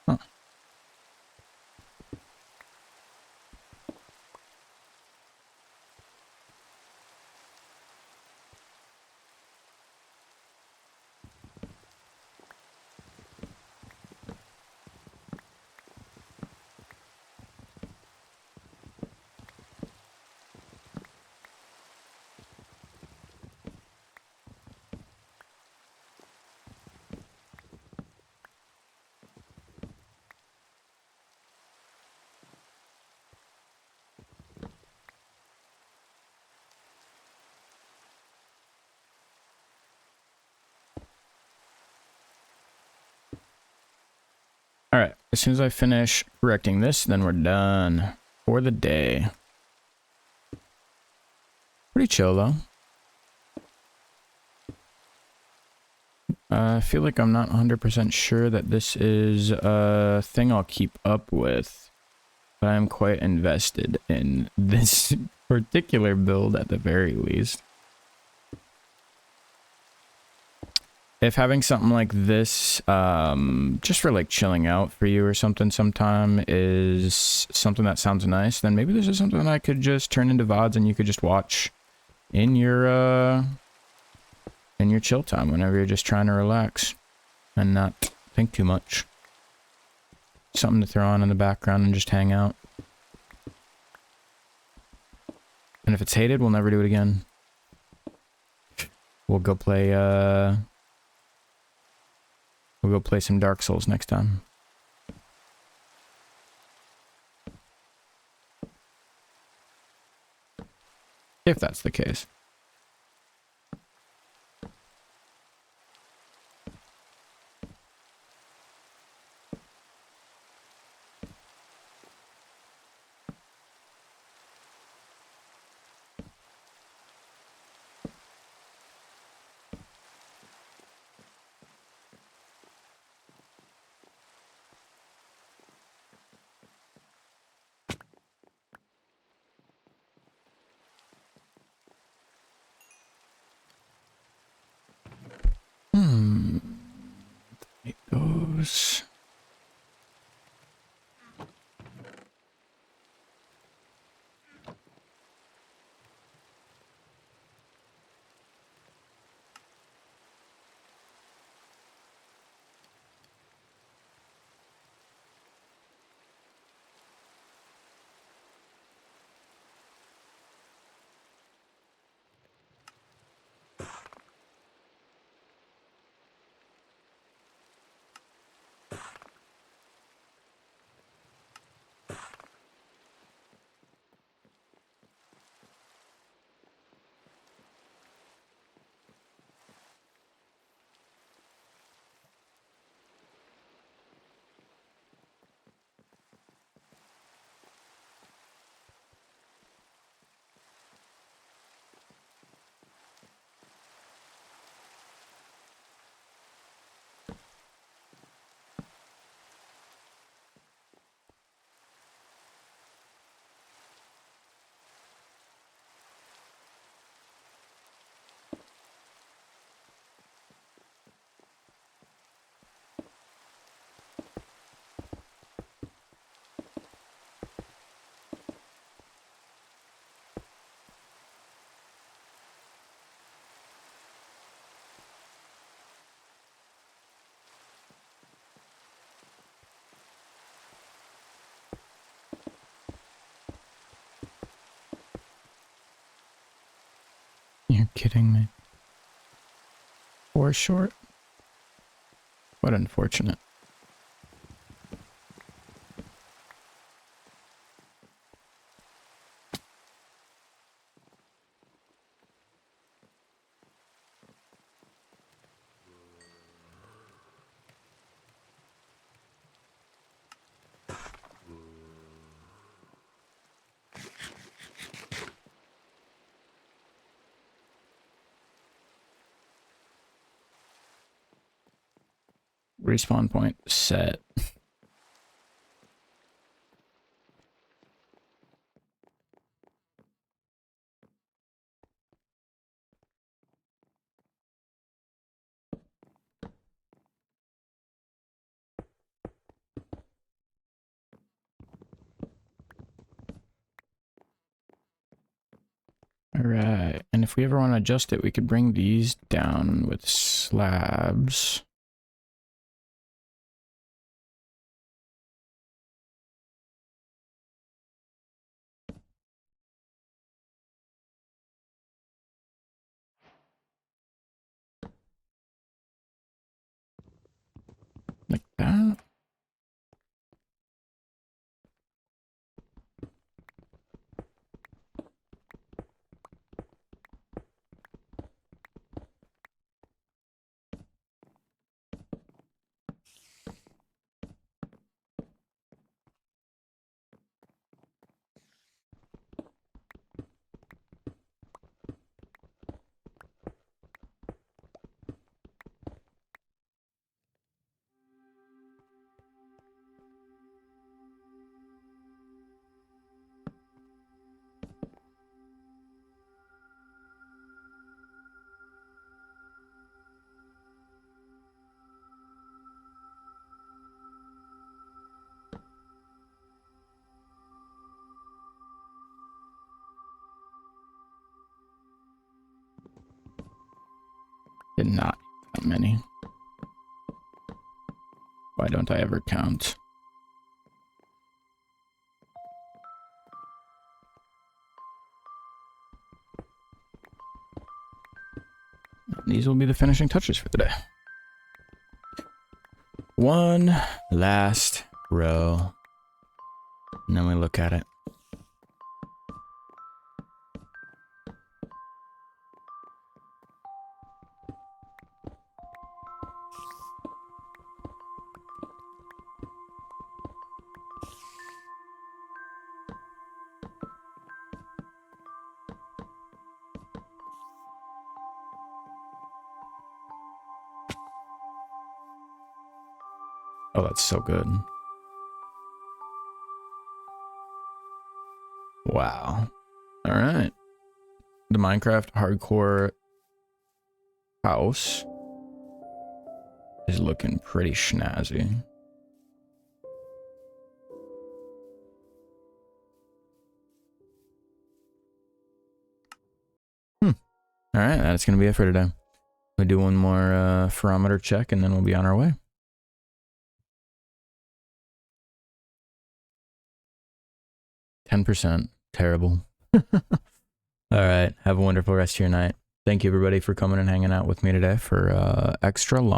Huh. All right, as soon as I finish correcting this, then we're done for the day. Pretty chill though. I feel like I'm not 100% sure that this is a thing I'll keep up with, but I'm quite invested in this particular build at the very least. If having something like this, just for like chilling out for you or something sometime is something that sounds nice, then maybe this is something that I could just turn into VODs and you could just watch in your chill time whenever you're just trying to relax and not think too much. Something to throw on in the background and just hang out. And if it's hated, we'll never do it again. We'll go play, We'll go play some Dark Souls next time. If that's the case. It goes. You're kidding me. 4 short? What unfortunate. Respawn point set. Alright, and if we ever want to adjust it, we could bring these down with slabs. Like that. Did not that many. Why don't I ever count? And these will be the finishing touches for the day. One last row. And then we look at it. Oh, that's so good. Wow. All right. The Minecraft hardcore house is looking pretty snazzy. All right, that's going to be it for today. We'll do one more barometer check and then we'll be on our way. 10%. Terrible. All right. Have a wonderful rest of your night. Thank you, everybody, for coming and hanging out with me today for extra long.